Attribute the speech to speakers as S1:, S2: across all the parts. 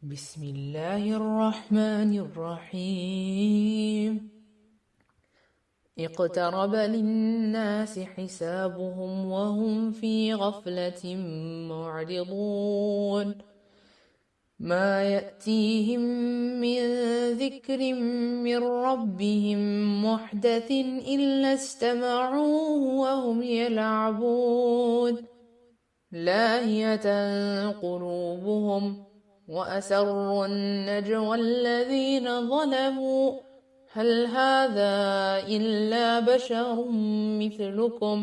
S1: بسم الله الرحمن الرحيم اقترب للناس حسابهم وهم في غفلة معرضون ما يأتيهم من ذكر من ربهم محدث إلا استمعوه وهم يلعبون لاهية قلوبهم وأسروا النجوى الذين ظلموا هل هذا إلا بشر مثلكم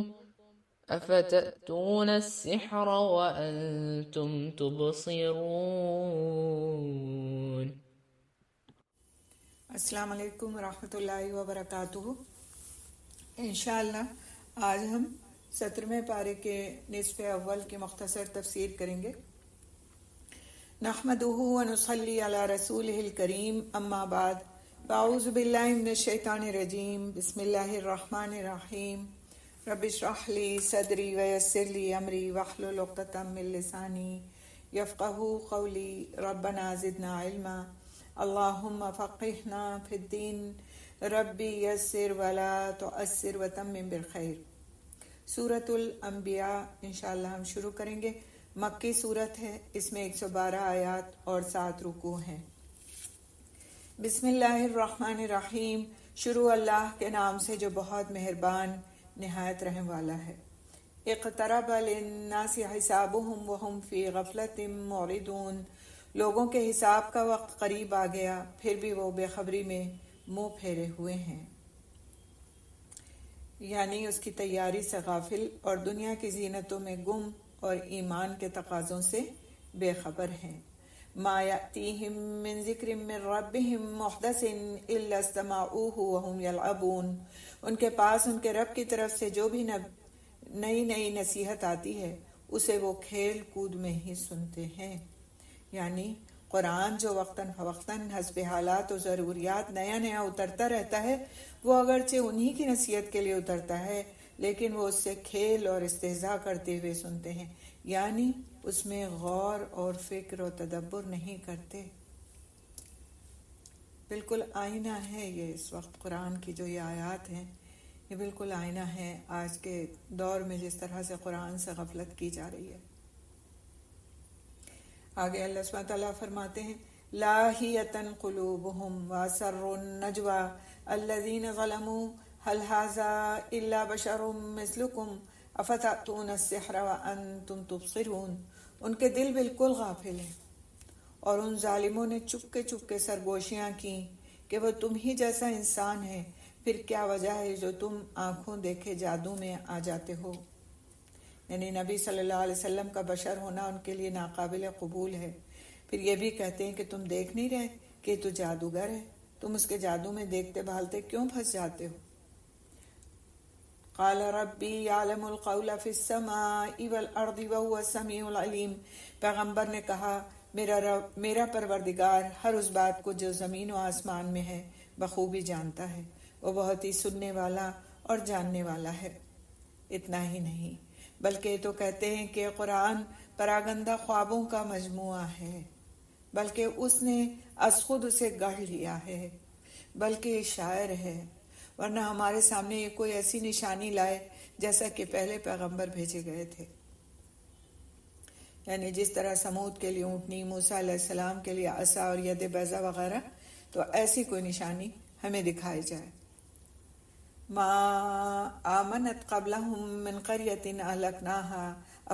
S1: أفتأتون السحر وأنتم تبصرون.
S2: السلام علیکم ورحمۃ اللہ وبرکاتہ۔ انشاءاللہ آج ہم 17ویں پارے کے نصف اول کی مختصر تفسیر کریں گے۔ نحمدہ ونصلی علی رسولہ الکریم، اما بعد، اعوذ باللہ من الشیطان الرجیم، بسم اللہ الرحمن الرحیم۔ رب اشرح لی صدری ویسر لی امری واحلل عقدۃ من لسانی یفقہوا قولی، ربنا زدنا علما، اللہم فقہنا فی الدین، ربی یسر ولا تعسر وتمم بالخیر۔ سورۃ الانبیاء انشاءاللہ ہم شروع کریں گے۔ مکی سورت ہے، اس میں 112 آیات اور 7 رکوع ہیں۔ بسم اللہ الرحمن الرحیم، شروع اللہ کے نام سے جو بہت مہربان نہایت رحم والا ہے۔ اقترب للناس حسابهم وهم فی غفلۃ معرضون، لوگوں کے حساب کا وقت قریب آ گیا، پھر بھی وہ بے خبری میں منہ پھیرے ہوئے ہیں، یعنی اس کی تیاری سے غافل اور دنیا کی زینتوں میں گم اور ایمان کے تقاضوں سے بے خبر ہیں۔ ما یأتیہم من ذکر من ربہم محدث الا استمعوہ وہم یلعبون، ان کے پاس ان کے رب کی طرف سے جو بھی نئی نصیحت آتی ہے اسے وہ کھیل کود میں ہی سنتے ہیں، یعنی قرآن جو وقتاً فوقتاً حسب حالات و ضروریات نیا اترتا رہتا ہے، وہ اگرچہ انہی کی نصیحت کے لیے اترتا ہے لیکن وہ اس سے کھیل اور استہزاء کرتے ہوئے سنتے ہیں، یعنی اس میں غور اور فکر و تدبر نہیں کرتے۔ بالکل آئینہ ہے یہ، اس وقت قرآن کی جو یہ آیات ہیں یہ بالکل آئینہ ہے آج کے دور میں جس طرح سے قرآن سے غفلت کی جا رہی ہے۔ آگے اللہ سبحانہ تعالیٰ فرماتے ہیں، لاہیۃ قلوبہم واسروا النجوى الذین ظلموا هل هذا الا بشر مثلکم افتأتون السحر وانتم تبصرون، ان کے دل بالکل غافل ہیں اور ان ظالموں نے چپکے سرگوشیاں کی کہ وہ تم ہی جیسا انسان ہے، پھر کیا وجہ ہے جو تم آنکھوں دیکھے جادو میں آ جاتے ہو۔ یعنی نبی صلی اللہ علیہ وسلم کا بشر ہونا ان کے لیے ناقابل قبول ہے، پھر یہ بھی کہتے ہیں کہ تم دیکھ نہیں رہے کہ تو جادوگر ہے، تم اس کے جادو میں دیکھتے بھالتے کیوں پھنس جاتے ہو۔ قال ربی یعلم القول فی السماء والارض وهو السمیع العلیم، پیغمبر نے کہا میرا پروردگار ہر اس بات کو جو زمین و آسمان میں ہے بخوبی جانتا ہے، وہ بہت ہی سننے والا اور جاننے والا ہے۔ اتنا ہی نہیں بلکہ تو کہتے ہیں کہ قرآن پراگندہ خوابوں کا مجموعہ ہے، بلکہ اس نے از خود اسے گڑھ لیا ہے، بلکہ یہ شاعر ہے، ورنہ ہمارے سامنے یہ کوئی ایسی نشانی لائے جیسا کہ پہلے پیغمبر بھیجے گئے تھے۔ یعنی جس طرح سمود کے لیے اونٹنی، موسیٰ علیہ السلام کے لیے عصا اور ید بیضا وغیرہ، تو ایسی کوئی نشانی ہمیں دکھائی جائے۔ ما آمنت قبلہم من قریۃ اہلکناہا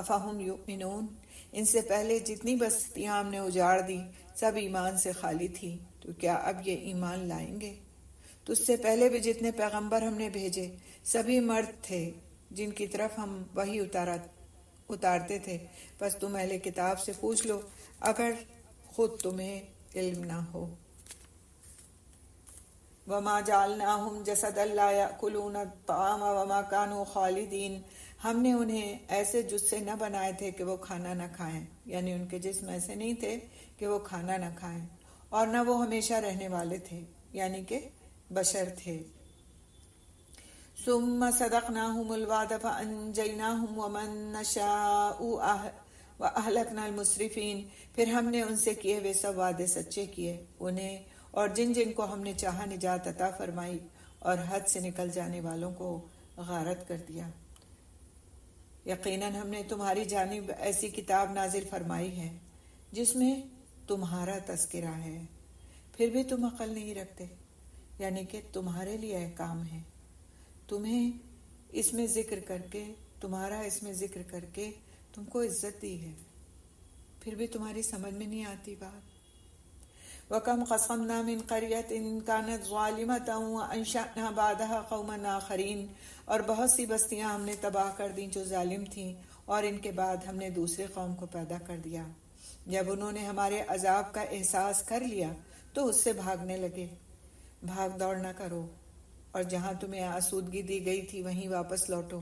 S2: افہم یؤمنون، ان سے پہلے جتنی بستیاں ہم نے اجاڑ دی سب ایمان سے خالی تھی، تو کیا اب یہ ایمان لائیں گے؟ تو اس سے پہلے بھی جتنے پیغمبر ہم نے بھیجے سبھی مرد تھے جن کی طرف ہم وحی اتارتے تھے، بس تم اہل کتاب سے پوچھ لو اگر خود تمہیں علم نہ ہو۔ وما جعلناہم جسدا لا یأکلون الطعام وما کانوا خالدین، ہم نے انہیں ایسے جثے نہ بنائے تھے کہ وہ کھانا نہ کھائیں، یعنی ان کے جسم ایسے نہیں تھے کہ وہ کھانا نہ کھائیں، اور نہ وہ ہمیشہ رہنے والے تھے، یعنی کہ بشر تھے۔ ثم صدقناہم الوعد فانجیناہم ومن نشاء وَأَهْلَكْنَا الْمُسْرِفِينَ، پھر ہم نے ان سے کیے ہوئے سب وعدے سچے کیے انہیں اور جن جن کو ہم نے چاہا نجات عطا فرمائی، اور حد سے نکل جانے والوں کو غارت کر دیا۔ یقیناً ہم نے تمہاری جانب ایسی کتاب نازل فرمائی ہے جس میں تمہارا تذکرہ ہے، پھر بھی تم عقل نہیں رکھتے، یعنی کہ تمہارے لیے احکام ہے، تمہیں اس میں ذکر کر کے، تمہارا اس میں ذکر کر کے تم کو عزت دی ہے، پھر بھی تمہاری سمجھ میں نہیں آتی بات۔ وَكَمْ قَصَمْنَا مِنْ قَرْيَةٍ كَانَتْ ظَالِمَةً وَأَنشَأْنَا بَعْدَهَا قَوْمًا آخَرِينَ، اور بہت سی بستیاں ہم نے تباہ کر دیں جو ظالم تھیں، اور ان کے بعد ہم نے دوسرے قوم کو پیدا کر دیا۔ جب انہوں نے ہمارے عذاب کا احساس کر لیا تو اس سے بھاگنے لگے۔ بھاگ دوڑ نہ کرو، اور جہاں تمہیں آسودگی دی گئی تھی وہیں واپس لوٹو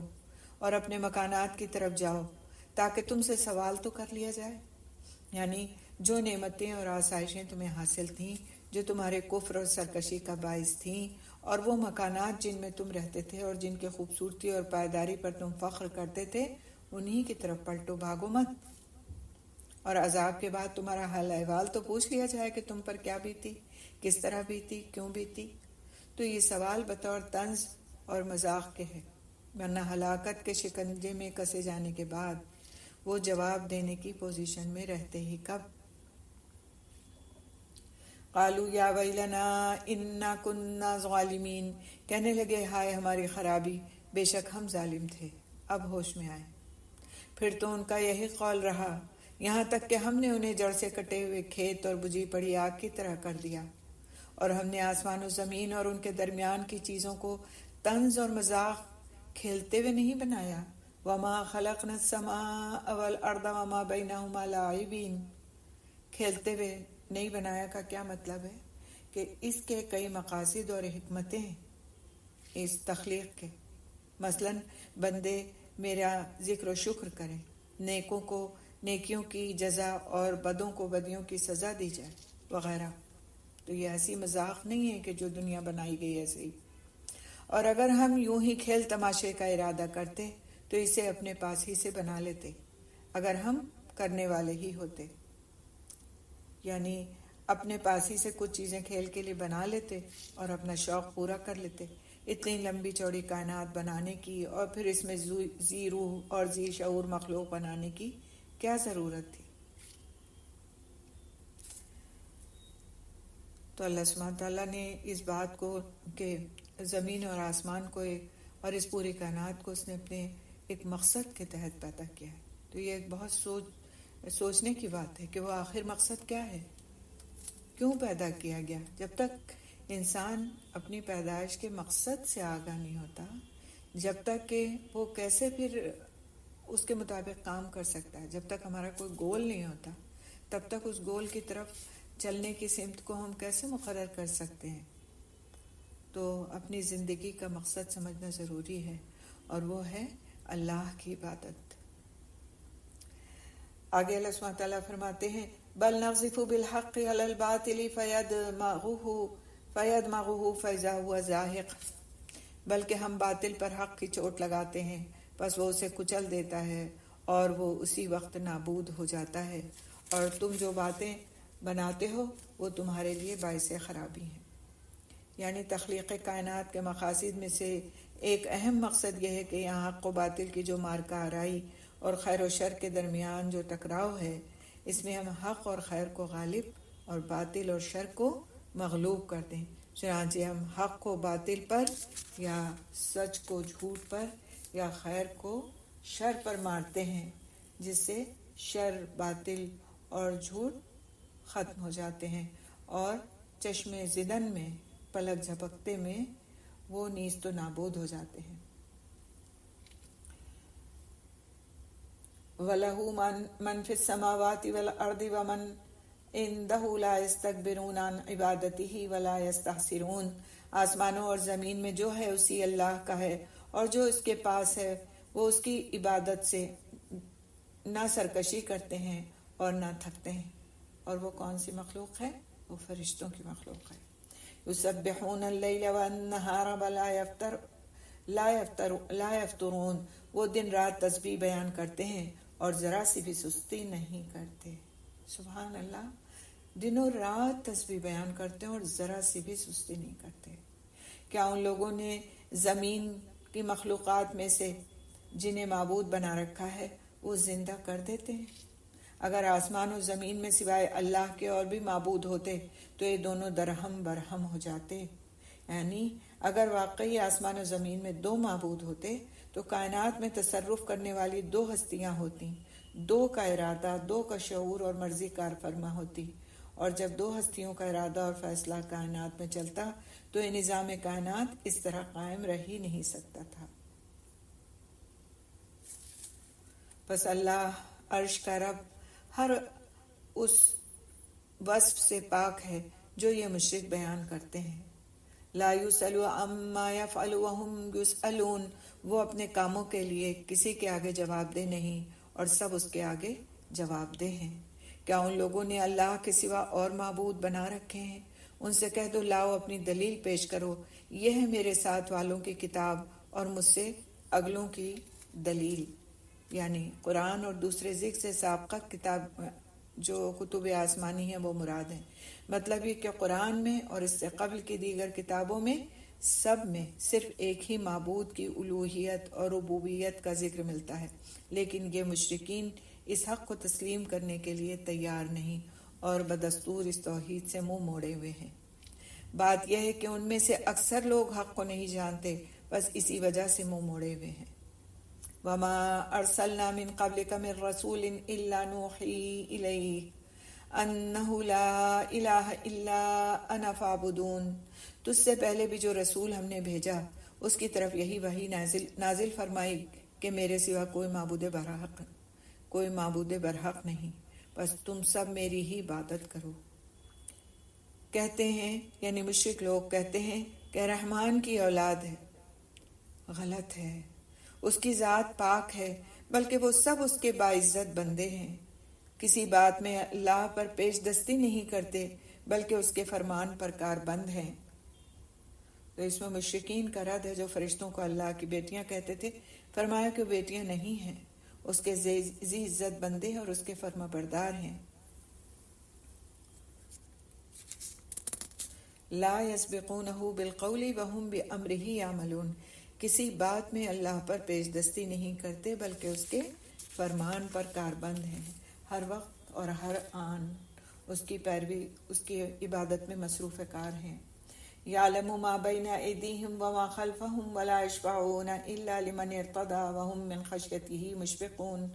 S2: اور اپنے مکانات کی طرف جاؤ تاکہ تم سے سوال تو کر لیا جائے، یعنی جو نعمتیں اور آسائشیں تمہیں حاصل تھیں جو تمہارے کفر اور سرکشی کا باعث تھیں، اور وہ مکانات جن میں تم رہتے تھے اور جن کی خوبصورتی اور پائیداری پر تم فخر کرتے تھے، انہی کی طرف پلٹو، بھاگو مت۔ اور عذاب کے بعد تمہارا حال احوال تو پوچھ لیا جائے کہ تم پر کیا بیتی، کس طرح بیتی، کیوں بیتی۔ تو یہ سوال بطور طنز اور مذاق کے ہے، ورنہ ہلاکت کے شکنجے میں کسے جانے کے بعد وہ جواب دینے کی پوزیشن میں رہتے ہی کب۔ قالوا یا ویلنا انا کننا ظالمین، کہنے لگے ہائے ہماری خرابی، بے شک ہم ظالم تھے، اب ہوش میں آئے۔ پھر تو ان کا یہی قول رہا یہاں تک کہ ہم نے انہیں جڑ سے کٹے ہوئے کھیت اور بجھی پڑی آگ کی طرح کر دیا، اور ہم نے آسمان و زمین اور ان کے درمیان کی چیزوں کو طنز اور مذاق کھیلتے ہوئے نہیں بنایا۔ وما خلقنا السماء والارض وما بینہما لاعبین، کھیلتے ہوئے نہیں بنایا کا کیا مطلب ہے کہ اس کے کئی مقاصد اور حکمتیں ہیں اس تخلیق کے، مثلا بندے میرا ذکر و شکر کریں، نیکوں کو نیکیوں کی جزا اور بدوں کو بدیوں کی سزا دی جائے وغیرہ۔ تو یہ ایسی مذاق نہیں ہے کہ جو دنیا بنائی گئی ایسے ہی۔ اور اگر ہم یوں ہی کھیل تماشے کا ارادہ کرتے تو اسے اپنے پاس ہی سے بنا لیتے، اگر ہم کرنے والے ہی ہوتے، یعنی اپنے پاس ہی سے کچھ چیزیں کھیل کے لیے بنا لیتے اور اپنا شوق پورا کر لیتے۔ اتنی لمبی چوڑی کائنات بنانے کی اور پھر اس میں ذی روح اور ذی شعور مخلوق بنانے کی کیا ضرورت تھی؟ تو اللہ سبحانہ تعالیٰ نے اس بات کو کہ زمین اور آسمان کو اور اس پوری کائنات کو اس نے اپنے ایک مقصد کے تحت پیدا کیا ہے۔ تو یہ ایک بہت سوچنے کی بات ہے کہ وہ آخر مقصد کیا ہے، کیوں پیدا کیا گیا۔ جب تک انسان اپنی پیدائش کے مقصد سے آگاہ نہیں ہوتا، جب تک کہ وہ کیسے پھر اس کے مطابق کام کر سکتا ہے، جب تک ہمارا کوئی گول نہیں ہوتا تب تک اس گول کی طرف چلنے کی سمت کو ہم کیسے مقرر کر سکتے ہیں۔ تو اپنی زندگی کا مقصد سمجھنا ضروری ہے، اور وہ ہے اللہ کی عبادت۔ آگے اللہ سبحانہ تعالیٰ فرماتے ہیں بل نقذف بالحق علی الباطل فیدمغه فاذا هو زاهق، بلکہ ہم باطل پر حق کی چوٹ لگاتے ہیں، بس وہ اسے کچل دیتا ہے اور وہ اسی وقت نابود ہو جاتا ہے، اور تم جو باتیں بناتے ہو وہ تمہارے لیے باعث خرابی ہیں۔ یعنی تخلیق کائنات کے مقاصد میں سے ایک اہم مقصد یہ ہے کہ یہاں حق و باطل کی جو مارکہ آرائی اور خیر و شر کے درمیان جو ٹکراؤ ہے، اس میں ہم حق اور خیر کو غالب اور باطل اور شر کو مغلوب کر دیں۔ چنانچہ ہم حق کو باطل پر یا سچ کو جھوٹ پر یا خیر کو شر پر مارتے ہیں، جس سے شر، باطل اور جھوٹ ختم ہو جاتے ہیں، اور چشم زدن میں، پلک جھپکتے میں وہ نیست و نابود ہو جاتے ہیں۔ وَلَهُ مَنْ فِي السَّمَاوَاتِ وَالْأَرْضِ وَمَنْ عِنْدَهُ لَا يَسْتَكْبِرُونَ عَنْ عِبَادَتِهِ وَلَا يَسْتَحْسِرُونَ، آسمانوں اور زمین میں جو ہے اسی اللہ کا ہے، اور جو اس کے پاس ہے وہ اس کی عبادت سے نہ سرکشی کرتے ہیں اور نہ تھکتے ہیں۔ اور وہ کون سی مخلوق ہے؟ وہ فرشتوں کی مخلوق ہے۔ یسبحون اللیل والنہار لا یفترون، وہ دن رات تسبیح بیان کرتے ہیں اور ذرا سی بھی سستی نہیں کرتے. سبحان اللہ، دنوں رات تسبیح بیان کرتے ہیں اور ذرا سی بھی سستی نہیں کرتے. کیا ان لوگوں نے زمین کی مخلوقات میں سے جنہیں معبود بنا رکھا ہے وہ زندہ کر دیتے ہیں؟ اگر آسمان و زمین میں سوائے اللہ کے اور بھی معبود ہوتے تو یہ دونوں درہم برہم ہو جاتے. یعنی اگر واقعی آسمان و زمین میں دو معبود ہوتے تو کائنات میں تصرف کرنے والی دو ہستیاں ہوتی، دو کا ارادہ، دو کا شعور اور مرضی کار فرما ہوتی. اور جب دو ہستیوں کا ارادہ اور فیصلہ کائنات میں چلتا تو یہ نظام کائنات اس طرح قائم رہ ہی نہیں سکتا تھا. بس اللہ عرش کا رب ہر اس وصف سے پاک ہے جو یہ مشرک بیان کرتے ہیں. لا یسأل عما یفعل وهم یسألون، وہ اپنے کاموں کے لیے کسی کے آگے جواب دہ نہیں اور سب اس کے آگے جواب دہ ہیں. کیا ان لوگوں نے اللہ کے سوا اور معبود بنا رکھے ہیں؟ ان سے کہہ دو لاؤ اپنی دلیل پیش کرو، یہ ہے میرے ساتھ والوں کی کتاب اور مجھ سے اگلوں کی دلیل. یعنی قرآن اور دوسرے ذکر سے سابقہ کتاب جو کتب آسمانی ہیں وہ مراد ہیں. مطلب یہ کہ قرآن میں اور اس سے قبل کی دیگر کتابوں میں سب میں صرف ایک ہی معبود کی الوہیت اور ربوبیت کا ذکر ملتا ہے، لیکن یہ مشرکین اس حق کو تسلیم کرنے کے لیے تیار نہیں اور بدستور اس توحید سے منہ موڑے ہوئے ہیں. بات یہ ہے کہ ان میں سے اکثر لوگ حق کو نہیں جانتے، بس اسی وجہ سے منہ موڑے ہوئے ہیں. وما ارسلنا من قبلك من رسول الا نوحي اليه انه لا اله الا انا فاعبدون. تجھ سے پہلے بھی جو رسول ہم نے بھیجا اس کی طرف یہی وحی نازل فرمائی کہ میرے سوا کوئی معبود برحق نہیں، بس تم سب میری ہی عبادت کرو. کہتے ہیں یعنی مشرک لوگ کہتے ہیں کہ رحمان کی اولاد ہے. غلط ہے، اس کی ذات پاک ہے، بلکہ وہ سب اس کے باعزت بندے ہیں. کسی بات میں اللہ پر پیش دستی نہیں کرتے بلکہ اس کے فرمان پر کاربند ہیں. تو اس میں مشرکین کا رد ہے جو فرشتوں کو اللہ کی بیٹیاں کہتے تھے. فرمایا کہ بیٹیاں نہیں ہیں، اس کے ذی عزت بندے اور اس کے فرما بردار ہیں. لا یسبقونہ بالقول وہم بامرہ یعملون، کسی بات میں اللہ پر پیش دستی نہیں کرتے بلکہ اس کے فرمان پر کاربند ہیں. ہر وقت اور ہر آن اس کی پیروی، اس کی عبادت میں مصروف کار ہیں. یعلم ما بین ایدیہم وما خلفہم ولا یشفعون الا لمن ارتضی وہم من خشیتہ مشفقون.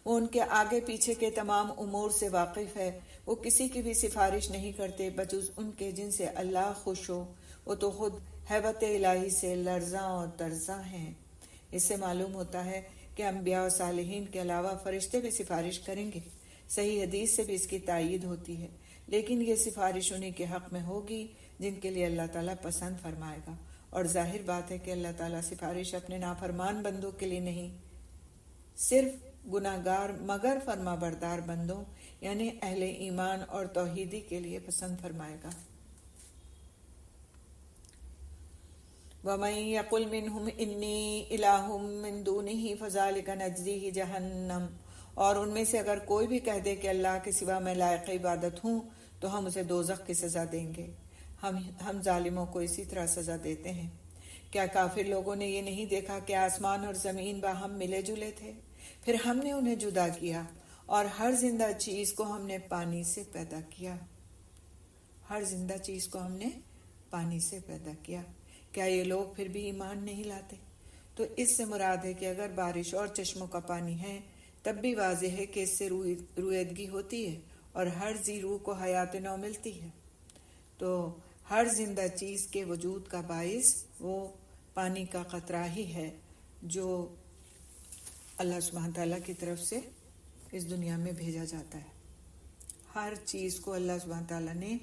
S2: وہ ان کے آگے پیچھے کے تمام امور سے واقف ہے، وہ کسی کی بھی سفارش نہیں کرتے بجز ان کے جن سے اللہ خوش ہو. وہ تو خود ہیبت الہی سے لرزاں اور ترزاں ہیں. اس سے معلوم ہوتا ہے کہ انبیاء و صالحین کے علاوہ فرشتے بھی سفارش کریں گے. صحیح حدیث سے بھی اس کی تائید ہوتی ہے، لیکن یہ سفارش انہی کے حق میں ہوگی جن کے لیے اللہ تعالیٰ پسند فرمائے گا. اور ظاہر بات ہے کہ اللہ تعالیٰ سفارش اپنے نافرمان بندوں کے لیے نہیں، صرف گناہگار مگر فرما بردار بندوں یعنی اہل ایمان اور توحیدی کے لیے پسند فرمائے گا. وَمَن يَقُلْ مِنْهُمْ إِنِّي إِلَٰهٌ مِّن دُونِهِ فَذَٰلِكَ نَجْزِيهِ جَهَنَّمَ، اور ان میں سے اگر کوئی بھی کہہ دے کہ اللہ کے سوا میں لائق عبادت ہوں تو ہم اسے دوزخ کی سزا دیں گے. ہم ظالموں کو اسی طرح سزا دیتے ہیں. کیا کافر لوگوں نے یہ نہیں دیکھا کہ آسمان اور زمین باہم ملے جلے تھے، پھر ہم نے انہیں جدا کیا اور ہر زندہ چیز کو ہم نے پانی سے پیدا کیا. ہر زندہ چیز کو ہم نے پانی سے پیدا کیا. کیا یہ لوگ پھر بھی ایمان نہیں لاتے؟ تو اس سے مراد ہے کہ اگر بارش اور چشموں کا پانی ہے تب بھی واضح ہے کہ اس سے رویدگی ہوتی ہے اور ہر ذی روح کو حیات نو ملتی ہے. تو ہر زندہ چیز کے وجود کا باعث وہ پانی کا قطرہ ہی ہے جو اللہ سبحانہ تعالیٰ کی طرف سے اس دنیا میں بھیجا جاتا ہے. ہر چیز کو اللہ سبحانہ تعالیٰ نے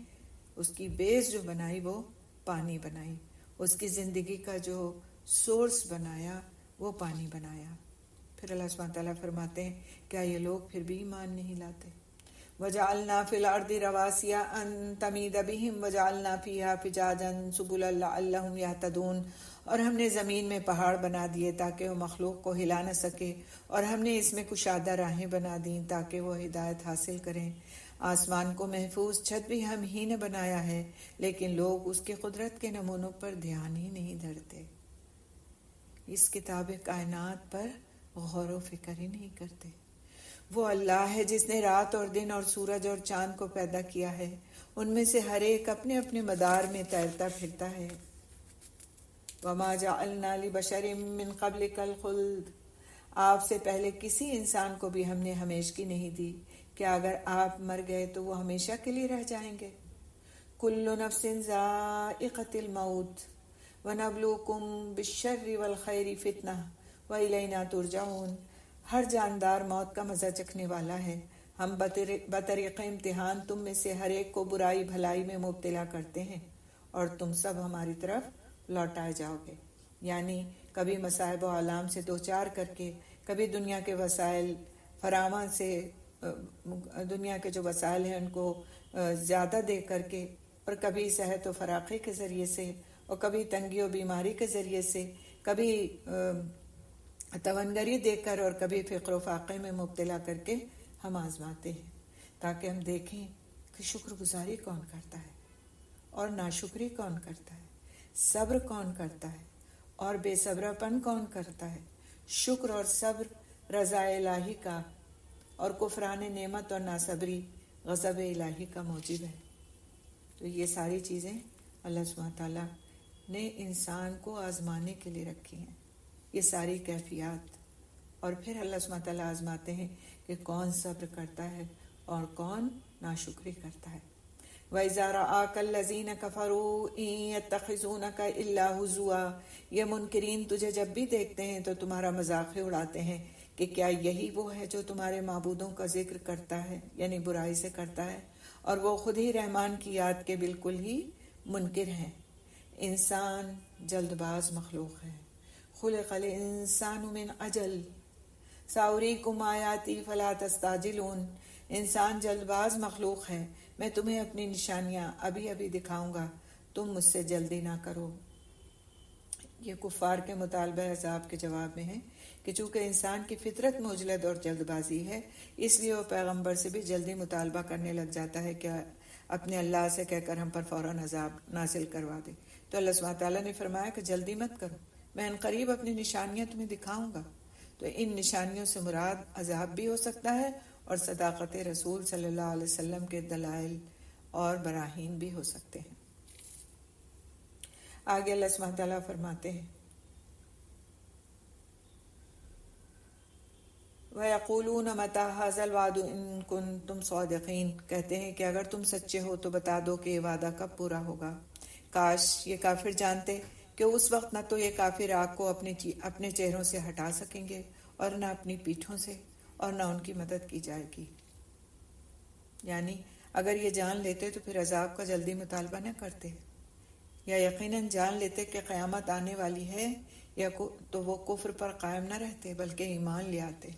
S2: اس کی بیس جو بنائی وہ پانی بنائی، اس کی زندگی کا جو سورس بنایا وہ پانی بنایا. پھر اللہ سبحانہ تعالیٰ فرماتے ہیں کیا یہ لوگ پھر بھی ایمان نہیں لاتے؟ وجعلنا فی الارض رواسیا ان تمید بہم وجعلنا فیہا فجاجا سبلا لعلہم یہتدون، اور ہم نے زمین میں پہاڑ بنا دیے تاکہ وہ مخلوق کو ہلا نہ سکے، اور ہم نے اس میں کشادہ راہیں بنا دیں تاکہ وہ ہدایت حاصل کریں۔ آسمان کو محفوظ چھت بھی ہم ہی نے بنایا ہے، لیکن لوگ اس کی قدرت کے نمونوں پر دھیان ہی نہیں دھرتے، اس کتاب کائنات پر غور و فکر ہی نہیں کرتے۔ وہ اللہ ہے جس نے رات اور دن اور سورج اور چاند کو پیدا کیا ہے، ان میں سے ہر ایک اپنے اپنے مدار میں تیرتا پھرتا ہے۔ وَمَا جَعَلْنَا لِبَشَرٍ مِّن قَبْلِكَ الْخُلْدَ، آپ سے پہلے کسی انسان کو بھی ہم نے ہمیشگی نہیں دی، کیا اگر آپ مر گئے تو وہ ہمیشہ کے لیے رہ جائیں گے؟ كُلُّ نَفْسٍ ذَائِقَةُ الْمَوْتِ وَنَبْلُوكُمْ بِالشَّرِّ وَالْخَيْرِ فِتْنَةً وَإِلَيْنَا تُرْجَعُونَ، ہر جاندار موت کا مزہ چکھنے والا ہے، ہم بطریق امتحان تم میں سے ہر ایک کو برائی بھلائی میں مبتلا کرتے ہیں، اور تم سب ہماری طرف لوٹائے جاؤ گے۔ یعنی کبھی مصائب و آلام سے دوچار کر کے، کبھی دنیا کے وسائل فراواں سے، دنیا کے جو وسائل ہیں ان کو زیادہ دے کر کے، اور کبھی صحت و فراخی کے ذریعے سے، اور کبھی تنگی و بیماری کے ذریعے سے، کبھی توانگری دے کر، اور کبھی فقر و فاقے میں مبتلا کر کے ہم آزماتے ہیں، تاکہ ہم دیکھیں کہ شکر گزاری کون کرتا ہے اور ناشکری کون کرتا ہے، صبر کون کرتا ہے اور بے صبرا پن کون کرتا ہے، شکر اور صبر رضا الہی کا، اور کفران نعمت اور ناصبری غضب الہی کا موجب ہے۔ تو یہ ساری چیزیں اللہ سبحانہ تعالیٰ نے انسان کو آزمانے کے لیے رکھی ہیں، یہ ساری کیفیات، اور پھر اللہ سبحانہ تعالیٰ آزماتے ہیں کہ کون صبر کرتا ہے اور کون ناشکری کرتا ہے۔ وَإِذَا رَآكَ الَّذِينَ كَفَرُوا إِن يَتَّخِذُونَكَ إِلَّا هُزُوًا، یہ منکرین تجھے جب بھی دیکھتے ہیں تو تمہارا مذاق ہی اڑاتے ہیں کہ کیا یہی وہ ہے جو تمہارے معبودوں کا ذکر کرتا ہے، یعنی برائی سے کرتا ہے، اور وہ خود ہی رحمان کی یاد کے بالکل ہی منکر ہیں۔ انسان جلد باز مخلوق ہے، خلق الانسان من عجل سأریکم آیاتی فلا تستعجلون، انسان جلد باز مخلوق ہے، میں تمہیں اپنی نشانیاں ابھی ابھی دکھاؤں گا، تم مجھ سے جلدی نہ کرو۔ یہ کفار کے مطالبہ عذاب کے جواب میں ہے کہ چونکہ انسان کی فطرت معجلت اور جلد بازی ہے، اس لیے وہ پیغمبر سے بھی جلدی مطالبہ کرنے لگ جاتا ہے کہ اپنے اللہ سے کہہ کر ہم پر فوراً عذاب نازل کروا دے۔ تو اللہ سبحانہ تعالیٰ نے فرمایا کہ جلدی مت کرو، میں ان قریب اپنی نشانیاں تمہیں دکھاؤں گا۔ تو ان نشانیوں سے مراد عذاب بھی ہو سکتا ہے، اور صداقت رسول صلی اللہ علیہ وسلم کے دلائل اور براہین بھی ہو سکتے ہیں۔ آگے اللہ سبحانہ تعالیٰ فرماتے ہیں وَيَقُولُونَ مَتَى هَذَا الْوَعْدُ إِن كُنتُمْ صَادِقِينَ، کہتے ہیں کہ اگر تم سچے ہو تو بتا دو کہ یہ وعدہ کب پورا ہوگا۔ کاش یہ کافر جانتے کہ اس وقت نہ تو یہ کافر آگ کو اپنے چہروں سے ہٹا سکیں گے، اور نہ اپنی پیٹھوں سے، اور نہ ان کی مدد کی جائے گی۔ یعنی اگر یہ جان لیتے تو پھر عذاب کا جلدی مطالبہ نہ کرتے، یا یقیناً جان لیتے کہ قیامت آنے والی ہے، یا تو وہ کفر پر قائم نہ رہتے بلکہ ایمان لے آتے۔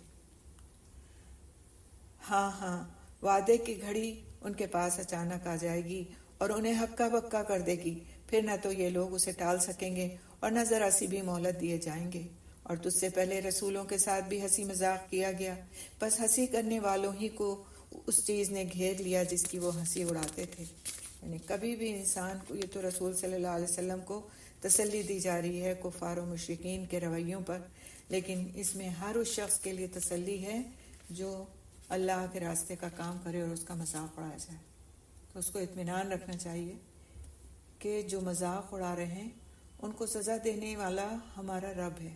S2: ہاں وعدے کی گھڑی ان کے پاس اچانک آ جائے گی اور انہیں ہکا بکا کر دے گی، پھر نہ تو یہ لوگ اسے ٹال سکیں گے اور نہ ذرا سی بھی مہلت دیے جائیں گے۔ اور تجھ سے پہلے رسولوں کے ساتھ بھی ہنسی مذاق کیا گیا، بس ہنسی کرنے والوں ہی کو اس چیز نے گھیر لیا جس کی وہ ہنسی اڑاتے تھے۔ یعنی کبھی بھی انسان کو، یہ تو رسول صلی اللہ علیہ وسلم کو تسلی دی جا رہی ہے کفار و مشرکین کے رویوں پر، لیکن اس میں ہر اس شخص کے لیے تسلی ہے جو اللہ کے راستے کا کام کرے اور اس کا مذاق اڑایا جائے، تو اس کو اطمینان رکھنا چاہیے کہ جو مذاق اڑا رہے ہیں ان کو سزا دینے والا ہمارا رب ہے،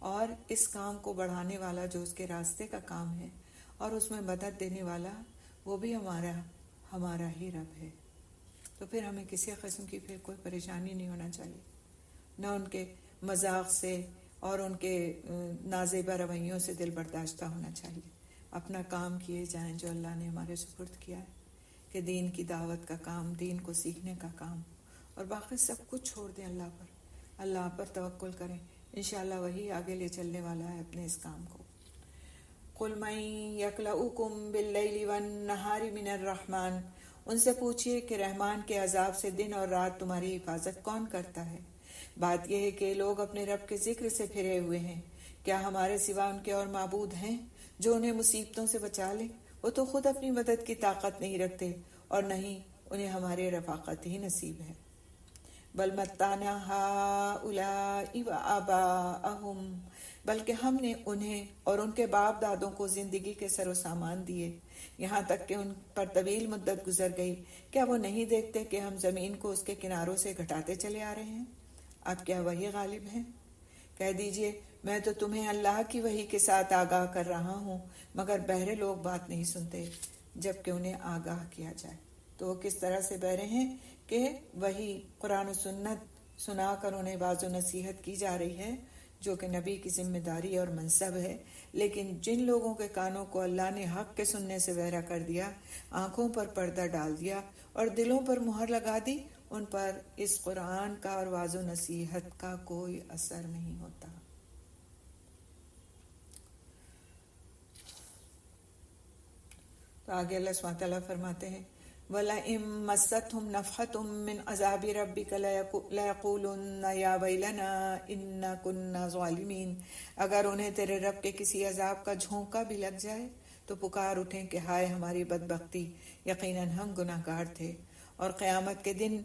S2: اور اس کام کو بڑھانے والا جو اس کے راستے کا کام ہے اور اس میں مدد دینے والا وہ بھی ہمارا ہی رب ہے۔ تو پھر ہمیں کسی قسم کی پھر کوئی پریشانی نہیں ہونا چاہیے، نہ ان کے مذاق سے اور ان کے نازیبہ رویوں سے دل برداشتہ ہونا چاہیے۔ اپنا کام کیے جائیں جو اللہ نے ہمارے سپرد کیا ہے، کہ دین کی دعوت کا کام، دین کو سیکھنے کا کام، اور باقی سب کچھ چھوڑ دیں اللہ پر، اللہ پر توکل کریں، انشاءاللہ وہی آگے لے چلنے والا ہے اپنے اس کام کو۔ قل من یکلؤکم باللیل والنہار من الرحمن، ان سے پوچھئے کہ رحمان کے عذاب سے دن اور رات تمہاری حفاظت کون کرتا ہے؟ بات یہ ہے کہ لوگ اپنے رب کے ذکر سے پھرے ہوئے ہیں۔ کیا ہمارے سوا ان کے اور معبود ہیں جو انہیں مصیبتوں سے بچا لیں؟ وہ تو خود اپنی مدد کی طاقت نہیں رکھتے اور نہ ہی انہیں ہمارے رفاقت ہی نصیب ہے۔ بل متعنا ہؤلاء وآباءہم، بلکہ ہم نے انہیں اور ان کے باپ دادوں کو زندگی کے سر و سامان دیے، یہاں تک کہ ان پر طویل مدت گزر گئی۔ کیا وہ نہیں دیکھتے کہ ہم زمین کو اس کے کناروں سے گھٹاتے چلے آ رہے ہیں؟ اب کیا وہی غالب ہیں؟ کہہ دیجئے میں تو تمہیں اللہ کی وحی کے ساتھ آگاہ کر رہا ہوں، مگر بہرے لوگ بات نہیں سنتے جبکہ انہیں آگاہ کیا جائے۔ تو وہ کس طرح سے بہرے ہیں کہ وہی قرآن و سنت سنا کر انہیں واعظ و نصیحت کی جا رہی ہے، جو کہ نبی کی ذمہ داری اور منصب ہے، لیکن جن لوگوں کے کانوں کو اللہ نے حق کے سننے سے بہرا کر دیا، آنکھوں پر پردہ ڈال دیا اور دلوں پر مہر لگا دی، ان پر اس قرآن کا اور واعظ و نصیحت کا کوئی اثر نہیں ہوتا۔ تو آگے اللہ سبحانہ وتعالیٰ فرماتے ہیں وَلَئِن مَسَّتْهُمْ نَفْحَةٌ مِّنْ عَذَابِ رَبِّكَ لَيَقُولُنَّ يَا وَيْلَنَا إِنَّا كُنَّا ظَالِمِينَ، اگر انہیں تیرے رب کے کسی عذاب کا جھونکا بھی لگ جائے تو پکار اٹھیں کہ ہائے ہماری بدبختی، یقیناً ہم گناہ گار تھے، اور قیامت کے دن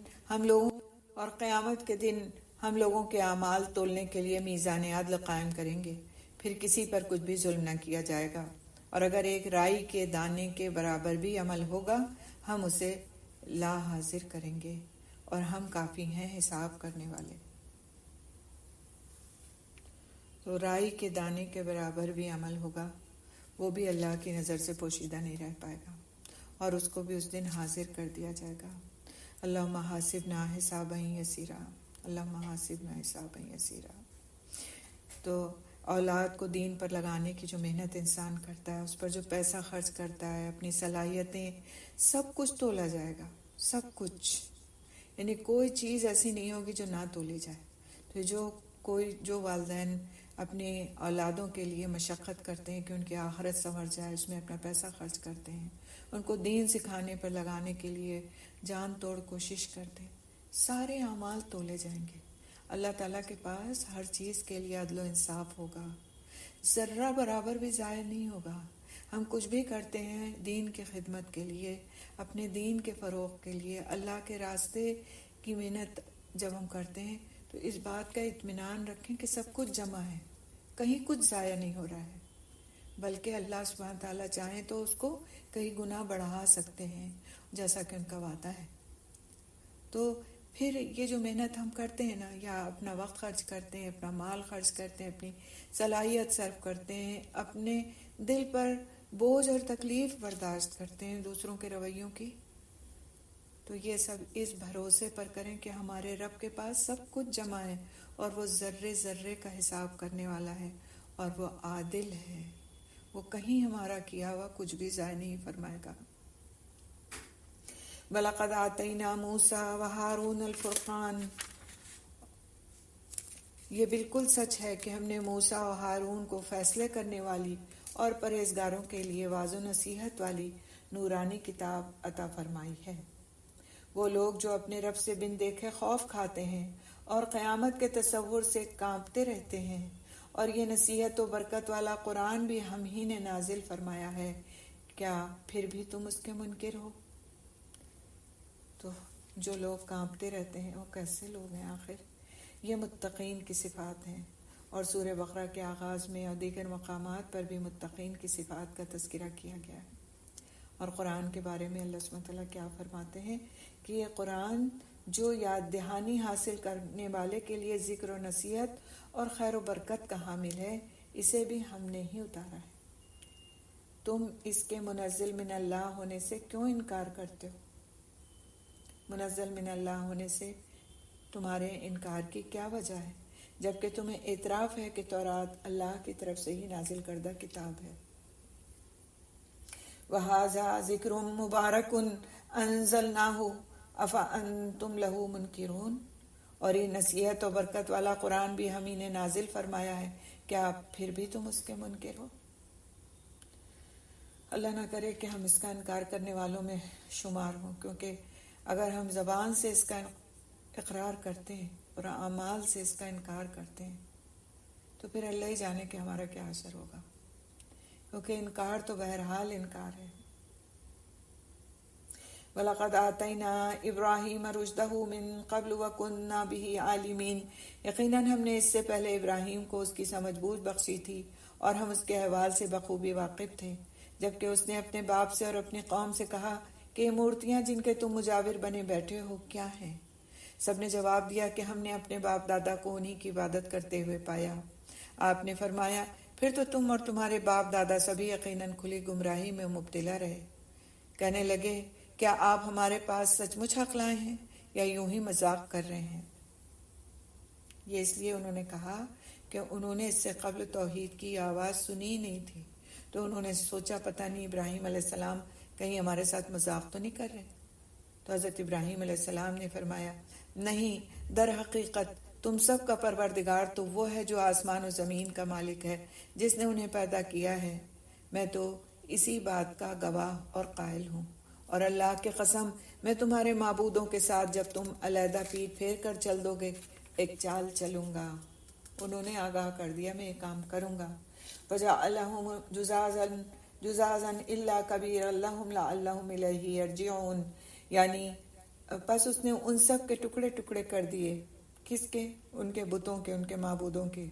S2: ہم لوگوں کے اعمال تولنے کے لیے میزان عدل قائم کریں گے، پھر کسی پر کچھ بھی ظلم نہ کیا جائے گا، اور اگر ایک رائی کے دانے کے برابر بھی عمل ہوگا ہم اسے لا حاضر کریں گے، اور ہم کافی ہیں حساب کرنے والے۔ تو رائی کے دانے کے برابر بھی عمل ہوگا، وہ بھی اللہ کی نظر سے پوشیدہ نہیں رہ پائے گا، اور اس کو بھی اس دن حاضر کر دیا جائے گا۔ اللہم حاسبنا حسابا یسیرا، اللہم حاسبنا حسابا یسیرا۔ تو اولاد کو دین پر لگانے کی جو محنت انسان کرتا ہے، اس پر جو پیسہ خرچ کرتا ہے، اپنی صلاحیتیں، سب کچھ تولا جائے گا، سب کچھ، یعنی کوئی چیز ایسی نہیں ہوگی جو نہ تولی جائے۔ تو جو والدین اپنے اولادوں کے لیے مشقت کرتے ہیں کہ ان کی آخرت سنور جائے، اس میں اپنا پیسہ خرچ کرتے ہیں، ان کو دین سکھانے پر لگانے کے لیے جان توڑ کوشش کرتے ہیں، سارے اعمال تولے جائیں گے۔ اللہ تعالیٰ کے پاس ہر چیز کے لیے عدل و انصاف ہوگا، ذرہ برابر بھی ضائع نہیں ہوگا۔ ہم کچھ بھی کرتے ہیں دین کی خدمت کے لیے، اپنے دین کے فروغ کے لیے، اللہ کے راستے کی محنت جب ہم کرتے ہیں تو اس بات کا اطمینان رکھیں کہ سب کچھ جمع ہے، کہیں کچھ ضائع نہیں ہو رہا ہے، بلکہ اللہ سبحانہ تعالیٰ چاہیں تو اس کو کئی گنا بڑھا سکتے ہیں جیسا کہ ان کا وعدہ ہے۔ تو پھر یہ جو محنت ہم کرتے ہیں نا، یا اپنا وقت خرچ کرتے ہیں، اپنا مال خرچ کرتے ہیں، اپنی صلاحیت صرف کرتے ہیں، اپنے دل پر بوجھ اور تکلیف برداشت کرتے ہیں دوسروں کے رویوں کی، تو یہ سب اس بھروسے پر کریں کہ ہمارے رب کے پاس سب کچھ جمع ہے، اور وہ ذرے ذرے کا حساب کرنے والا ہے، اور وہ عادل ہے، وہ کہیں ہمارا کیا ہوا کچھ بھی ضائع نہیں فرمائے گا۔ وَلَقَدْ آتَيْنَا مُوسَىٰ وَهَارُونَ الْفُرْقَانَ، یہ بالکل سچ ہے کہ ہم نے موسیٰ و ہارون کو فیصلے کرنے والی اور پرہیزگاروں کے لیے واعظ و نصیحت والی نورانی کتاب عطا فرمائی ہے۔ وہ لوگ جو اپنے رب سے بن دیکھے خوف کھاتے ہیں اور قیامت کے تصور سے کانپتے رہتے ہیں، اور یہ نصیحت و برکت والا قرآن بھی ہم ہی نے نازل فرمایا ہے، کیا پھر بھی تم اس کے منکر ہو؟ تو جو لوگ کانپتے رہتے ہیں وہ کیسے لوگ ہیں آخر؟ یہ متقین کی صفات ہیں، اور سورہ بقرہ کے آغاز میں اور دیگر مقامات پر بھی متقین کی صفات کا تذکرہ کیا گیا ہے۔ اور قرآن کے بارے میں اللہ سبحانہ وتعالیٰ کیا فرماتے ہیں کہ یہ قرآن جو یاد دہانی حاصل کرنے والے کے لیے ذکر و نصیحت اور خیر و برکت کا حامل ہے، اسے بھی ہم نے ہی اتارا ہے، تم اس کے منزل من اللہ ہونے سے کیوں انکار کرتے ہو؟ منزل من اللہ ہونے سے تمہارے انکار کی کیا وجہ ہے، جبکہ تمہیں اعتراف ہے کہ تورات اللہ کی طرف سے ہی نازل کردہ کتاب ہے۔ وَهَذَا ذِكْرٌ مُبَارَكٌ أَنزَلْنَاهُ أَفَأَنْتُمْ لَهُ مُنْكِرُونَ، اور یہ نصیحت و برکت والا قرآن بھی ہم ہی نے نازل فرمایا ہے، کیا پھر بھی تم اس کے منکر ہو؟ اللہ نہ کرے کہ ہم اس کا انکار کرنے والوں میں شمار ہوں، کیونکہ اگر ہم زبان سے اس کا اقرار کرتے ہیں اور اعمال سے اس کا انکار کرتے ہیں تو پھر اللہ ہی جانے کہ ہمارا کیا اثر ہوگا، کیونکہ انکار تو بہرحال انکار ہے۔ وَلَقَدْ آتَيْنَا إِبْرَاهِيمَ رُشْدَهُ مِن قَبْلُ وَكُنَّا بِهِ عَالِمِينَ، یقیناً ہم نے اس سے پہلے ابراہیم کو اس کی سمجھ بوجھ بخشی تھی اور ہم اس کے احوال سے بخوبی واقف تھے، جبکہ اس نے اپنے باپ سے اور اپنی قوم سے کہا کہ یہ مورتیاں جن کے تم مجاور بنے بیٹھے ہو کیا ہیں؟ سب نے جواب دیا کہ ہم نے اپنے باپ دادا کو انہی کی عبادت کرتے ہوئے پایا۔ آپ نے فرمایا پھر تو تم اور تمہارے باپ دادا سبھی یقیناً کھلی گمراہی میں مبتلا رہے۔ کہنے لگے کیا آپ ہمارے پاس سچ مچ حق لائے ہیں یا یوں ہی مذاق کر رہے ہیں؟ یہ اس لیے انہوں نے کہا کہ انہوں نے اس سے قبل توحید کی آواز سنی نہیں تھی، تو انہوں نے سوچا پتہ نہیں ابراہیم علیہ السلام کہیں ہمارے ساتھ مذاق تو نہیں کر رہے۔ تو حضرت ابراہیم علیہ السلام نے فرمایا نہیں، در حقیقت تم سب کا پروردگار تو وہ ہے جو آسمان و زمین کا مالک ہے، جس نے انہیں پیدا کیا ہے، میں تو اسی بات کا گواہ اور قائل ہوں، اور اللہ کی قسم میں تمہارے معبودوں کے ساتھ جب تم علیحدہ پیٹ پھیر کر چل دو گے ایک چال چلوں گا۔ انہوں نے آگاہ کر دیا میں یہ کام کروں گا۔ فَجَعَلَهُمْ جُزَازًا إِلَّا كَبِيرًا لَهُمْ لَعَلَّهُمْ إِلَيْهِ يَرْجِعُونَ، یعنی پس اس نے ان سب کے ٹکڑے ٹکڑے کر دیے۔ کس کے؟ ان کے بتوں کے، ان کے معبودوں کے۔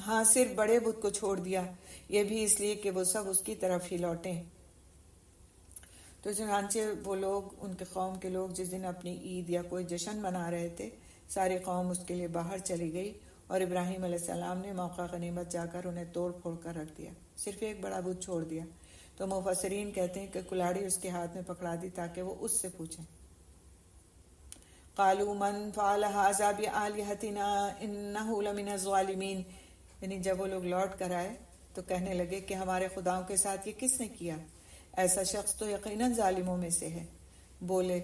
S2: ہاں، صرف بڑے بت کو چھوڑ دیا، یہ بھی اس لیے کہ وہ سب اس کی طرف ہی لوٹیں۔ تو چنانچہ وہ لوگ، ان کے قوم کے لوگ جس دن اپنی عید یا کوئی جشن منا رہے تھے، ساری قوم اس کے لیے باہر چلی گئی اور ابراہیم علیہ السلام نے موقع غنیمت جا کر انہیں توڑ پھوڑ کر رکھ دیا، صرف ایک بڑا بت چھوڑ دیا۔ تو مفسرین کہتے ہیں کہ کلاڑی اس کے ہاتھ میں پکڑا دی تاکہ وہ اس سے پوچھیں۔ قالوا من فعل هذا بآلهتنا انه لمن الظالمین، یعنی جب وہ لوگ لوٹ کر آئے تو کہنے لگے کہ ہمارے خداؤں کے ساتھ یہ کس نے کیا؟ ایسا شخص تو یقیناً ظالموں میں سے ہے۔ بولے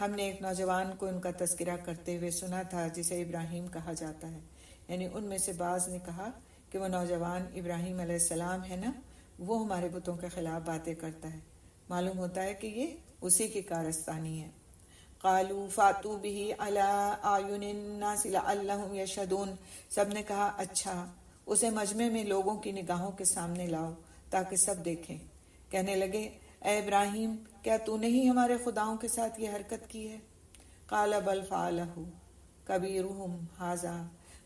S2: ہم نے ایک نوجوان کو ان کا تذکرہ کرتے ہوئے سنا تھا جسے ابراہیم کہا جاتا ہے، یعنی ان میں سے بعض نے کہا کہ وہ نوجوان ابراہیم علیہ السلام ہے نا، وہ ہمارے بتوں کے خلاف باتیں کرتا ہے، معلوم ہوتا ہے کہ یہ اسی کی کارستانی ہے۔ قالوا فاتوا به على اعین الناس لعلهم یشهدون، سب نے کہا اچھا اسے مجمع میں لوگوں کی نگاہوں کے سامنے لاؤ تاکہ سب دیکھیں۔ کہنے لگے اے ابراہیم کیا تو نے ہی ہمارے خداؤں کے ساتھ یہ حرکت کی ہے؟ قال بل فعلہ کبیرہم ھذا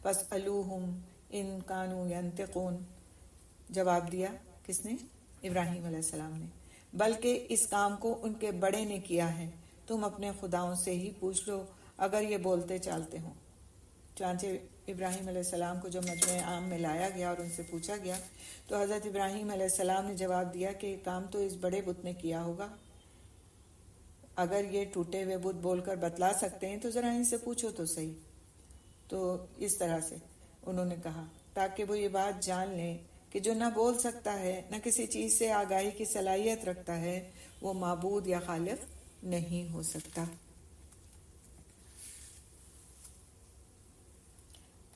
S2: فاسألوہم ان کانوا ینطقون، جواب دیا کس نے؟ ابراہیم علیہ السلام نے، بلکہ اس کام کو ان کے بڑے نے کیا ہے، تم اپنے خداؤں سے ہی پوچھ لو اگر یہ بولتے چالتے ہوں۔ چانچہ ابراہیم علیہ السلام کو جب مجمع عام میں لایا گیا اور ان سے پوچھا گیا تو حضرت ابراہیم علیہ السلام نے جواب دیا کہ یہ کام تو اس بڑے بت نے کیا ہوگا، اگر یہ ٹوٹے ہوئے بت بول کر بتلا سکتے ہیں تو ذرا ان سے پوچھو تو صحیح۔ تو اس طرح سے انہوں نے کہا تاکہ وہ یہ بات جان لیں کہ جو نہ بول سکتا ہے نہ کسی چیز سے آگاہی کی صلاحیت رکھتا ہے وہ معبود یا خالق نہیں ہو سکتا۔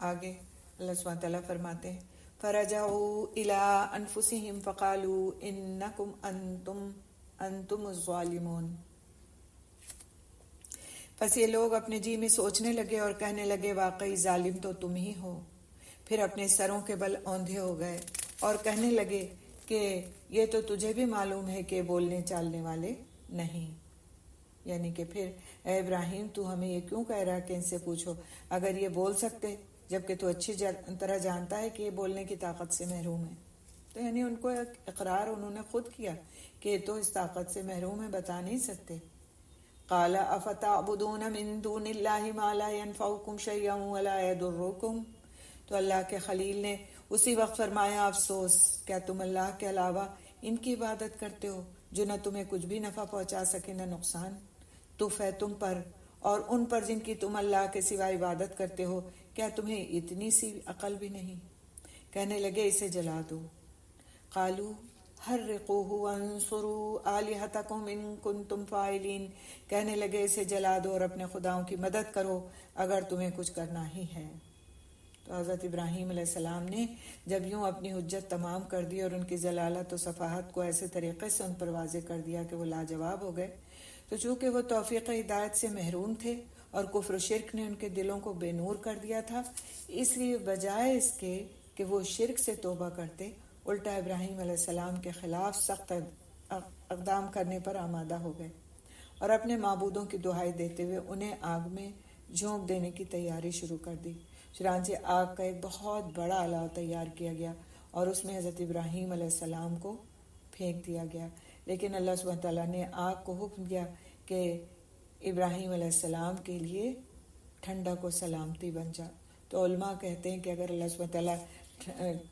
S2: آگے اللہ سبحانہ وتعالیٰ فرماتے ہیں فرجعوا الى انفسهم فقالوا انکم انتم الظالمون، پس یہ لوگ اپنے جی میں سوچنے لگے اور کہنے لگے واقعی ظالم تو تم ہی ہو۔ پھر اپنے سروں کے بل اوندھے ہو گئے اور کہنے لگے کہ یہ تو تجھے بھی معلوم ہے کہ بولنے چالنے والے نہیں، یعنی کہ پھر اے ابراہیم تو ہمیں یہ کیوں کہہ رہا کہ ان سے پوچھو، اگر یہ بول سکتے جبکہ تو اچھی طرح جانتا ہے کہ یہ بولنے کی طاقت سے محروم ہے۔ تو یعنی ان کو اقرار انہوں نے خود کیا کہ یہ تو اس طاقت سے محروم ہے، بتا نہیں سکتے۔ قال افتعبدون من دون اللہ ما لا ينفعکم شیئا ولا یضرکم، تو اللہ کے خلیل نے اسی وقت فرمایا افسوس، کیا تم اللہ کے علاوہ ان کی عبادت کرتے ہو جو نہ تمہیں کچھ بھی نفع پہنچا سکے نہ نقصان؟ تف ہے تم پر اور ان پر جن کی تم اللہ کے سوا عبادت کرتے ہو، کیا تمہیں اتنی سی عقل بھی نہیں؟ کہنے لگے اسے جلا دو۔ قالوا حرقوہ وانصروا آلہتکم ان کنتم فاعلین، کہنے لگے اسے جلا دو اور اپنے خداؤں کی مدد کرو اگر تمہیں کچھ کرنا ہی ہے۔ تو حضرت ابراہیم علیہ السلام نے جب یوں اپنی حجت تمام کر دی اور ان کی ضلالت و صفاحت کو ایسے طریقے سے ان پر واضح کر دیا کہ وہ لاجواب ہو گئے، تو چونکہ وہ توفیق ہدایت سے محروم تھے اور کفر و شرک نے ان کے دلوں کو بے نور کر دیا تھا، اس لیے بجائے اس کے کہ وہ شرک سے توبہ کرتے، الٹا ابراہیم علیہ السلام کے خلاف سخت اقدام کرنے پر آمادہ ہو گئے اور اپنے معبودوں کی دہائی دیتے ہوئے انہیں آگ میں جھونک دینے کی تیاری شروع کر دی۔ چنانچہ آگ کا ایک بہت بڑا الاؤ تیار کیا گیا اور اس میں حضرت ابراہیم علیہ السلام کو پھینک دیا گیا، لیکن اللہ سبحانہ تعالیٰ نے آگ کو حکم دیا کہ ابراہیم علیہ السلام کے لیے ٹھنڈک و سلامتی بن جا۔ تو علماء کہتے ہیں کہ اگر اللہ سبحانہ تعالیٰ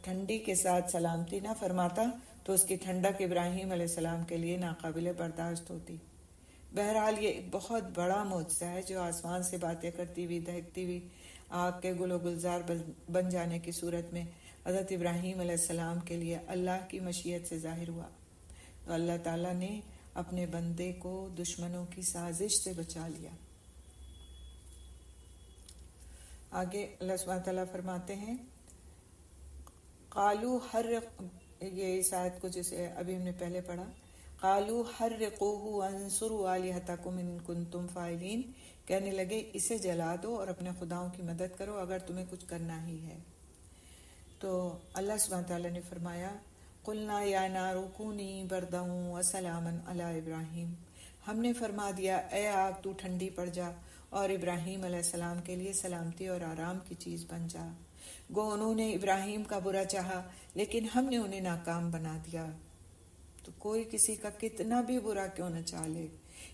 S2: ٹھنڈی کے ساتھ سلامتی نہ فرماتا تو اس کی ٹھنڈک ابراہیم علیہ السلام کے لیے ناقابل برداشت ہوتی۔ بہرحال یہ ایک بہت بڑا معجزہ ہے جو آسمان سے باتیں کرتی ہوئی دہکتی ہوئی آگ کے گل و گلزار بن جانے کی صورت میں حضرت ابراہیم علیہ السلام کے لیے اللہ کی مشیت سے ظاہر ہوا۔ تو اللہ تعالیٰ نے اپنے بندے کو دشمنوں کی سازش سے بچا لیا۔ آگے اللہ سبحانہ تعالیٰ فرماتے ہیں قالو یہ اس آیت کو جسے ابھی ہم نے پہلے پڑھا، قالو حرقوہ وانصروا آلہتکم ان کنتم فاعلین، کہنے لگے اسے جلا دو اور اپنے خداؤں کی مدد کرو اگر تمہیں کچھ کرنا ہی ہے۔ تو اللہ سبحانہ تعالیٰ نے فرمایا قلنا یا نار کونی بردا وسلاما علی ابراہیم، ہم نے فرما دیا اے آگ تو ٹھنڈی پڑ جا اور ابراہیم علیہ السلام کے لیے سلامتی اور آرام کی چیز بن جا۔ گو انہوں نے ابراہیم کا برا چاہا لیکن ہم نے انہیں ناکام بنا دیا۔ تو کوئی کسی کا کتنا بھی برا کیوں نہ چالے،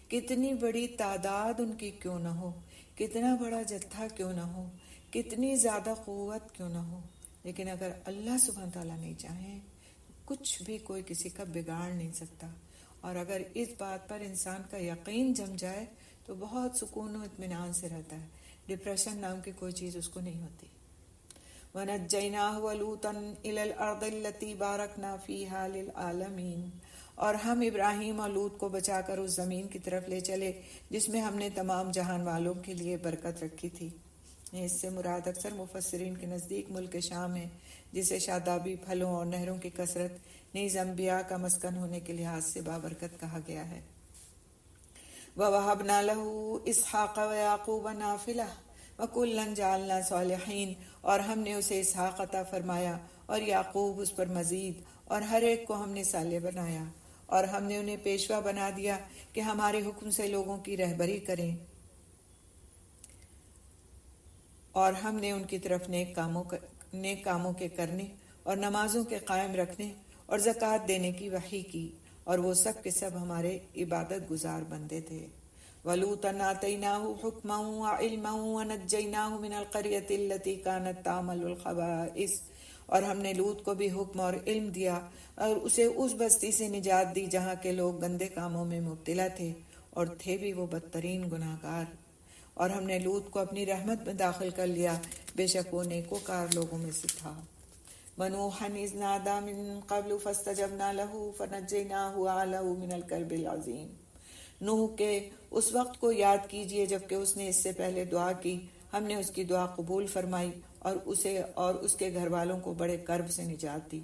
S2: کتنی بڑی تعداد ان کی کیوں نہ ہو، کتنا بڑا جتھا کیوں نہ ہو، کتنی زیادہ قوت کیوں نہ ہو، لیکن اگر اللہ سبحانہ تعالیٰ نہیں چاہیں کچھ بھی کوئی کسی کا بگاڑ نہیں سکتا۔ اور اگر اس بات پر انسان کا یقین جم جائے تو بہت سکون و اطمینان سے رہتا ہے، ڈپریشن نام کی کوئی چیز اس کو نہیں ہوتی۔ وَنَجَّيْنَاهُ وَلُوطًا إِلَى الْأَرْضِ الَّتِي بَارَكْنَا فِيهَا لِلْعَالَمِينَ، اور ہم ابراہیم اور لوط کو بچا کر اس زمین کی طرف لے چلے جس میں ہم نے تمام جہان والوں کے لیے برکت رکھی تھی۔ اس سے مراد اکثر مفسرین کے نزدیک ملک شام ہے، جسے شادابی پھلوں اور نہروں کی کثرت نیز انبیاء کا مسکن ہونے کے لحاظ سے بابرکت کہا گیا ہے۔ وَوَهَبْنَا لَهُ إِسْحَاقَ وَيَعْقُوبَ نَافِلَةً وَكُلًّا جَعَلْنَا صَالِحِينَ، اور ہم نے اسے اسحاق عطا فرمایا اور یعقوب اس پر مزید، اور ہر ایک کو ہم نے صالح بنایا، اور ہم نے انہیں پیشوا بنا دیا کہ ہمارے حکم سے لوگوں کی رہبری کریں، اور ہم نے ان کی طرف نیک کاموں کے کرنے اور نمازوں کے قائم رکھنے اور زکوٰۃ دینے کی وحی کی، اور وہ سب کے سب ہمارے عبادت گزار بندے تھے۔ وَلُوطًا آتَيْنَاهُ حُكْمًا وَعِلْمًا وَنَجَّيْنَاهُ مِنَ الْقَرْيَةِ الَّتِي كَانَتْ تَعْمَلُ الْخَبَائِثَ، اور ہم نے لوط کو بھی حکم اور علم دیا اور اسے اس بستی سے نجات دی جہاں کے لوگ گندے کاموں میں مبتلا تھے اور تھے بھی وہ بدترین گناہگار، اور ہم نے لوط کو اپنی رحمت میں داخل کر لیا، بے شک وہ نیکوکار لوگوں میں سے تھا۔ وَنُوحًا إِذْ نَادَىٰ مِن قَبْلُ فَاسْتَجَبْنَا لَهُ فَنَجَّيْنَاهُ وَأَهْلَهُ مِنَ الْكَرْبِ الْعَظِيمِ، نوح کے اس وقت کو یاد کیجئے جبکہ اس نے اس سے پہلے دعا کی، ہم نے اس کی دعا قبول فرمائی اور اسے اور اس کے گھر والوں کو بڑے کرب سے نجات دی،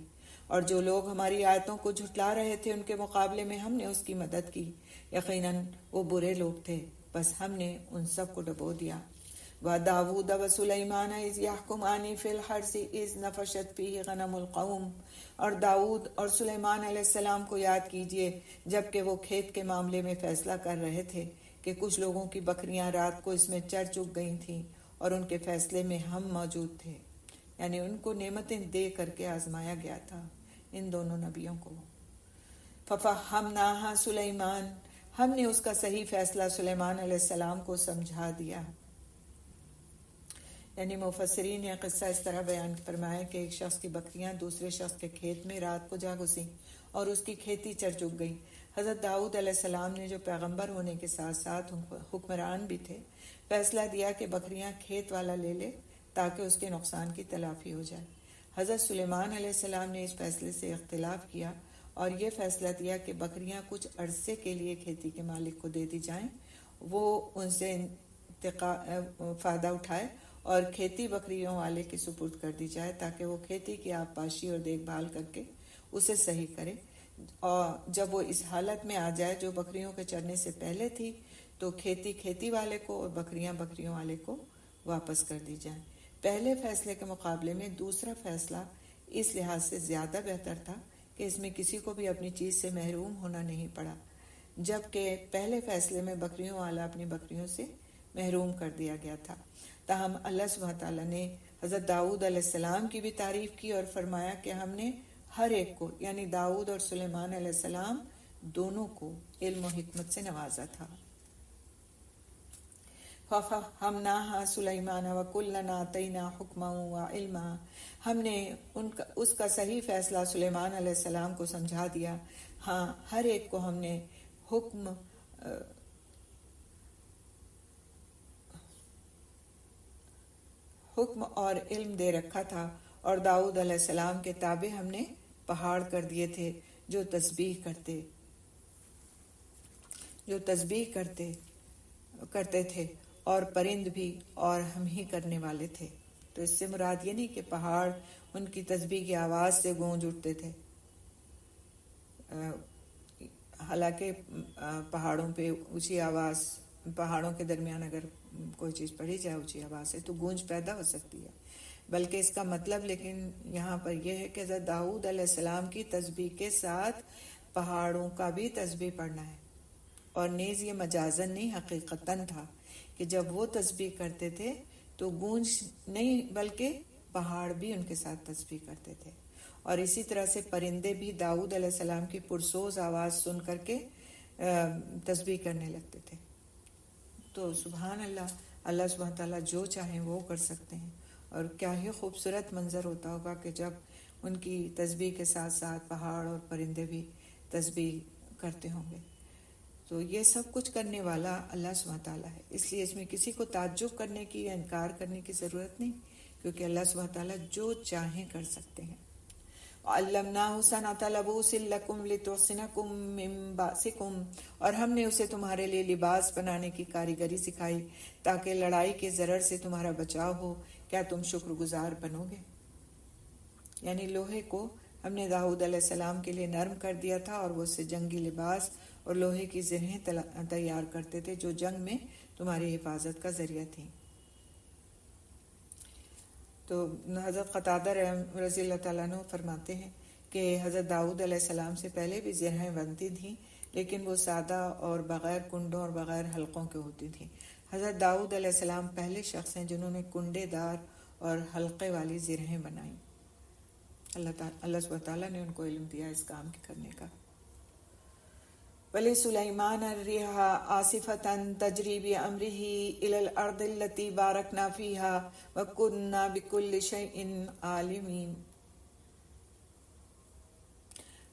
S2: اور جو لوگ ہماری آیتوں کو جھٹلا رہے تھے ان کے مقابلے میں ہم نے اس کی مدد کی، یقیناً وہ برے لوگ تھے، بس ہم نے ان سب کو ڈبو دیا۔ وَدَاوُودَ وَسُلَيْمَانَ إِذْ يَحْكُمَانِ فِي الْحَرْثِ إِذْ نَفَشَتْ فِيهِ غَنَمُ الْقَوْمِ، اور داؤد اور سلیمان علیہ السلام کو یاد کیجئے جبکہ وہ کھیت کے معاملے میں فیصلہ کر رہے تھے کہ کچھ لوگوں کی بکریاں رات کو اس میں چر چگ گئی تھیں اور ان کے فیصلے میں ہم موجود تھے، یعنی ان کو نعمتیں دے کر کے آزمایا گیا تھا ان دونوں نبیوں کو۔ فَفَهَّمْنَاهَا سُلَيْمَانَ، ہم نے اس کا صحیح فیصلہ سلیمان علیہ السلام کو سمجھا دیا۔ یعنی مفسرین نے قصہ اس طرح بیان فرمایا کہ ایک شخص کی بکریاں دوسرے شخص کے کھیت میں رات کو جا گھسیں اور اس کی کھیتی چر چگ گئی۔ حضرت داؤد علیہ السلام نے جو پیغمبر ہونے کے ساتھ ساتھ حکمران بھی تھے، فیصلہ دیا کہ بکریاں کھیت والا لے لے تاکہ اس کے نقصان کی تلافی ہو جائے۔ حضرت سلیمان علیہ السلام نے اس فیصلے سے اختلاف کیا اور یہ فیصلہ دیا کہ بکریاں کچھ عرصے کے لیے کھیتی کے مالک کو دے دی جائیں، وہ ان سے فائدہ اٹھائے اور کھیتی بکریوں والے کے سپرد کر دی جائے تاکہ وہ کھیتی کی آبپاشی اور دیکھ بھال کر کے اسے صحیح کرے، اور جب وہ اس حالت میں آ جائے جو بکریوں کے چرنے سے پہلے تھی تو کھیتی والے کو اور بکریاں بکریوں والے کو واپس کر دی جائیں۔ پہلے فیصلے کے مقابلے میں دوسرا فیصلہ اس لحاظ سے زیادہ بہتر تھا کہ اس میں کسی کو بھی اپنی چیز سے محروم ہونا نہیں پڑا، جبکہ پہلے فیصلے میں بکریوں والا اپنی بکریوں سے محروم کر دیا گیا تھا۔ تاہم اللہ سبحانہ تعالیٰ نے حضرت داؤد علیہ السلام کی بھی تعریف کی اور فرمایا کہ ہم نے ہر ایک کو، یعنی داؤد اور سلیمان علیہ السلام دونوں کو، علم و حکمت سے نوازا تھا۔ فَفَهَّمْنَاهَا سُلَيْمَانَ وَكُلًّا آتَيْنَا حُکْمًا وَعِلْمًا، ہم نے اس کا صحیح فیصلہ سلیمان علیہ السلام کو سمجھا دیا۔ ہاں، ہر ایک کو ہم نے حکم اور علم دے رکھا تھا، اور داؤد علیہ السلام کے تابع ہم نے پہاڑ کر دیے تھے جو تسبیح کرتے تھے، اور پرند بھی، اور ہم ہی کرنے والے تھے۔ تو اس سے مراد یہ نہیں کہ پہاڑ ان کی تسبیح کی آواز سے گونج اٹھتے تھے، حالانکہ پہاڑوں پہ اونچی آواز، پہاڑوں کے درمیان اگر کوئی چیز پڑھی جائے اونچی آواز سے تو گونج پیدا ہو سکتی ہے، بلکہ اس کا مطلب لیکن یہاں پر یہ ہے کہ حضرت داؤد علیہ السلام کی تسبیح کے ساتھ پہاڑوں کا بھی تسبیح پڑھنا ہے، اور نیز یہ مجازن نہیں حقیقتاً تھا کہ جب وہ تسبیح کرتے تھے تو گونج نہیں بلکہ پہاڑ بھی ان کے ساتھ تسبیح کرتے تھے، اور اسی طرح سے پرندے بھی داؤد علیہ السلام کی پرسوز آواز سن کر کے تسبیح کرنے لگتے تھے۔ تو سبحان اللہ، اللہ سبحانہ تعالیٰ جو چاہیں وہ کر سکتے ہیں، اور کیا ہی خوبصورت منظر ہوتا ہوگا کہ جب ان کی تسبیح کے ساتھ ساتھ پہاڑ اور پرندے بھی تسبیح کرتے ہوں گے۔ تو یہ سب کچھ کرنے والا اللہ سبحانہ تعالیٰ ہے، اس لیے اس میں کسی کو تعجب کرنے کی یا انکار کرنے کی ضرورت نہیں، کیونکہ اللہ سبحانہ تعالیٰ جو چاہیں کر سکتے ہیں۔ عَلَّمْنَاهُ صَنْعَةَ لَبُوسٍ لَكُمْ لِتُحْصِنَكُمْ مِنْ بَأْسِكُمْ، اور ہم نے اسے تمہارے لیے لباس بنانے کی کاریگری سکھائی تاکہ لڑائی کے ضرر سے تمہارا بچاؤ ہو۔ کیا تم شکر گزار بنو گے؟ یعنی لوہے کو ہم نے داؤد علیہ السلام کے لیے نرم کر دیا تھا، اور وہ اس سے جنگی لباس اور لوہے کی زرہیں تیار کرتے تھے جو جنگ میں تمہاری حفاظت کا ذریعہ تھیں۔ تو حضرت قتادہ رضی اللہ تعالیٰ عنہ فرماتے ہیں کہ حضرت داؤد علیہ السلام سے پہلے بھی زرہیں بنتی تھیں، لیکن وہ سادہ اور بغیر کنڈوں اور بغیر حلقوں کے ہوتی تھیں۔ حضرت داؤد علیہ السلام پہلے شخص ہیں جنہوں نے کنڈے دار اور حلقے والی زرہیں بنائیں۔ اللہ سبحانہ تعالیٰ نے ان کو علم دیا اس کام کے کرنے کا۔ وَلِسُلَيْمَانَ الرِّيحَ عَاصِفَةً تَجْرِي بِأَمْرِهِ إِلَى الْأَرْضِ الَّتِي بَارَكْنَا فِيهَا وَكُنَّا بِكُلِّ شَيْءٍ عَالِمِينَ۔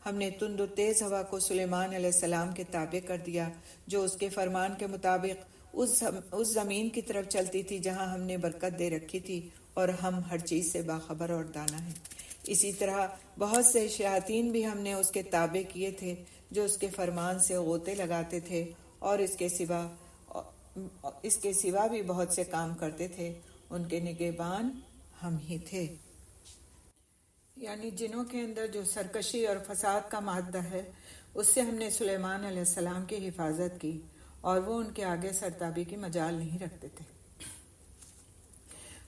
S2: ہم نے تند و تیز ہوا کو سلیمان علیہ السلام کے تابع کر دیا، جو اس کے فرمان کے مطابق اس زمین کی طرف چلتی تھی جہاں ہم نے برکت دے رکھی تھی، اور ہم ہر چیز سے باخبر اور دانا ہیں۔ اسی طرح بہت سے شیاطین بھی ہم نے اس کے تابع کیے تھے جو اس کے فرمان سے غوطے لگاتے تھے، اور اس کے سوا بھی بہت سے کام کرتے تھے، ان کے نگہبان ہم ہی تھے۔ یعنی جنوں کے اندر جو سرکشی اور فساد کا مادہ ہے، اس سے ہم نے سلیمان علیہ السلام کی حفاظت کی، اور وہ ان کے آگے سرتابی کی مجال نہیں رکھتے تھے۔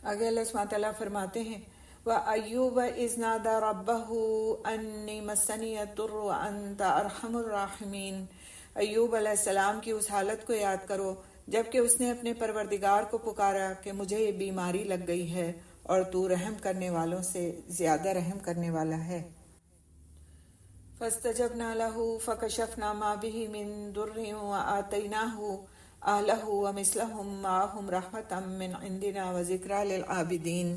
S2: آگے اللہ سبحانہ تعالیٰ فرماتے ہیں وَأَيُّوبَ إِذْ نَادَى رَبَّهُ أَنِّي مَسَّنِيَ الضُّرُّ وَأَنْتَ أَرْحَمُ الرَّاحِمِينَ۔ ایوب علیہ السلام کی اس حالت کو یاد کرو جبکہ اس نے اپنے پروردگار کو پکارا کہ مجھے یہ بیماری لگ گئی ہے، اور تو رحم کرنے والوں سے زیادہ رحم کرنے والا ہے۔ فَاسْتَجَبْنَا لَهُ فَكَشَفْنَا مَا بِهِ مِنْ ضُرٍّ وَآتَيْنَاهُ أَهْلَهُ وَمِثْلَهُمْ مَعَهُمْ رَحْمَةً مِّنْ عِنْدِنَا وَذِكْرَىٰ لِلْعَابِدِينَ۔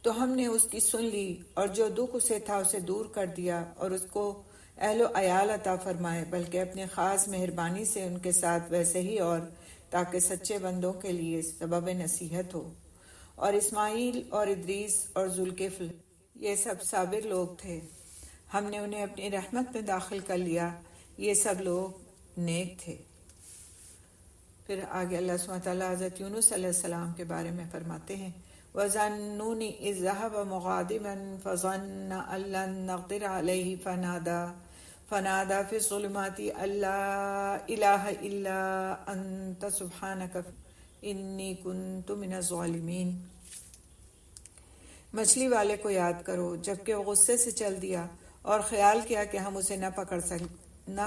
S2: تو ہم نے اس کی سن لی، اور جو دکھ اسے تھا اسے دور کر دیا، اور اس کو اہل و عیال عطا فرمائے، بلکہ اپنے خاص مہربانی سے ان کے ساتھ ویسے ہی، اور تاکہ سچے بندوں کے لیے سبب نصیحت ہو۔ اور اسماعیل اور ادریس اور ذوالکفل یہ سب صابر لوگ تھے، ہم نے انہیں اپنی رحمت میں داخل کر لیا، یہ سب لوگ نیک تھے۔ پھر آگے اللہ سبحانہ تعالیٰ حضرت یونس علیہ السلام کے بارے میں فرماتے ہیں وَظَنُّونِ إِذْ ذَهَبَ مُغَاضِبًا فَظَنَّ أَن لَّن نَّقْدِرَ عَلَيْهِ فنادى في الظلمات أن لا إله إلا أنت سبحانك إني كنت من الظالمين۔ مچھلی والے کو یاد کرو جبکہ وہ غصے سے چل دیا اور خیال کیا کہ ہم اسے نہ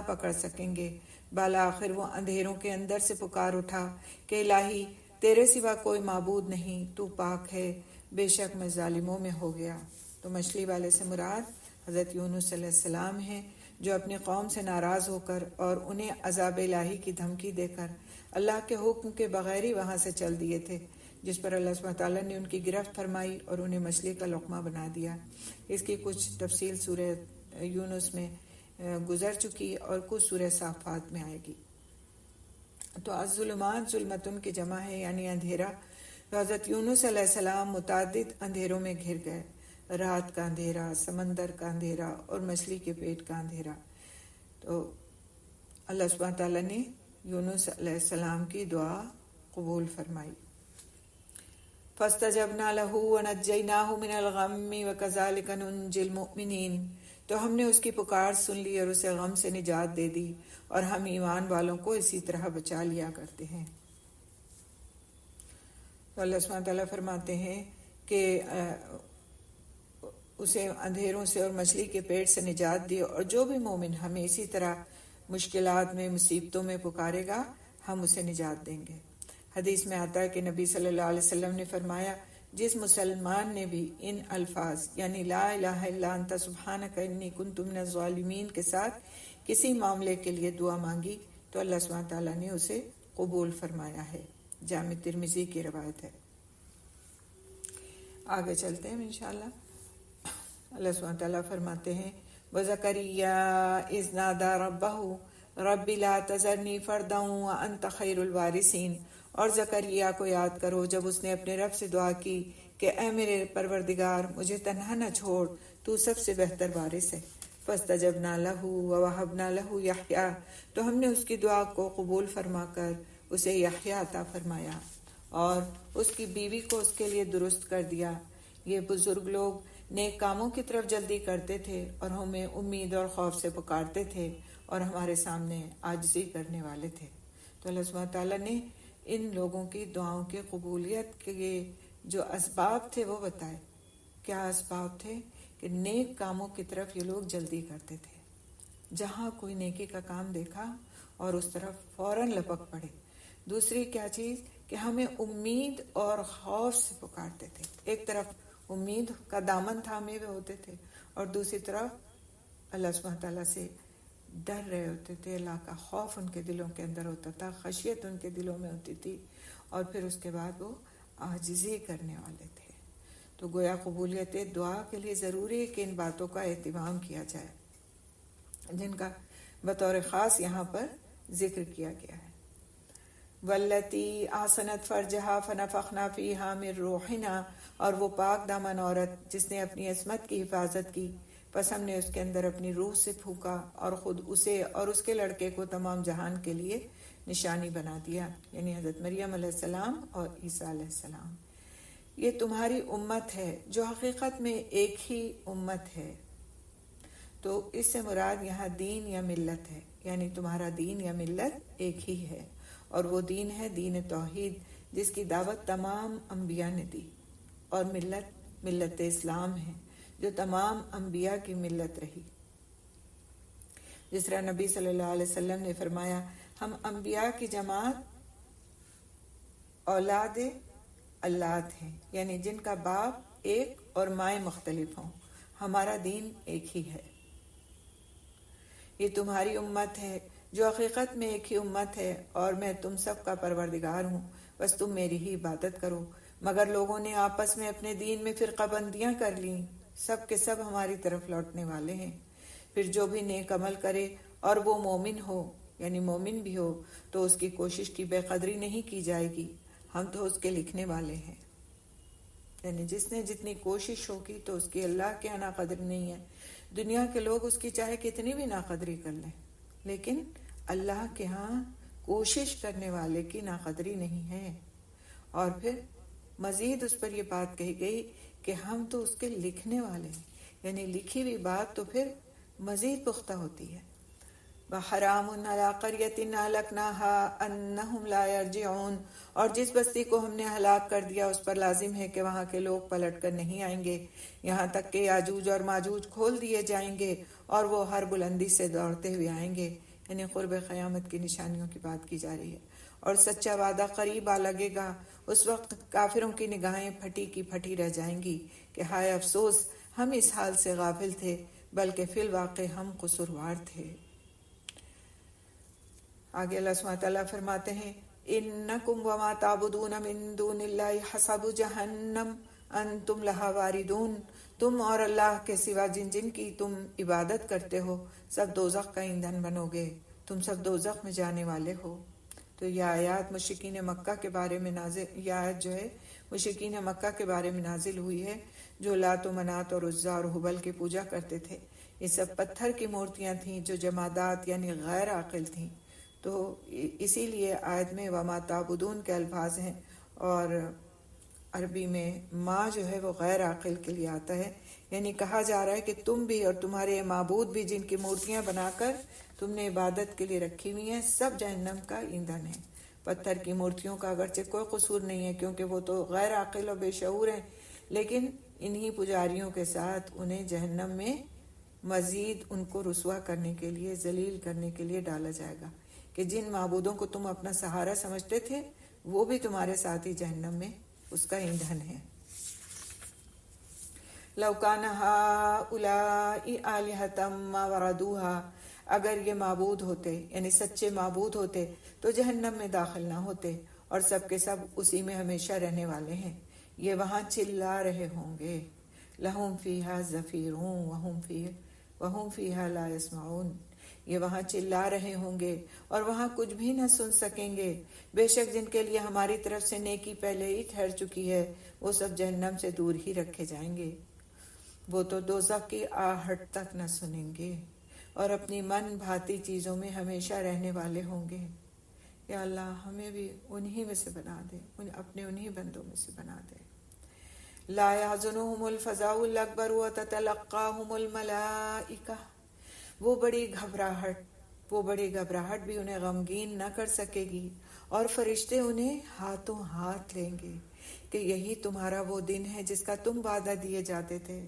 S2: پکڑ سکیں گے، بالآخر وہ اندھیروں کے اندر سے پکار اٹھا کہ الہی تیرے سوا کوئی معبود نہیں، تو پاک ہے، بے شک میں ظالموں میں ہو گیا۔ تو مچھلی والے سے مراد حضرت یونس علیہ السلام ہیں، جو اپنی قوم سے ناراض ہو کر اور انہیں عذاب الہی کی دھمکی دے کر اللہ کے حکم کے بغیر ہی وہاں سے چل دیے تھے، جس پر اللہ سبحانہ تعالیٰ نے ان کی گرفت فرمائی اور انہیں مچھلی کا لقمہ بنا دیا۔ اس کی کچھ تفصیل سورہ یونس میں گزر چکی اور کچھ سورہ صافات میں آئے گی۔ تو الظلمات ظلمتن کی جمع ہے، یعنی اندھیرا۔ تو حضرت یونس علیہ السلام متعدد اندھیروں میں گھر گئے، رات کا اندھیرا، سمندر کا اندھیرا اور مچھلی کے پیٹ کا اندھیرا۔ تو اللہ سبحانہ تعالیٰ نے یونس علیہ السلام کی دعا قبول فرمائی۔ فَاسْتَجَبْنَا لَهُ وَنَجَّيْنَاهُ مِنَ الْغَمِّ وَكَذَلِكَ نُنْجِي الْمُؤْمِنِينَ۔ تو ہم نے اس کی پکار سن لی اور اسے غم سے نجات دے دی، اور ہم ایمان والوں کو اسی طرح بچا لیا کرتے ہیں۔ تو اللہ سبحانہ تعالیٰ فرماتے ہیں کہ اسے اندھیروں سے اور مچھلی کے پیٹ سے نجات دی، اور جو بھی مومن ہمیں اسی طرح مشکلات میں، مصیبتوں میں پکارے گا، ہم اسے نجات دیں گے۔ حدیث میں آتا ہے کہ نبی صلی اللہ علیہ وسلم نے فرمایا، جس مسلمان نے بھی ان الفاظ یعنی لا الہ الا انت سبحانک انی کنت من الظالمین کے ساتھ کسی معاملے کے لیے دعا مانگی تو اللہ سبحانہ تعالیٰ نے اسے قبول فرمایا ہے۔ جامع ترمذی کی روایت ہے۔ آگے چلتے ہیں انشاءاللہ۔ اللہ سبحانہ تعالیٰ فرماتے ہیں وَزَكَرِيَّا إِذْ نَادَى رَبَّهُ رَبِّ لَا تَذَرْنِي فَرْدًا وَأَنْتَ خَيْرُ الْوَارِثِينَ۔ اور زکریا کو یاد کرو جب اس نے اپنے رب سے دعا کی کہ اے میرے پروردگار مجھے تنہا نہ چھوڑ، تو سب سے بہتر وارث ہے۔ فَاسْتَجَبْنَا لَهُ وَوَهَبْنَا لَهُ يَحْيَىٰ۔ تو ہم نے اس کی دعا کو قبول فرما کر اسے یحییٰ عطا فرمایا اور اس کی بیوی کو اس کے لیے درست کر دیا۔ یہ بزرگ لوگ نیک کاموں کی طرف جلدی کرتے تھے اور ہمیں امید اور خوف سے پکارتے تھے اور ہمارے سامنے عاجزی کرنے والے تھے۔ تو اللہ سبحانہ تعالیٰ نے ان لوگوں کی دعاؤں کی قبولیت کے جو اسباب تھے وہ بتائے۔ کیا اسباب تھے؟ کہ نیک کاموں کی طرف یہ لوگ جلدی کرتے تھے، جہاں کوئی نیکی کا کام دیکھا اور اس طرف فوراً لپک پڑے۔ دوسری کیا چیز کہ ہمیں امید اور خوف سے پکارتے تھے۔ ایک طرف امید کا دامن تھامے ہوئے ہوتے تھے اور دوسری طرف اللہ سبحانہ تعالیٰ سے ڈر رہے ہوتے تھے، اللہ کا خوف ان کے دلوں کے اندر ہوتا تھا، خشیت ان کے دلوں میں ہوتی تھی، اور پھر اس کے بعد وہ عاجزی کرنے والے تھے۔ تو گویا قبولیت دعا کے لیے ضروری ہے کہ ان باتوں کا اہتمام کیا جائے جن کا بطور خاص یہاں پر ذکر کیا گیا ہے۔ والتی آسنت فرجہا فنفخنا فیہا من روحنا، اور وہ پاک دامن عورت جس نے اپنی عصمت کی حفاظت کی، پس ہم نے اس کے اندر اپنی روح سے پھونکا اور خود اسے اور اس کے لڑکے کو تمام جہان کے لیے نشانی بنا دیا، یعنی حضرت مریم علیہ السلام اور عیسیٰ علیہ السلام۔ یہ تمہاری امت ہے جو حقیقت میں ایک ہی امت ہے۔ تو اس سے مراد یہاں دین یا ملت ہے، یعنی تمہارا دین یا ملت ایک ہی ہے، اور وہ دین ہے دین توحید، جس کی دعوت تمام انبیاء نے دی، اور ملت اسلام ہے جو تمام انبیاء کی ملت رہی۔ جس طرح نبی صلی اللہ علیہ وسلم نے فرمایا، ہم انبیاء کی جماعت اولاد اللہ ہیں، یعنی جن کا باپ ایک اور مائیں مختلف ہوں، ہمارا دین ایک ہی ہے۔ یہ تمہاری امت ہے جو حقیقت میں ایک ہی امت ہے، اور میں تم سب کا پروردگار ہوں، بس تم میری ہی عبادت کرو۔ مگر لوگوں نے آپس میں اپنے دین میں فرقہ بندیاں کر لیں، سب کے سب ہماری طرف لوٹنے والے ہیں۔ پھر جو بھی نیک عمل کرے اور وہ مومن ہو، یعنی مومن بھی ہو، تو اس کی کوشش کی بے قدری نہیں کی جائے گی، ہم تو اس کے لکھنے والے ہیں۔ یعنی جس نے جتنی کوشش ہوگی تو اس کی اللہ کے یہاں قدر نہیں ہے۔ دنیا کے لوگ اس کی چاہے کتنی بھی ناقدری کر لیں، لیکن اللہ کے ہاں کوشش کرنے والے کی ناقدری نہیں ہے۔ اور پھر مزید اس پر یہ بات کہی گئی کہ ہم تو اس کے لکھنے والے ہیں، یعنی لکھی ہوئی بات تو پھر مزید پختہ ہوتی ہے۔ وَحَرَامٌ عَلَىٰ قَرْيَةٍ أَهْلَكْنَاهَا أَنَّهُمْ لَا يَرْجِعُونَ، اور جس بستی کو ہم نے ہلاک کر دیا اس پر لازم ہے کہ وہاں کے لوگ پلٹ کر نہیں آئیں گے، یہاں تک کہ یاجوج اور ماجوج کھول دیے جائیں گے اور وہ ہر بلندی سے دوڑتے ہوئے آئیں گے، یعنی قرب قیامت کی نشانیوں کی بات کی جا رہی ہے۔ اور سچا وعدہ قریب آ لگے گا، اس وقت کافروں کی نگاہیں پھٹی کی پھٹی رہ جائیں گی کہ ہائے افسوس ہم اس حال سے غافل تھے، بلکہ فی الواقع ہم قصوروار تھے۔ آگے اللہ سبحانہ تعالیٰ فرماتے ہیں انکم وما تعبدون من دون اللہ حسب جہنم انتم لہا واردون، تم اور اللہ کے سوا جن جن کی تم عبادت کرتے ہو سب دوزخ کا ایندھن بنو گے، تم سب دوزخ میں جانے والے ہو۔ تو یہ آیات مشرکین مکہ کے بارے میں یہ آیت جو ہے مشرکین مکہ کے بارے میں نازل ہوئی ہے، جو لات و منات اور عزا اور حبل کی پوجا کرتے تھے۔ یہ سب پتھر کی مورتیاں تھیں جو جمادات یعنی غیر عاقل تھیں، تو اسی لیے آیت میں وما تعبدون کے الفاظ ہیں، اور عربی میں ما جو ہے وہ غیر عاقل کے لیے آتا ہے، یعنی کہا جا رہا ہے کہ تم بھی اور تمہارے معبود بھی جن کی مورتیاں بنا کر تم نے عبادت کے لیے رکھی ہوئی ہیں سب جہنم کا ایندھن ہے۔ پتھر کی مورتیوں کا اگرچہ کوئی قصور نہیں ہے کیونکہ وہ تو غیر عاقل اور بے شعور ہیں، لیکن انہی پجاریوں کے ساتھ انہیں جہنم میں مزید ان کو رسوا کرنے کے لیے ذلیل کرنے کے لیے ڈالا جائے گا کہ جن معبودوں کو تم اپنا سہارا سمجھتے تھے وہ بھی تمہارے ساتھ ہی جہنم میں اس کا ایندھن ہے۔ لَوْ كَانَ هَٰؤُلَاءِ آلِهَةً مَّا وَرَدُوهَا، اگر یہ معبود ہوتے یعنی سچے معبود ہوتے تو جہنم میں داخل نہ ہوتے، اور سب کے سب اسی میں ہمیشہ رہنے والے ہیں، یہ وہاں چلا رہے ہوں گے۔ لَهُمْ فِيهَا زَفِيرٌ وَهُمْ فِيهَا لَا يَسْمَعُونَ، یہ وہاں چلا رہے ہوں گے اور وہاں کچھ بھی نہ سن سکیں گے۔ بے شک جن کے لیے ہماری طرف سے نیکی پہلے ہی ٹھہر چکی ہے وہ سب جہنم سے دور ہی رکھے جائیں گے، وہ تو دوزخ کی آہٹ تک نہ سنیں گے اور اپنی من بھاتی چیزوں میں ہمیشہ رہنے والے ہوں گے۔ یا اللہ ہمیں بھی انہی میں سے بنا دے، اپنے انہی بندوں میں سے بنا دے۔ لا يحزنهم الفزع الاکبر وتتلقاهم الملائکہ، وہ بڑی گھبراہٹ بھی انہیں غمگین نہ کر سکے گی، اور فرشتے انہیں ہاتھوں ہاتھ لیں گے کہ یہی تمہارا وہ دن ہے جس کا تم وعدہ دیے جاتے تھے۔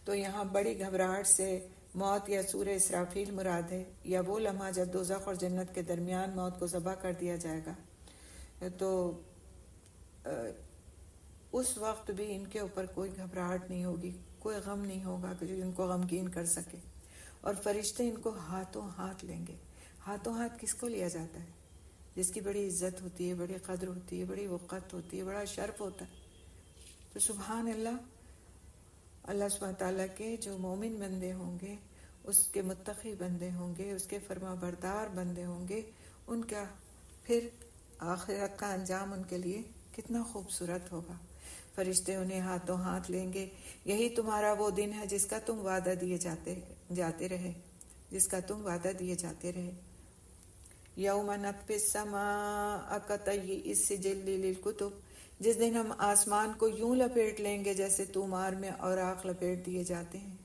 S2: تو یہاں بڑی گھبراہٹ سے موت یا سورہ اسرافیل مراد ہے، یا وہ لمحہ جب دوزخ اور جنت کے درمیان موت کو ذبح کر دیا جائے گا، تو اس وقت بھی ان کے اوپر کوئی گھبراہٹ نہیں ہوگی، کوئی غم نہیں ہوگا کہ جو ان کو غمگین کر سکے، اور فرشتے ان کو ہاتھوں ہاتھ لیں گے۔ ہاتھوں ہاتھ کس کو لیا جاتا ہے؟ جس کی بڑی عزت ہوتی ہے، بڑی قدر ہوتی ہے، بڑی وقت ہوتی ہے، بڑا شرف ہوتا ہے۔ تو سبحان اللہ، اللہ سبحانہ تعالیٰ کے جو مومن بندے ہوں گے، اس کے متقی بندے ہوں گے، اس کے فرما بردار بندے ہوں گے، ان کا پھر آخرت کا انجام ان کے لیے کتنا خوبصورت ہوگا۔ فرشتے انہیں ہاتھوں ہاتھ لیں گے، یہی تمہارا وہ دن ہے جس کا تم وعدہ دیے جاتے رہے۔ یوم نطوی السماء کطی السجل للکتب، جس دن ہم آسمان کو یوں لپیٹ لیں گے جیسے تومار میں اوراق لپیٹ دیے جاتے ہیں۔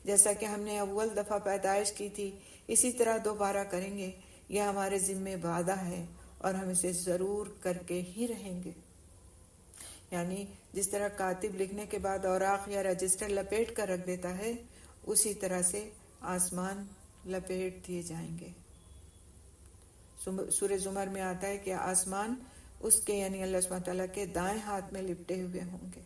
S2: جیسا کہ ہم نے اول دفعہ پیدائش کی تھی اسی طرح دوبارہ کریں گے، یہ ہمارے ذمہ وعدہ ہے اور ہم اسے ضرور کر کے ہی رہیں گے۔ یعنی جس طرح کاتب لکھنے کے بعد اوراق یا رجسٹر لپیٹ کر رکھ دیتا ہے، اسی طرح سے آسمان لپیٹ دیے جائیں گے۔ سورہ زمر میں آتا ہے کہ آسمان اس کے یعنی اللہ سبحانہ تعالیٰ کے دائیں ہاتھ میں لپٹے ہوئے ہوں گے۔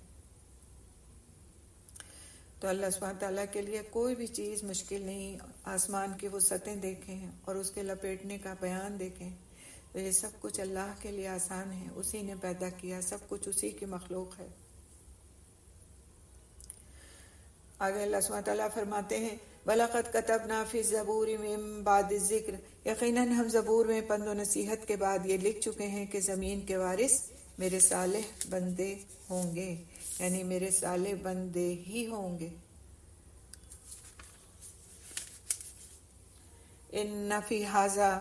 S2: تو اللہ سبحانہ تعالیٰ کے لیے کوئی بھی چیز مشکل نہیں۔ آسمان کی وسعتیں دیکھیں اور اس کے لپیٹنے کا بیان دیکھیں، تو یہ سب کچھ اللہ کے لیے آسان ہے، اسی نے پیدا کیا، سب کچھ اسی کی مخلوق ہے۔ آگے اللہ سبحانہ تعالیٰ فرماتے ہیں وَلَقَدْ كَتَبْنَا فِي الزَّبُورِ مِن بَعْدِ الذِّكْرِ، یقیناً ہم زبور میں پند و نصیحت کے بعد یہ لکھ چکے ہیں کہ زمین کے وارث میرے صالح بندے ہوں گے، یعنی میرے صالح بندے ہی ہوں گے۔ ان فی ھذا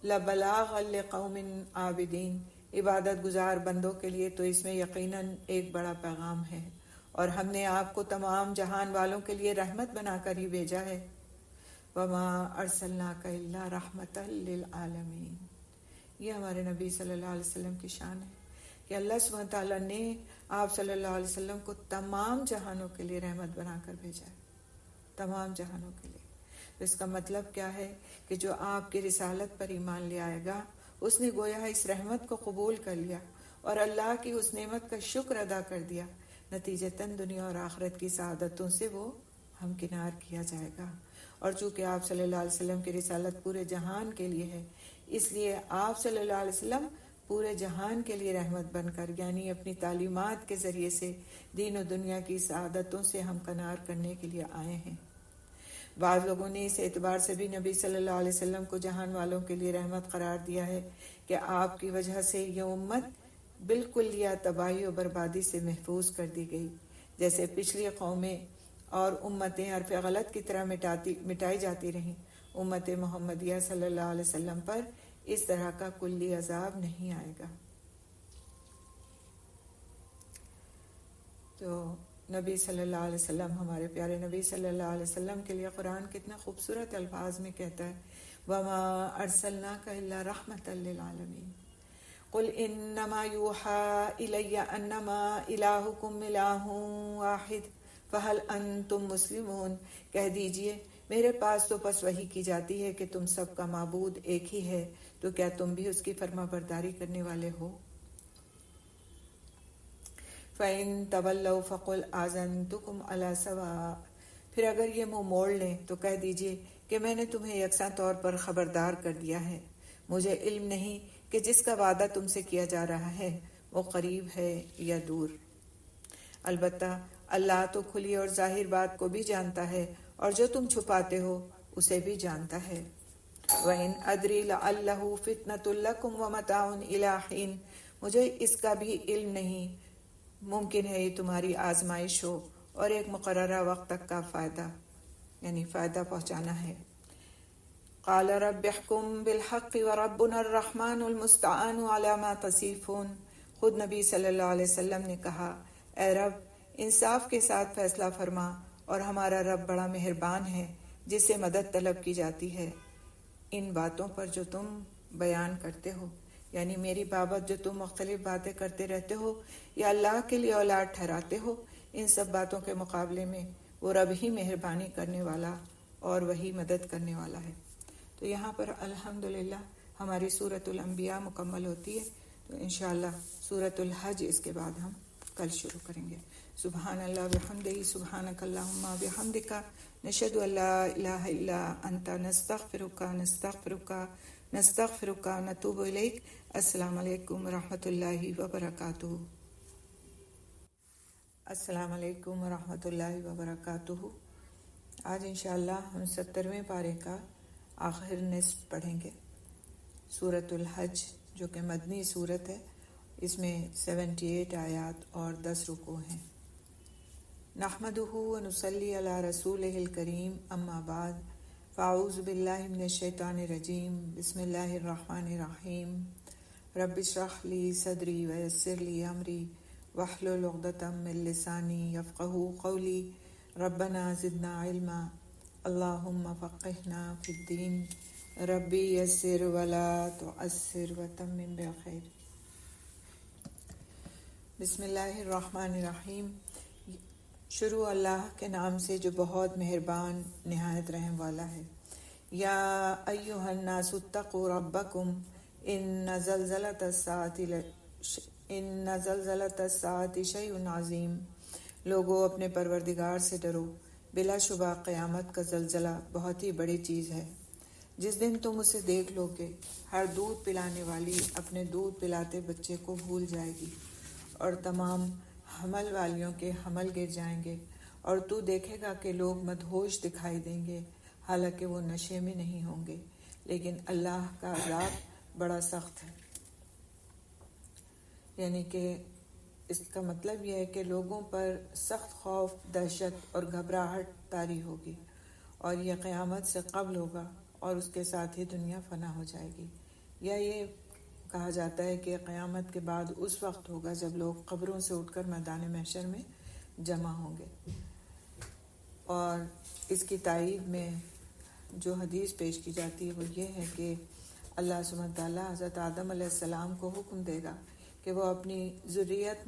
S2: لبلاغا لقوم عابدین، عبادت گزار بندوں کے لیے تو اس میں یقیناً ایک بڑا پیغام ہے، اور ہم نے آپ کو تمام جہان والوں کے لیے رحمت بنا کر ہی بھیجا ہے۔ وما ارسلناک الا رحمتا للعالمین، یہ ہمارے نبی صلی اللہ علیہ وسلم کی شان ہے کہ اللہ سبحانہ تعالیٰ نے آپ صلی اللہ علیہ وسلم کو تمام جہانوں کے لیے رحمت بنا کر بھیجا ہے، تمام جہانوں کے لیے۔ تو اس کا مطلب کیا ہے کہ جو آپ کی رسالت پر ایمان لے آئے گا اس نے گویا اس رحمت کو قبول کر لیا اور اللہ کی اس نعمت کا شکر ادا کر دیا، نتیجتاً دنیا اور آخرت کی سعادتوں سے وہ ہمکنار کیا جائے گا۔ اور چونکہ آپ صلی اللہ علیہ وسلم کی رسالت پورے جہان کے لیے ہے، اس لیے آپ صلی اللہ علیہ وسلم پورے جہان کے لیے رحمت بن کر، یعنی اپنی تعلیمات کے ذریعے سے دین و دنیا کی سعادتوں سے ہمکنار کرنے کے لیے آئے ہیں۔ بعض لوگوں نے اس اعتبار سے بھی نبی صلی اللہ علیہ وسلم کو جہان والوں کے لیے رحمت قرار دیا ہے کہ آپ کی وجہ سے یہ امت بالکل یا تباہی و بربادی سے محفوظ کر دی گئی، جیسے پچھلی قومیں اور امتیں حرف غلط کی طرح مٹائی جاتی رہیں، امت محمدیہ صلی اللہ علیہ وسلم پر اس طرح کا کلی عذاب نہیں آئے گا۔ تو نبی صلی اللہ علیہ وسلم، ہمارے پیارے نبی صلی اللہ علیہ وسلم کے لیے قرآن کتنا خوبصورت الفاظ میں کہتا ہے وَمَا أَرْسَلْنَاكَ إِلَّا رَحْمَةً لِّلْعَالَمِينَ قُلْ إِنَّمَا يُوحَىٰ إِلَيَّ أَنَّمَا إِلَٰهُكُمْ إِلَٰهٌ وَاحِدٌ فَهَلْ أَنْتُمْ مُسْلِمُونَ، کہہ دیجئے میرے پاس تو بس وحی کی جاتی ہے کہ تم سب کا معبود ایک ہی ہے، تو کیا تم بھی اس کی فرما برداری کرنے والے ہو؟ فَإِن تَوَلَّوْا فَقُلْ آذَنْتُكُمْ عَلَىٰ سَوَاءٍ، پھر اگر یہ منہ موڑ لیں تو کہہ دیجئے کہ میں نے تمہیں یکساں طور پر خبردار کر دیا ہے، مجھے علم نہیں کہ جس کا وعدہ تم سے کیا جا رہا ہے وہ قریب ہے یا دور۔ البتہ اللہ تو کھلی اور ظاہر بات کو بھی جانتا ہے، اور جو تم چھپاتے ہو اسے بھی جانتا ہے۔ وَإِنْ أَدْرِي لَعَلَّهُ فِتْنَةٌ لَكُمْ وَمَتَاعٌ إِلَىٰ حِينٍ، مجھے اس کا بھی علم نہیں، ممکن ہے یہ تمہاری آزمائش ہو اور ایک مقررہ وقت تک کا فائدہ، یعنی فائدہ پہنچانا ہے۔ قال رب احکم بالحق وربنا الرحمن المستعان علی ما تصفون، خود نبی صلی اللہ علیہ وسلم نے کہا اے رب انصاف کے ساتھ فیصلہ فرما، اور ہمارا رب بڑا مہربان ہے جس سے مدد طلب کی جاتی ہے ان باتوں پر جو تم بیان کرتے ہو، یعنی میری بابت جو تم مختلف باتیں کرتے رہتے ہو یا اللہ کے لیے اولاد ٹھہراتے ہو، ان سب باتوں کے مقابلے میں وہ رب ہی مہربانی کرنے والا اور وہی مدد کرنے والا ہے۔ تو یہاں پر الحمدللہ ہماری سورۃ الانبیاء مکمل ہوتی ہے، تو انشاءاللہ سورۃ الحج اس کے بعد ہم کل شروع کریں گے۔ سبحان اللہ بحمدہ، سبحانک اللہم بحمدک، نشہد ان لا الہ الا انت، نستغفرک نتوب الیک۔ السلام علیکم ورحمۃ اللہ وبرکاتہ۔ السلام علیکم ورحمۃ اللہ وبرکاتہ۔ آج انشاءاللہ ہم 70ویں پارے کا آخر نصف پڑھیں گے، سورۃ الحج جو کہ مدنی سورت ہے، اس میں 78 آیات اور 10 رکوع ہیں۔ نحمدہ ونصلی علی رسولہ الکریم، اما بعد، فاعوذ باللہ من الشیطان الرجیم، بسم اللہ الرحمن الرحیم۔ رب اشرح لی صدری ویسر لی امری واحلل عقدۃ من لسانی یفقہوا قولی، ربنا زدنا علما، اللہم فقہنا فی الدین، ربی یسر ولا تعسر وتمم بالخیر۔ بسم اللہ الرحمن الرحیم، شروع اللہ کے نام سے جو بہت مہربان نہایت رحم والا ہے۔ یا ایھا الناس اتقوا ربکم ان زلزلۃ الساعۃ شیء عظیم، لوگو اپنے پروردگار سے ڈرو، بلا شبہ قیامت کا زلزلہ بہت ہی بڑی چیز ہے۔ جس دن تم اسے دیکھ لو گے، ہر دودھ پلانے والی اپنے دودھ پلاتے بچے کو بھول جائے گی، اور تمام حمل والیوں کے حمل گر جائیں گے، اور تو دیکھے گا کہ لوگ مدہوش دکھائی دیں گے حالانکہ وہ نشے میں نہیں ہوں گے، لیکن اللہ کا عذاب بڑا سخت ہے۔ یعنی کہ اس کا مطلب یہ ہے کہ لوگوں پر سخت خوف، دہشت اور گھبراہٹ طاری ہوگی، اور یہ قیامت سے قبل ہوگا اور اس کے ساتھ ہی دنیا فنا ہو جائے گی۔ یا یہ کہا جاتا ہے کہ قیامت کے بعد اس وقت ہوگا جب لوگ قبروں سے اٹھ کر میدان محشر میں جمع ہوں گے۔ اور اس کی تائید میں جو حدیث پیش کی جاتی ہے وہ یہ ہے کہ اللہ سبحانہ تعالیٰ حضرت آدم علیہ السلام کو حکم دے گا کہ وہ اپنی ذریت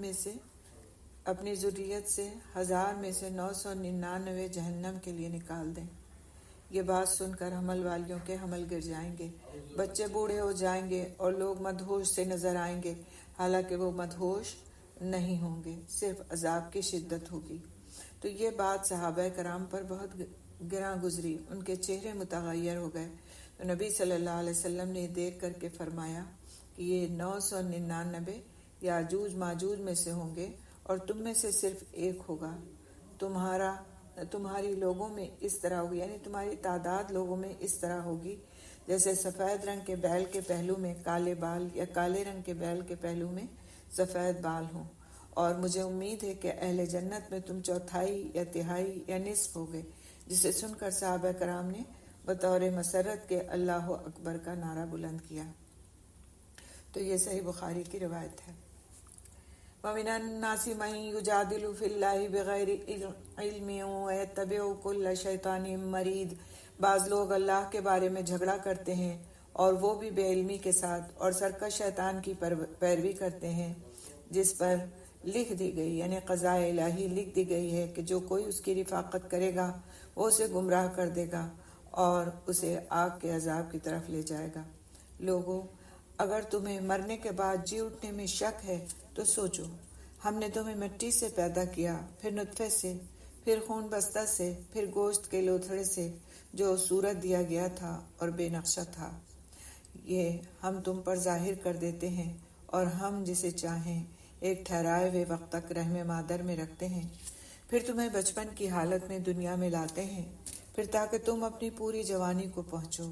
S2: سے 1000 میں سے 999 جہنم کے لیے نکال دیں۔ یہ بات سن کر حمل والیوں کے حمل گر جائیں گے، بچے بوڑھے ہو جائیں گے اور لوگ مدہوش سے نظر آئیں گے، حالانکہ وہ مدہوش نہیں ہوں گے، صرف عذاب کی شدت ہوگی۔ تو یہ بات صحابہ کرام پر بہت گراں گزری، ان کے چہرے متغیر ہو گئے۔ تو نبی صلی اللہ علیہ وسلم نے دیکھ کر کے فرمایا کہ یہ 999 یاجوج ماجوج میں سے ہوں گے اور تم میں سے صرف ایک ہوگا۔ تمہاری لوگوں میں اس طرح ہوگی، یعنی تمہاری تعداد لوگوں میں اس طرح ہوگی جیسے سفید رنگ کے بیل کے پہلو میں کالے بال یا کالے رنگ کے بیل کے پہلو میں سفید بال ہوں۔ اور مجھے امید ہے کہ اہل جنت میں تم چوتھائی یا تہائی یا نصف ہوگے، جسے سن کر صحابہ کرام نے بطور مسرت کے اللہ اکبر کا نعرہ بلند کیا۔ تو یہ صحیح بخاری کی روایت ہے۔ وَمِنَ النَّاسِ مَن يُجَادِلُ فِي اللَّهِ بِغَيْرِ عِلْمٍ وَيَتَّبِعُ كُلَّ شَيْطَانٍ مَرِيدٍ۔ بعض لوگ اللہ کے بارے میں جھگڑا کرتے ہیں اور وہ بھی بے علمی کے ساتھ، اور سرکش شیطان کی پیروی کرتے ہیں، جس پر لکھ دی گئی یعنی قضاء الہی لکھ دی گئی ہے کہ جو کوئی اس کی رفاقت کرے گا وہ اسے گمراہ کر دے گا اور اسے آگ کے عذاب کی طرف لے جائے گا۔ لوگو، اگر تمہیں مرنے کے بعد جی اٹھنے میں شک ہے تو سوچو، ہم نے تمہیں مٹی سے پیدا کیا، پھر نطفے سے، پھر خون بستہ سے، پھر گوشت کے لوتھڑے سے جو صورت دیا گیا تھا اور بے نقشہ تھا۔ یہ ہم تم پر ظاہر کر دیتے ہیں اور ہم جسے چاہیں ایک ٹھہرائے ہوئے وقت تک رحم مادر میں رکھتے ہیں، پھر تمہیں بچپن کی حالت میں دنیا میں لاتے ہیں، پھر تاکہ تم اپنی پوری جوانی کو پہنچو۔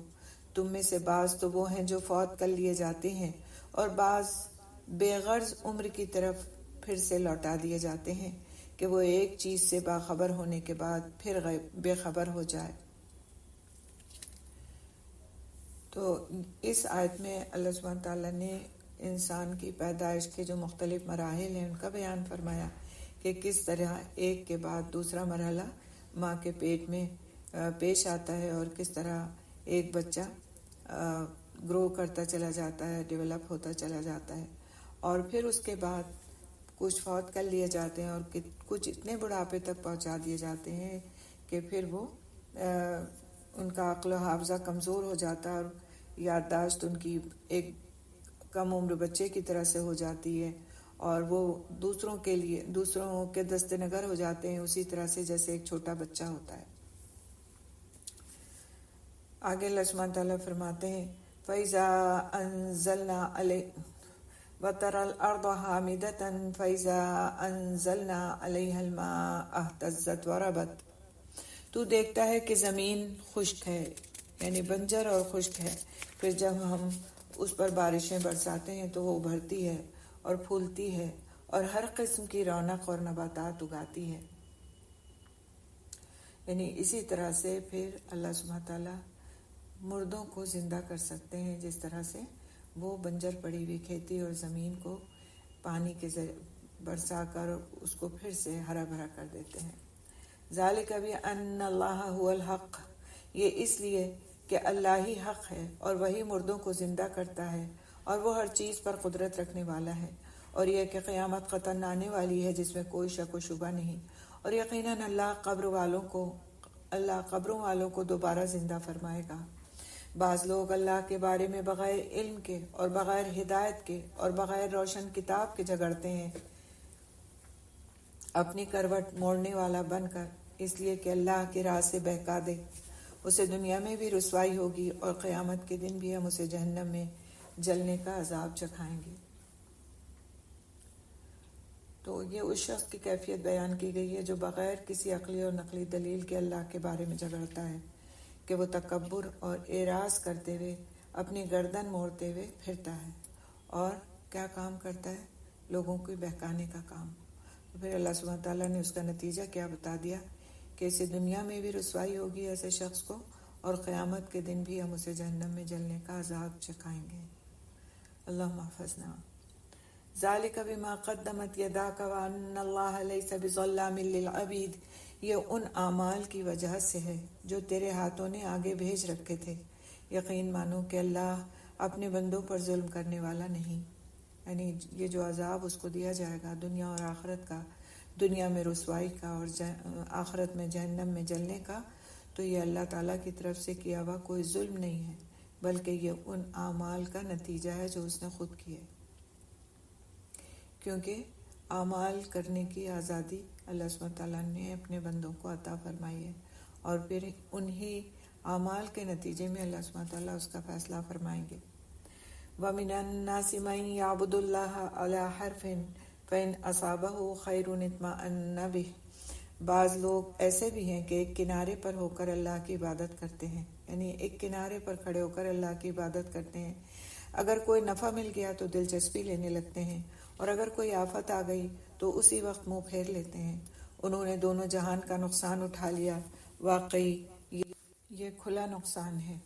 S2: تم میں سے بعض تو وہ ہیں جو فوت کر لیے جاتے ہیں اور بعض بے غرض عمر کی طرف پھر سے لوٹا دیے جاتے ہیں کہ وہ ایک چیز سے باخبر ہونے کے بعد پھر بے خبر ہو جائے۔ تو اس آیت میں اللہ سبحانہ تعالیٰ نے انسان کی پیدائش کے جو مختلف مراحل ہیں ان کا بیان فرمایا کہ کس طرح ایک کے بعد دوسرا مرحلہ ماں کے پیٹ میں پیش آتا ہے اور کس طرح ایک بچہ گرو کرتا چلا جاتا ہے، ڈیولپ ہوتا چلا جاتا ہے، اور پھر اس کے بعد کچھ فوت کر لیے جاتے ہیں اور کچھ اتنے بڑھاپے تک پہنچا دیے جاتے ہیں کہ پھر وہ ان کا عقل و حافظہ کمزور ہو جاتا ہے اور یادداشت ان کی ایک کم عمر بچے کی طرح سے ہو جاتی ہے، اور وہ دوسروں کے دست نگر ہو جاتے ہیں اسی طرح سے جیسے ایک چھوٹا بچہ ہوتا ہے۔ آگے اللہ سبحانہ تعالیٰ فرماتے ہیں فَإِذَا أَنزَلْنَا عَلَيْهَا وَتَرَى الْأَرْضَ حَامِدَةً فَإِذَا أَنزَلْنَا عَلَيْهَا الْمَاءَ اهْتَزَّتْ وَرَبَتْ۔ تو دیکھتا ہے کہ زمین خشک ہے، یعنی بنجر اور خشک ہے، پھر جب ہم اس پر بارشیں برساتے ہیں تو وہ ابھرتی ہے اور پھولتی ہے اور ہر قسم کی رونق اور نباتات اگاتی ہے۔ یعنی اسی طرح سے پھر اللہ سبحانہ تعالیٰ مردوں کو زندہ کر سکتے ہیں، جس طرح سے وہ بنجر پڑی ہوئی کھیتی اور زمین کو پانی کے ذریعے برسا کر اس کو پھر سے ہرا بھرا کر دیتے ہیں۔ ذالک بأن اللہ هو الحق، یہ اس لیے کہ اللہ ہی حق ہے اور وہی مردوں کو زندہ کرتا ہے اور وہ ہر چیز پر قدرت رکھنے والا ہے، اور یہ کہ قیامت قطعاً آنے والی ہے جس میں کوئی شک و شبہ نہیں، اور یقیناً اللہ قبروں والوں کو دوبارہ زندہ فرمائے گا۔ بعض لوگ اللہ کے بارے میں بغیر علم کے اور بغیر ہدایت کے اور بغیر روشن کتاب کے جھگڑتے ہیں، اپنی کروٹ موڑنے والا بن کر، اس لیے کہ اللہ کی راہ سے بہکا دے۔ اسے دنیا میں بھی رسوائی ہوگی اور قیامت کے دن بھی ہم اسے جہنم میں جلنے کا عذاب چکھائیں گے۔ تو یہ اس شخص کی کیفیت بیان کی گئی ہے جو بغیر کسی عقلی اور نقلی دلیل کے اللہ کے بارے میں جھگڑتا ہے، کہ وہ تکبر اور اعراض کرتے ہوئے اپنی گردن موڑتے ہوئے پھرتا ہے اور کیا کام کرتا ہے؟ لوگوں کو بہکانے کا کام۔ تو پھر اللہ سبحانہ تعالیٰ نے اس کا نتیجہ کیا بتا دیا کہ اسے دنیا میں بھی رسوائی ہوگی ایسے شخص کو، اور قیامت کے دن بھی ہم اسے جہنم میں جلنے کا عذاب چکھائیں گے۔ اللہم احفظنا۔ ذالک بما قدمت یداک وان اللہ لیس بظلام للعبید، یہ ان اعمال کی وجہ سے ہے جو تیرے ہاتھوں نے آگے بھیج رکھے تھے۔ یقین مانو کہ اللہ اپنے بندوں پر ظلم کرنے والا نہیں، یعنی یہ جو عذاب اس کو دیا جائے گا دنیا اور آخرت کا، دنیا میں رسوائی کا اور آخرت میں جہنم میں جلنے کا، تو یہ اللہ تعالیٰ کی طرف سے کیا ہوا کوئی ظلم نہیں ہے، بلکہ یہ ان اعمال کا نتیجہ ہے جو اس نے خود کیے، کیونکہ اعمال کرنے کی آزادی اللہ سبحانہ تعالیٰ نے اپنے بندوں کو عطا فرمائی ہے، اور پھر انہی اعمال کے نتیجے میں اللہ سبحانہ تعالیٰ اس کا فیصلہ فرمائیں گے۔ وَمِنَ النَّاسِ مَن يَعْبُدُ اللَّهَ عَلَى حَرْفٍ فَإِنْ أَصَابَهُ خَيْرٌ اطْمَأَنَّ بِهِ، بعض لوگ ایسے بھی ہیں کہ ایک کنارے پر ہو کر اللہ کی عبادت کرتے ہیں، یعنی ایک کنارے پر کھڑے ہو کر اللہ کی عبادت کرتے ہیں، اگر کوئی نفع مل گیا تو دلچسپی لینے لگتے ہیں، اور اگر کوئی آفت آ گئی تو اسی وقت منہ پھیر لیتے ہیں۔ انہوں نے دونوں جہان کا نقصان اٹھا لیا، واقعی یہ کھلا نقصان ہے۔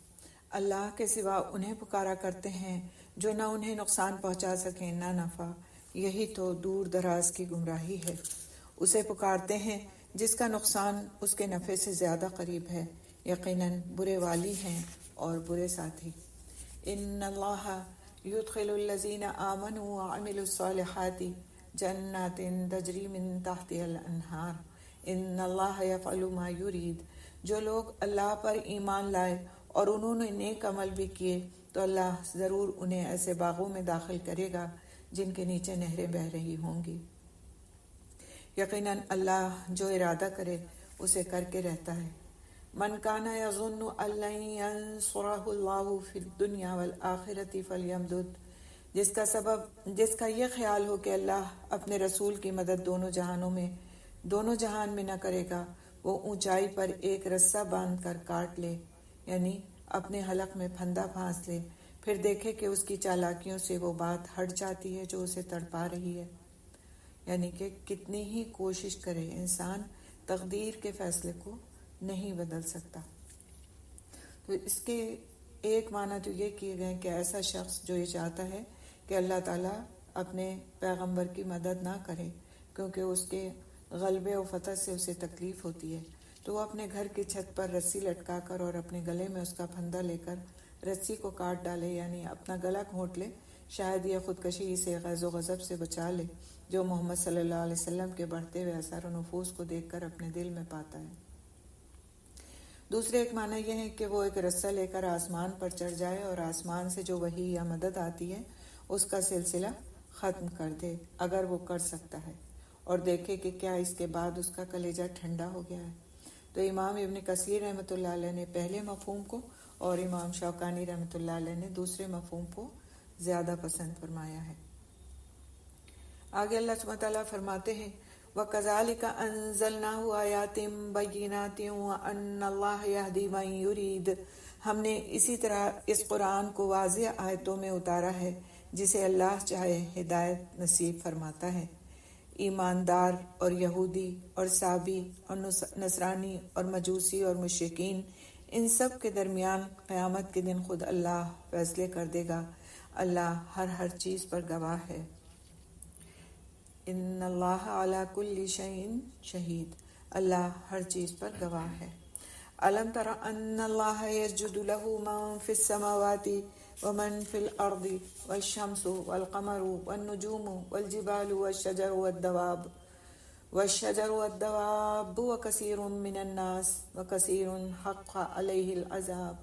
S2: اللہ کے سوا انہیں پکارا کرتے ہیں جو نہ انہیں نقصان پہنچا سکیں نہ نفع، یہی تو دور دراز کی گمراہی ہے۔ اسے پکارتے ہیں جس کا نقصان اس کے نفع سے زیادہ قریب ہے، یقیناً برے والی ہیں اور برے ساتھی۔ ان اللہ یدخل الذین آمنوا وعملوا الصالحات جنات تجری من تحتها الانہار ان اللہ یفعل ما یرید، جو لوگ اللہ پر ایمان لائے اور انہوں نے نیک عمل بھی کیے تو اللہ ضرور انہیں ایسے باغوں میں داخل کرے گا جن کے نیچے نہریں بہہ رہی ہوں گی۔ یقیناً اللہ جو ارادہ کرے اسے کر کے رہتا ہے۔ من کان یظن ان لن ینصرہ اللہ فی الدنیا والآخرۃ فلیمدد، جس کا یہ خیال ہو کہ اللہ اپنے رسول کی مدد دونوں جہان میں نہ کرے گا، وہ اونچائی پر ایک رسہ باندھ کر کاٹ لے، یعنی اپنے حلق میں پھندا پھانس لے، پھر دیکھے کہ اس کی چالاکیوں سے وہ بات ہٹ جاتی ہے جو اسے تڑپا رہی ہے۔ یعنی کہ کتنی ہی کوشش کرے انسان تقدیر کے فیصلے کو نہیں بدل سکتا۔ تو اس کے ایک معنی تو یہ کیے گئے کہ ایسا شخص جو یہ چاہتا ہے کہ اللہ تعالیٰ اپنے پیغمبر کی مدد نہ کرے کیونکہ اس کے غلبے و فتح سے اسے تکلیف ہوتی ہے، تو وہ اپنے گھر کی چھت پر رسی لٹکا کر اور اپنے گلے میں اس کا پھندا لے کر رسی کو کاٹ ڈالے، یعنی اپنا گلا گھونٹ لے، شاید یہ خودکشی سے غیظ و غضب سے بچا لے جو محمد صلی اللہ علیہ وسلم کے بڑھتے ہوئے اثر و نفوذ کو دیکھ کر اپنے دل میں پاتا ہے۔ دوسرے ایک معنی یہ ہے کہ وہ ایک رسہ لے کر آسمان پر چڑھ جائے اور آسمان سے جو وحی یا مدد آتی ہے اس کا سلسلہ ختم کر دے اگر وہ کر سکتا ہے، اور دیکھے کہ کیا اس کے بعد اس کا کلیجہ ٹھنڈا ہو گیا ہے۔ تو امام ابن کثیر رحمۃ اللہ علیہ نے پہلے مفہوم کو اور امام شوکانی رحمۃ اللہ علیہ نے دوسرے مفہوم کو زیادہ پسند فرمایا ہے۔ آگے اللہ سبحانہ تعالیٰ فرماتے ہیں وَكَذَلِكَ أَنزَلْنَاهُ آيَاتٍ بَيِّنَاتٍ وَأَنَّ اللَّهَ يَهْدِي مَن يُرِيدُ، ہم نے اسی طرح اس قرآن کو واضح آیتوں میں اتارا ہے جسے اللہ چاہے ہدایت نصیب فرماتا ہے۔ ایماندار اور یہودی اور صابی اور نصرانی اور مجوسی اور مشرکین، ان سب کے درمیان قیامت کے دن خود اللہ فیصلے کر دے گا۔ اللہ ہر چیز پر گواہ ہے۔ ان اللہ علی کل شیء شہید، اللہ ہر چیز پر گواہ ہے۔ الم تر ان اللہ یسجد له من فی السماوات ومن فی الارض والشمس والقمر والنجوم والجبال والشجر والدواب وکثیر من الناس وکثیر حق علیہ العذاب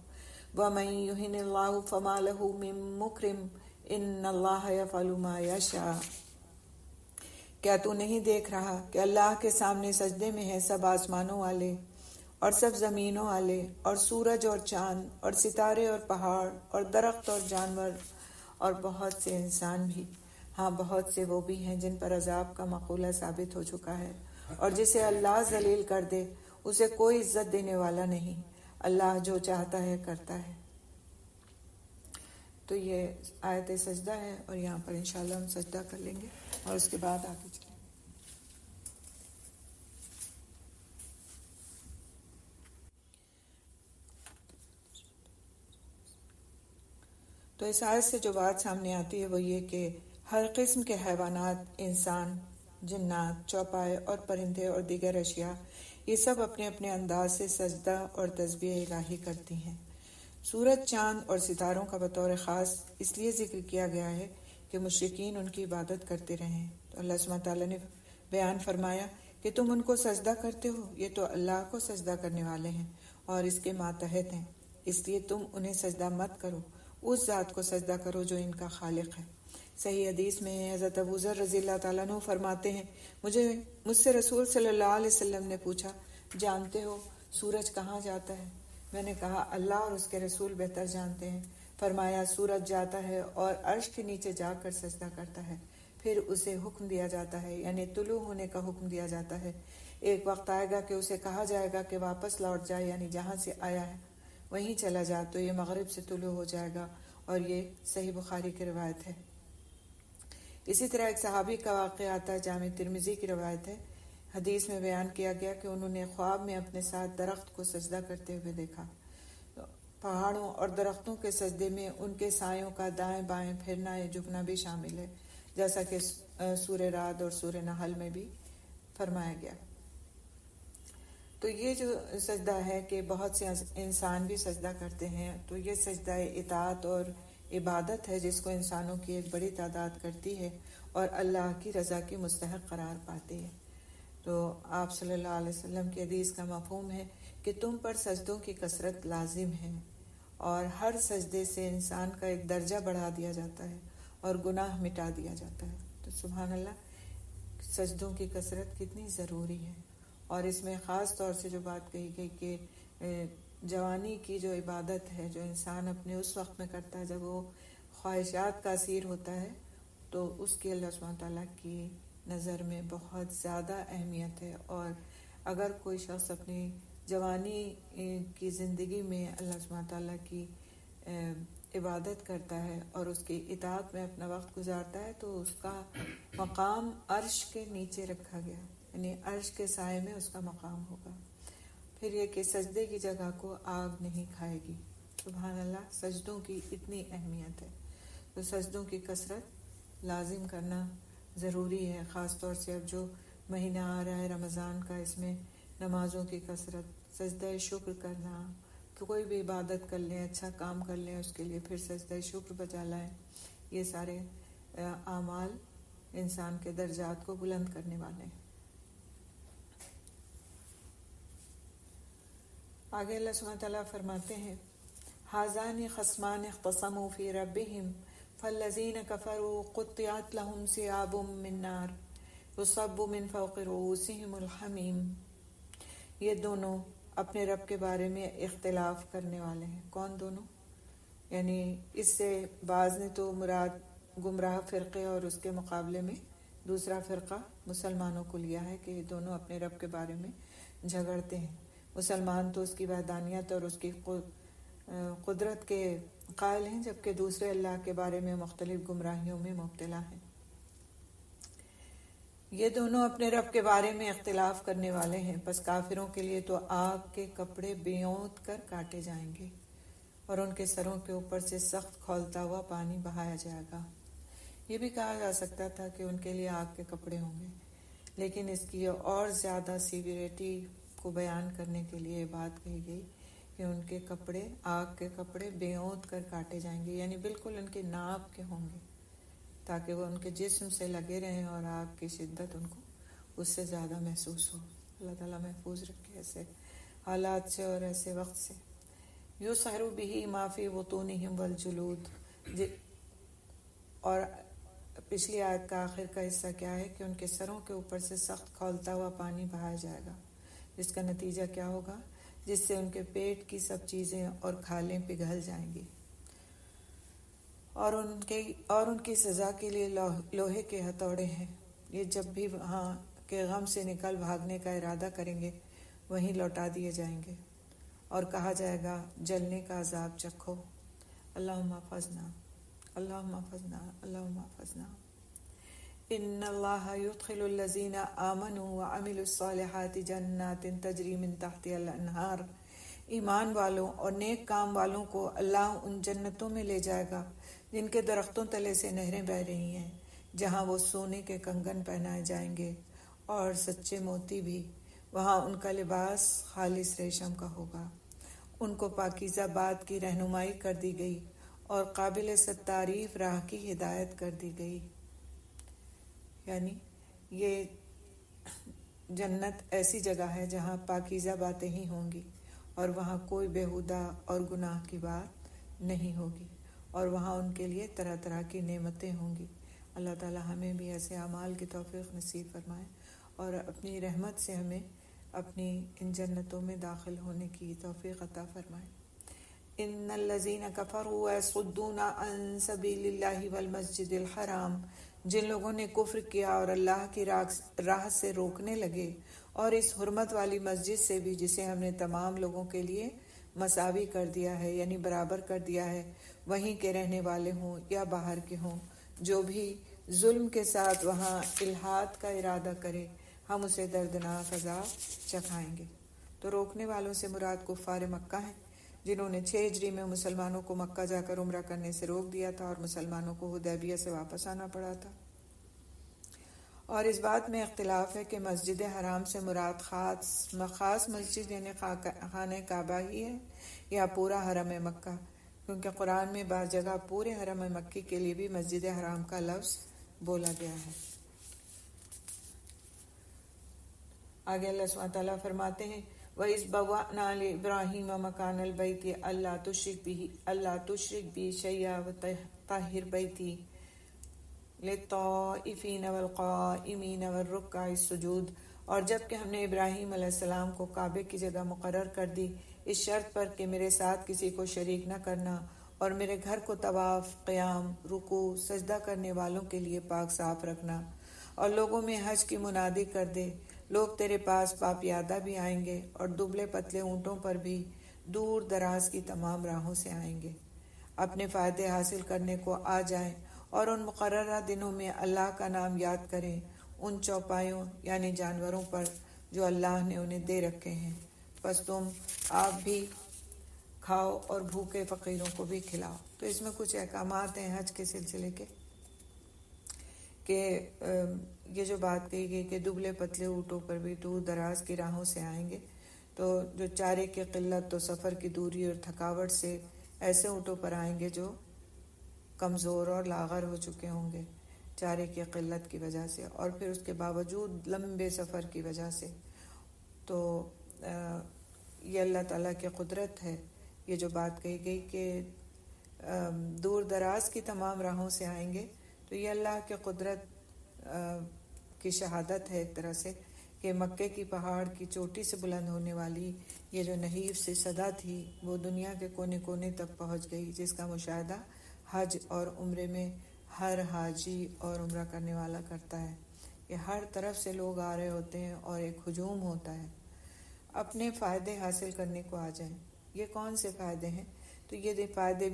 S2: ومن یہن اللہ فما له من مکرم ان اللہ یفعل ما یشاء۔ کیا تو نہیں دیکھ رہا کہ اللہ کے سامنے سجدے میں ہے سب آسمانوں والے اور سب زمینوں والے اور سورج اور چاند اور ستارے اور پہاڑ اور درخت اور جانور اور بہت سے انسان بھی، ہاں بہت سے وہ بھی ہیں جن پر عذاب کا مقولہ ثابت ہو چکا ہے، اور جسے اللہ ذلیل کر دے اسے کوئی عزت دینے والا نہیں۔ اللہ جو چاہتا ہے کرتا ہے۔ تو یہ آیت سجدہ ہے اور یہاں پر انشاءاللہ ہم سجدہ کر لیں گے اور اس کے بعد آگے چلیں گے۔ تو اس آیت سے جو بات سامنے آتی ہے وہ یہ کہ ہر قسم کے حیوانات، انسان، جنات، چوپائے اور پرندے اور دیگر اشیاء، یہ سب اپنے اپنے انداز سے سجدہ اور تسبیح الہی کرتی ہیں۔ سورج، چاند اور ستاروں کا بطور خاص اس لیے ذکر کیا گیا ہے کہ مشرکین ان کی عبادت کرتے رہیں۔ تو اللہ سبحانہ تعالیٰ نے بیان فرمایا کہ تم ان کو سجدہ کرتے ہو، یہ تو اللہ کو سجدہ کرنے والے ہیں اور اس کے ماتحت ہیں، اس لیے تم انہیں سجدہ مت کرو، اس ذات کو سجدہ کرو جو ان کا خالق ہے۔ صحیح حدیث میں حضرت ابو ذر رضی اللہ تعالیٰ عنہ فرماتے ہیں، مجھ سے رسول صلی اللہ علیہ وسلم نے پوچھا، جانتے ہو سورج کہاں جاتا ہے؟ میں نے کہا اللہ اور اس کے رسول بہتر جانتے ہیں۔ فرمایا سورج جاتا ہے اور عرش کے نیچے جا کر سجدہ کرتا ہے، پھر اسے حکم دیا جاتا ہے، یعنی طلوع ہونے کا حکم دیا جاتا ہے۔ ایک وقت آئے گا کہ اسے کہا جائے گا کہ واپس لوٹ جائے، یعنی جہاں سے آیا ہے وہیں چلا جا، تو یہ مغرب سے طلوع ہو جائے گا، اور یہ صحیح بخاری کی روایت ہے۔ اسی طرح ایک صحابی کا واقعہ آتا ہے، جامع ترمذی کی روایت ہے۔ حدیث میں بیان کیا گیا کہ انہوں نے خواب میں اپنے ساتھ درخت کو سجدہ کرتے ہوئے دیکھا۔ پہاڑوں اور درختوں کے سجدے میں ان کے سایوں کا دائیں بائیں پھرنا یا جھکنا بھی شامل ہے، جیسا کہ سورہ رعد اور سورہ نحل میں بھی فرمایا گیا۔ تو یہ جو سجدہ ہے کہ بہت سے انسان بھی سجدہ کرتے ہیں، تو یہ سجدہ اطاعت اور عبادت ہے جس کو انسانوں کی ایک بڑی تعداد کرتی ہے اور اللہ کی رضا کی مستحق قرار پاتی ہے۔ تو آپ صلی اللہ علیہ وسلم کی حدیث کا مفہوم ہے کہ تم پر سجدوں کی کثرت لازم ہے، اور ہر سجدے سے انسان کا ایک درجہ بڑھا دیا جاتا ہے اور گناہ مٹا دیا جاتا ہے۔ تو سبحان اللہ، سجدوں کی کثرت کتنی ضروری ہے، اور اس میں خاص طور سے جو بات کہی گئی کہ جوانی کی جو عبادت ہے، جو انسان اپنے اس وقت میں کرتا ہے جب وہ خواہشات کا اسیر ہوتا ہے، تو اس کی اللہ سبحانہ تعالیٰ کی نظر میں بہت زیادہ اہمیت ہے۔ اور اگر کوئی شخص اپنی جوانی کی زندگی میں اللہ سبحانہ تعالیٰ کی عبادت کرتا ہے اور اس کی اطاعت میں اپنا وقت گزارتا ہے، تو اس کا مقام عرش کے نیچے رکھا گیا، یعنی عرش کے سائے میں اس کا مقام ہوگا۔ پھر یہ کہ سجدے کی جگہ کو آگ نہیں کھائے گی۔ سبحان اللہ، سجدوں کی اتنی اہمیت ہے، تو سجدوں کی کثرت لازم کرنا ضروری ہے، خاص طور سے اب جو مہینہ آ رہا ہے رمضان کا، اس میں نمازوں کی کثرت، سجدہ شکر کرنا، کہ کوئی بھی عبادت کر لیں، اچھا کام کر لیں، اس کے لیے پھر سجدہ شکر بجا لائیں۔ یہ سارے اعمال انسان کے درجات کو بلند کرنے والے ہیں۔ آگے اللہ سبحانہ تعالیٰ فرماتے ہیں، ھذان خصمان اختصموا فی ربہم فالذین کفروا قطعت لہم ثیاب من نار یصب من فوق رؤوسہم الحمیم۔ یہ دونوں اپنے رب کے بارے میں اختلاف کرنے والے ہیں۔ کون دونوں؟ یعنی اس سے بعض نے تو مراد گمراہ فرقے اور اس کے مقابلے میں دوسرا فرقہ مسلمانوں کو لیا ہے کہ یہ دونوں اپنے رب کے بارے میں جھگڑتے ہیں۔ مسلمان تو اس کی وحدانیت اور اس کی قدرت کے قائل ہیں، جبکہ دوسرے اللہ کے بارے میں مختلف گمراہیوں میں مبتلا ہیں۔ یہ دونوں اپنے رب کے بارے میں اختلاف کرنے والے ہیں، پس کافروں کے لیے تو آگ کے کپڑے بیونت کر کاٹے جائیں گے اور ان کے سروں کے اوپر سے سخت کھولتا ہوا پانی بہایا جائے گا۔ یہ بھی کہا جا سکتا تھا کہ ان کے لیے آگ کے کپڑے ہوں گے، لیکن اس کی اور زیادہ سیویریٹی کو بیان کرنے کے لیے بات کہی گئی کہ ان کے کپڑے، آگ کے کپڑے بیونت کر کاٹے جائیں گے، یعنی بالکل ان کے ناپ کے ہوں گے، تاکہ وہ ان کے جسم سے لگے رہیں اور آگ کی شدت ان کو اس سے زیادہ محسوس ہو۔ اللہ تعالیٰ محفوظ رکھے ایسے حالات سے اور ایسے وقت سے۔ یُصْہَرُ بِهِ مَا فِی بُطُونِہِمْ وَالْجُلُودِ۔ اور پچھلی آیت کا آخر کا حصہ کیا ہے کہ ان کے سروں کے اوپر سے سخت کھولتا ہوا پانی بہایا جائے گا، جس کا نتیجہ کیا ہوگا؟ جس سے ان کے پیٹ کی سب چیزیں اور کھالیں پگھل جائیں گی، اور ان کی سزا کے لیے لوہے کے ہتھوڑے ہیں۔ یہ جب بھی وہاں کے غم سے نکل بھاگنے کا ارادہ کریں گے، وہیں لوٹا دیے جائیں گے اور کہا جائے گا جلنے کا عذاب چکھو۔ اللہم احفظنا، اللہم احفظنا، اللہم احفظنا۔ ان اللہ یدخل الذین آمنوا وعملوا الصالحات جنات تجری من تحتها الانہار۔ ایمان والوں اور نیک کام والوں کو اللہ ان جنتوں میں لے جائے گا جن کے درختوں تلے سے نہریں بہہ رہی ہیں، جہاں وہ سونے کے کنگن پہنائے جائیں گے اور سچے موتی بھی۔ وہاں ان کا لباس خالص ریشم کا ہوگا۔ ان کو پاکیزہ بات کی رہنمائی کر دی گئی اور قابل تعریف راہ کی ہدایت کر دی گئی۔ یعنی یہ جنت ایسی جگہ ہے جہاں پاکیزہ باتیں ہی ہوں گی، اور وہاں کوئی بیہودہ اور گناہ کی بات نہیں ہوگی، اور وہاں ان کے لیے طرح طرح کی نعمتیں ہوں گی۔ اللہ تعالی ہمیں بھی ایسے اعمال کی توفیق نصیب فرمائے اور اپنی رحمت سے ہمیں اپنی ان جنتوں میں داخل ہونے کی توفیق عطا فرمائے۔ ان الذین کفروا ویصدون عن سبیل اللہ والمسجد الحرام، جن لوگوں نے کفر کیا اور اللہ کی راہ سے روکنے لگے، اور اس حرمت والی مسجد سے بھی جسے ہم نے تمام لوگوں کے لیے مساوی کر دیا ہے، یعنی برابر کر دیا ہے، وہیں کے رہنے والے ہوں یا باہر کے ہوں، جو بھی ظلم کے ساتھ وہاں الحاد کا ارادہ کرے ہم اسے دردناک عذاب چکھائیں گے۔ تو روکنے والوں سے مراد کفار مکہ ہیں، جنہوں نے 6 ہجری میں مسلمانوں کو مکہ جا کر عمرہ کرنے سے روک دیا تھا، اور مسلمانوں کو حدیبیہ سے واپس آنا پڑا تھا۔ اور اس بات میں اختلاف ہے کہ مسجد حرام سے مراد خاص مسجد یعنی خانہ کعبہ ہی ہے یا پورا حرم مکہ، کیونکہ قرآن میں بعض جگہ پورے حرم مکی کے لیے بھی مسجد حرام کا لفظ بولا گیا ہے۔ آگے اللہ سبحانہ تعالیٰ فرماتے ہیں وَإِذْ بَوَّأْنَا لِإِبْرَاهِيمَ مَكَانَ الْبَيْتِ أَلَّا تُشْرِكْ بِي شَيْئًا وَطَهِّرْ بَيْتِي لِلطَّائِفِينَ وَالْقَائِمِينَ وَالرُّكَّعِ السُّجُودِ، اور جب کہ ہم نے ابراہیم علیہ السلام کو کعبے کی جگہ مقرر کر دی اس شرط پر کہ میرے ساتھ کسی کو شریک نہ کرنا، اور میرے گھر کو طواف، قیام، رکوع، سجدہ کرنے والوں کے لیے پاک صاف رکھنا، اور لوگوں میں حج کی منادی کر دے۔ لوگ تیرے پاس پاپیادہ بھی آئیں گے اور دبلے پتلے اونٹوں پر بھی دور دراز کی تمام راہوں سے آئیں گے، اپنے فائدے حاصل کرنے کو آ جائیں اور ان مقررہ دنوں میں اللہ کا نام یاد کریں ان چوپایوں یعنی جانوروں پر جو اللہ نے انہیں دے رکھے ہیں، بس تم آپ بھی کھاؤ اور بھوکے فقیروں کو بھی کھلاؤ۔ تو اس میں کچھ احکامات ہیں حج کے سلسلے کے، کہ یہ جو بات کہی گئی کہ دبلے پتلے اونٹوں پر بھی دور دراز کی راہوں سے آئیں گے، تو جو چارے کی قلت، تو سفر کی دوری اور تھکاوٹ سے ایسے اونٹوں پر آئیں گے جو کمزور اور لاغر ہو چکے ہوں گے چارے کی قلت کی وجہ سے، اور پھر اس کے باوجود لمبے سفر کی وجہ سے۔ تو یہ اللہ تعالیٰ کی قدرت ہے، یہ جو بات کہی گئی کہ دور دراز کی تمام راہوں سے آئیں گے، تو یہ اللہ کی قدرت کی شہادت ہے ایک طرح سے، کہ مکے کی پہاڑ کی چوٹی سے بلند ہونے والی یہ جو نحیف سی صدا تھی وہ دنیا کے کونے کونے تک پہنچ گئی، جس کا مشاہدہ حج اور عمرے میں ہر حاجی اور عمرہ کرنے والا کرتا ہے، کہ ہر طرف سے لوگ آ رہے ہوتے ہیں اور ایک ہجوم ہوتا ہے، اپنے فائدے حاصل کرنے کو آ جائیں۔ یہ کون سے فائدے ہیں؟ تو یہ فائدے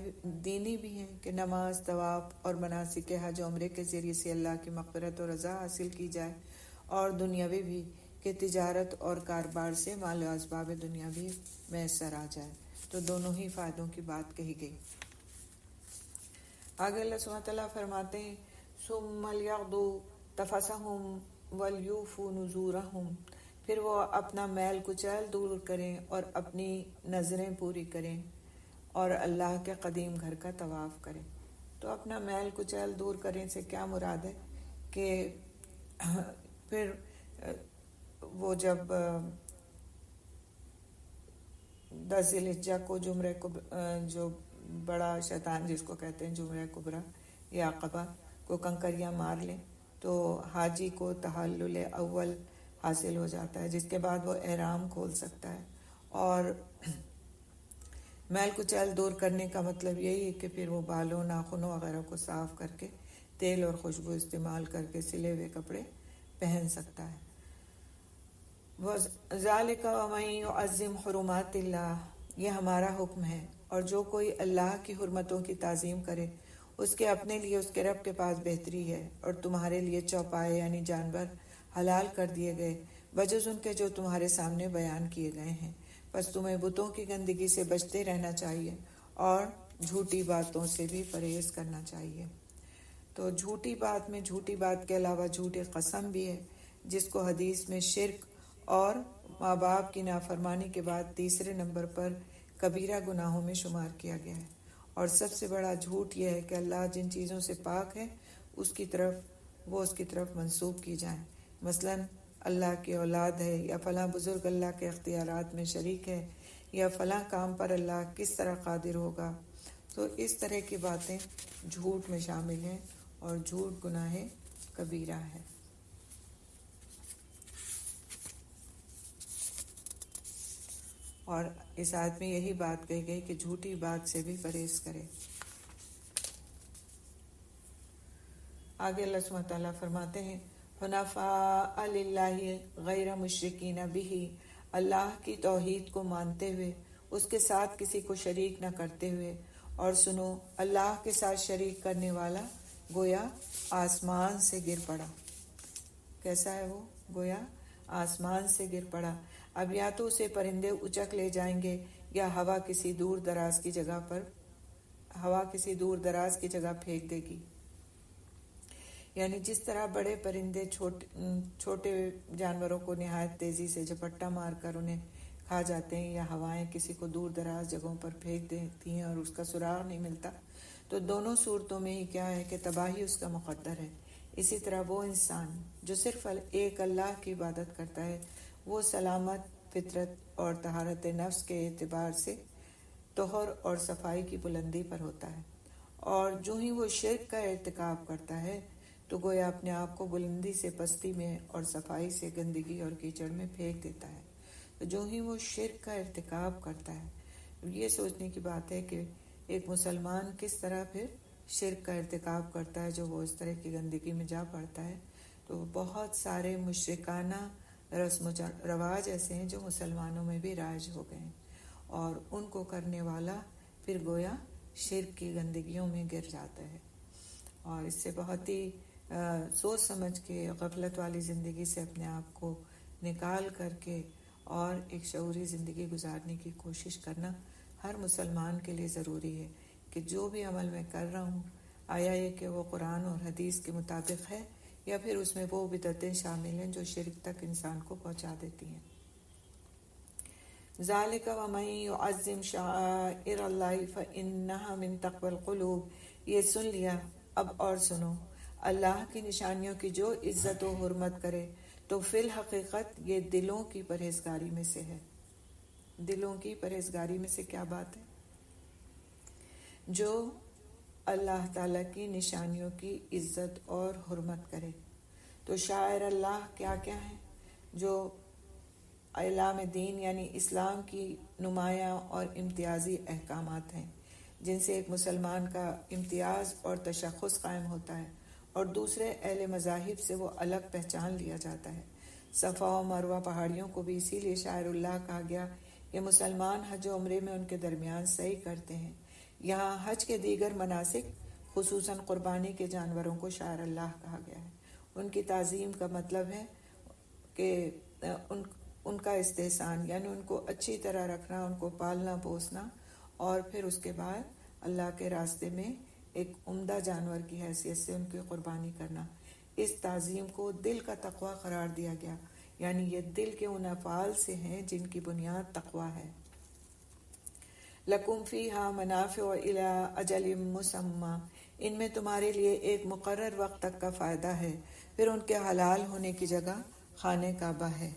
S2: دینی بھی ہیں کہ نماز، طواف اور مناسک حج عمرے کے ذریعے سے اللہ کی مغفرت اور رضا حاصل کی جائے، اور دنیاوی بھی کہ تجارت اور کاروبار سے مال و اسباب دنیا بھی میسر آ جائے۔ تو دونوں ہی فائدوں کی بات کہی گئی۔ آگے اللہ سبحانہ تعالیٰ فرماتے ہیں ثُمَّ لْيَقْضُوا تَفَثَهُمْ وَلْيُوفُوا نُذُورَهُمْ، پھر وہ اپنا میل کچیل دور کریں اور اپنی نظریں پوری کریں اور اللہ کے قدیم گھر کا طواف کریں۔ تو اپنا میل کچیل دور کریں سے کیا مراد ہے کہ پھر وہ جب 10 ذی الحجہ کو جمرہ کو جو بڑا شیطان جس کو کہتے ہیں جمرہ کبریٰ یا عقبہ کو کنکریاں مار لیں، تو حاجی کو تحلل اول حاصل ہو جاتا ہے، جس کے بعد وہ احرام کھول سکتا ہے۔ اور میل کچیل دور کرنے کا مطلب یہی ہے کہ پھر وہ بالوں، ناخنوں وغیرہ کو صاف کر کے تیل اور خوشبو استعمال کر کے سلے ہوئے کپڑے پہن سکتا ہے۔ وَذَلِكَ وَمَن يُعَظِّمْ حُرُمَاتِ اللَّهِ، یہ ہمارا حکم ہے، اور جو کوئی اللہ کی حرمتوں کی تعظیم کرے اس کے اپنے لیے اس کے رب کے پاس بہتری ہے، اور تمہارے لیے چوپائے یعنی جانور حلال کر دیے گئے بجز ان کے جو تمہارے سامنے بیان کیے گئے ہیں، بس تمہیں بتوں کی گندگی سے بچتے رہنا چاہیے اور جھوٹی باتوں سے بھی پرہیز کرنا چاہیے۔ تو جھوٹی بات میں جھوٹی بات کے علاوہ جھوٹی قسم بھی ہے، جس کو حدیث میں شرک اور ماں باپ کی نافرمانی کے بعد تیسرے نمبر پر کبیرہ گناہوں میں شمار کیا گیا ہے۔ اور سب سے بڑا جھوٹ یہ ہے کہ اللہ جن چیزوں سے پاک ہے اس کی طرف منسوب کی جائیں، مثلاً اللہ کی اولاد ہے، یا فلاں بزرگ اللہ کے اختیارات میں شریک ہے، یا فلاں کام پر اللہ کس طرح قادر ہوگا۔ تو اس طرح کی باتیں جھوٹ میں شامل ہیں، اور جھوٹ گناہ کبیرہ ہے۔ اور اس آیت میں یہی بات کہی گئی کہ جھوٹی بات سے بھی پرہیز کرے۔ آگے اللہ سبحانہ وتعالیٰ فرماتے ہیں حنفاء للہ غیر مشرکین بہ، اللہ کی توحید کو مانتے ہوئے، اس کے ساتھ کسی کو شریک نہ کرتے ہوئے۔ اور سنو، اللہ کے ساتھ شریک کرنے والا گویا آسمان سے گر پڑا۔ کیسا ہے وہ؟ گویا آسمان سے گر پڑا۔ اب یا تو اسے پرندے اچک لے جائیں گے، یا ہوا کسی دور دراز کی جگہ پھینک دے گی۔ یعنی جس طرح بڑے پرندے چھوٹے جانوروں کو نہایت تیزی سے جھپٹا مار کر انہیں کھا جاتے ہیں، یا ہوائیں کسی کو دور دراز جگہوں پر پھینک دیتی ہیں اور اس کا سراغ نہیں ملتا، تو دونوں صورتوں میں ہی کیا ہے کہ تباہی اس کا مقدر ہے۔ اسی طرح وہ انسان جو صرف ایک اللہ کی عبادت کرتا ہے، وہ سلامت فطرت اور طہارت نفس کے اعتبار سے طہر اور صفائی کی بلندی پر ہوتا ہے، اور جو ہی وہ شرک کا ارتکاب کرتا ہے تو گویا اپنے آپ کو بلندی سے پستی میں اور صفائی سے گندگی اور کیچڑ میں پھینک دیتا ہے۔ تو جو ہی وہ شرک کا ارتکاب کرتا ہے، یہ سوچنے کی بات ہے کہ ایک مسلمان کس طرح پھر شرک کا ارتکاب کرتا ہے جو وہ اس طرح کی گندگی میں جا پڑتا ہے۔ تو بہت سارے مشرکانہ رسم و رواج ایسے ہیں جو مسلمانوں میں بھی رائج ہو گئے ہیں، اور ان کو کرنے والا پھر گویا شرک کی گندگیوں میں گر جاتا ہے، اور اس سے بہت ہی سوچ سمجھ کے غفلت والی زندگی سے اپنے آپ کو نکال کر کے اور ایک شعوری زندگی گزارنے کی کوشش کرنا ہر مسلمان کے لیے ضروری ہے، کہ جو بھی عمل میں کر رہا ہوں آیا یہ کہ وہ قرآن اور حدیث کے مطابق ہے، یا پھر اس میں وہ بدعتیں شامل ہیں جو شرک تک انسان کو پہنچا دیتی ہیں۔ ذالک ومن یعظم شعائر اللہ فانہا من تقوی القلوب۔ یہ سن لیا، اب اور سنو، اللہ کی نشانیوں کی جو عزت و حرمت کرے تو فی الحقیقت یہ دلوں کی پرہیزگاری میں سے ہے۔ دلوں کی پرہیزگاری میں سے کیا بات ہے؟ جو اللہ تعالیٰ کی نشانیوں کی عزت اور حرمت کرے۔ تو شاعر اللہ کیا کیا ہیں؟ جو اعلام دین یعنی اسلام کی نمایاں اور امتیازی احکامات ہیں، جن سے ایک مسلمان کا امتیاز اور تشخص قائم ہوتا ہے، اور دوسرے اہل مذاہب سے وہ الگ پہچان لیا جاتا ہے۔ صفا و مروہ پہاڑیوں کو بھی اسی لیے شاعر اللہ کہا گیا کہ مسلمان حج و عمرے میں ان کے درمیان صحیح کرتے ہیں۔ یہاں حج کے دیگر مناسک خصوصاً قربانی کے جانوروں کو شاعر اللہ کہا گیا ہے۔ ان کی تعظیم کا مطلب ہے کہ ان کا استحسان، یعنی ان کو اچھی طرح رکھنا، ان کو پالنا پوسنا، اور پھر اس کے بعد اللہ کے راستے میں ایک عمدہ جانور کی حیثیت سے ان کی قربانی کرنا۔ اس تعظیم کو دل کا تقوی قرار دیا گیا، یعنی یہ دل کے ان افعال سے ہیں جن کی بنیاد تقوی ہے۔ لکم فیہا منافع الی اجل مسمی، ان میں تمہارے لیے ایک مقرر وقت تک کا فائدہ ہے، پھر ان کے حلال ہونے کی جگہ خانہ کعبہ ہے۔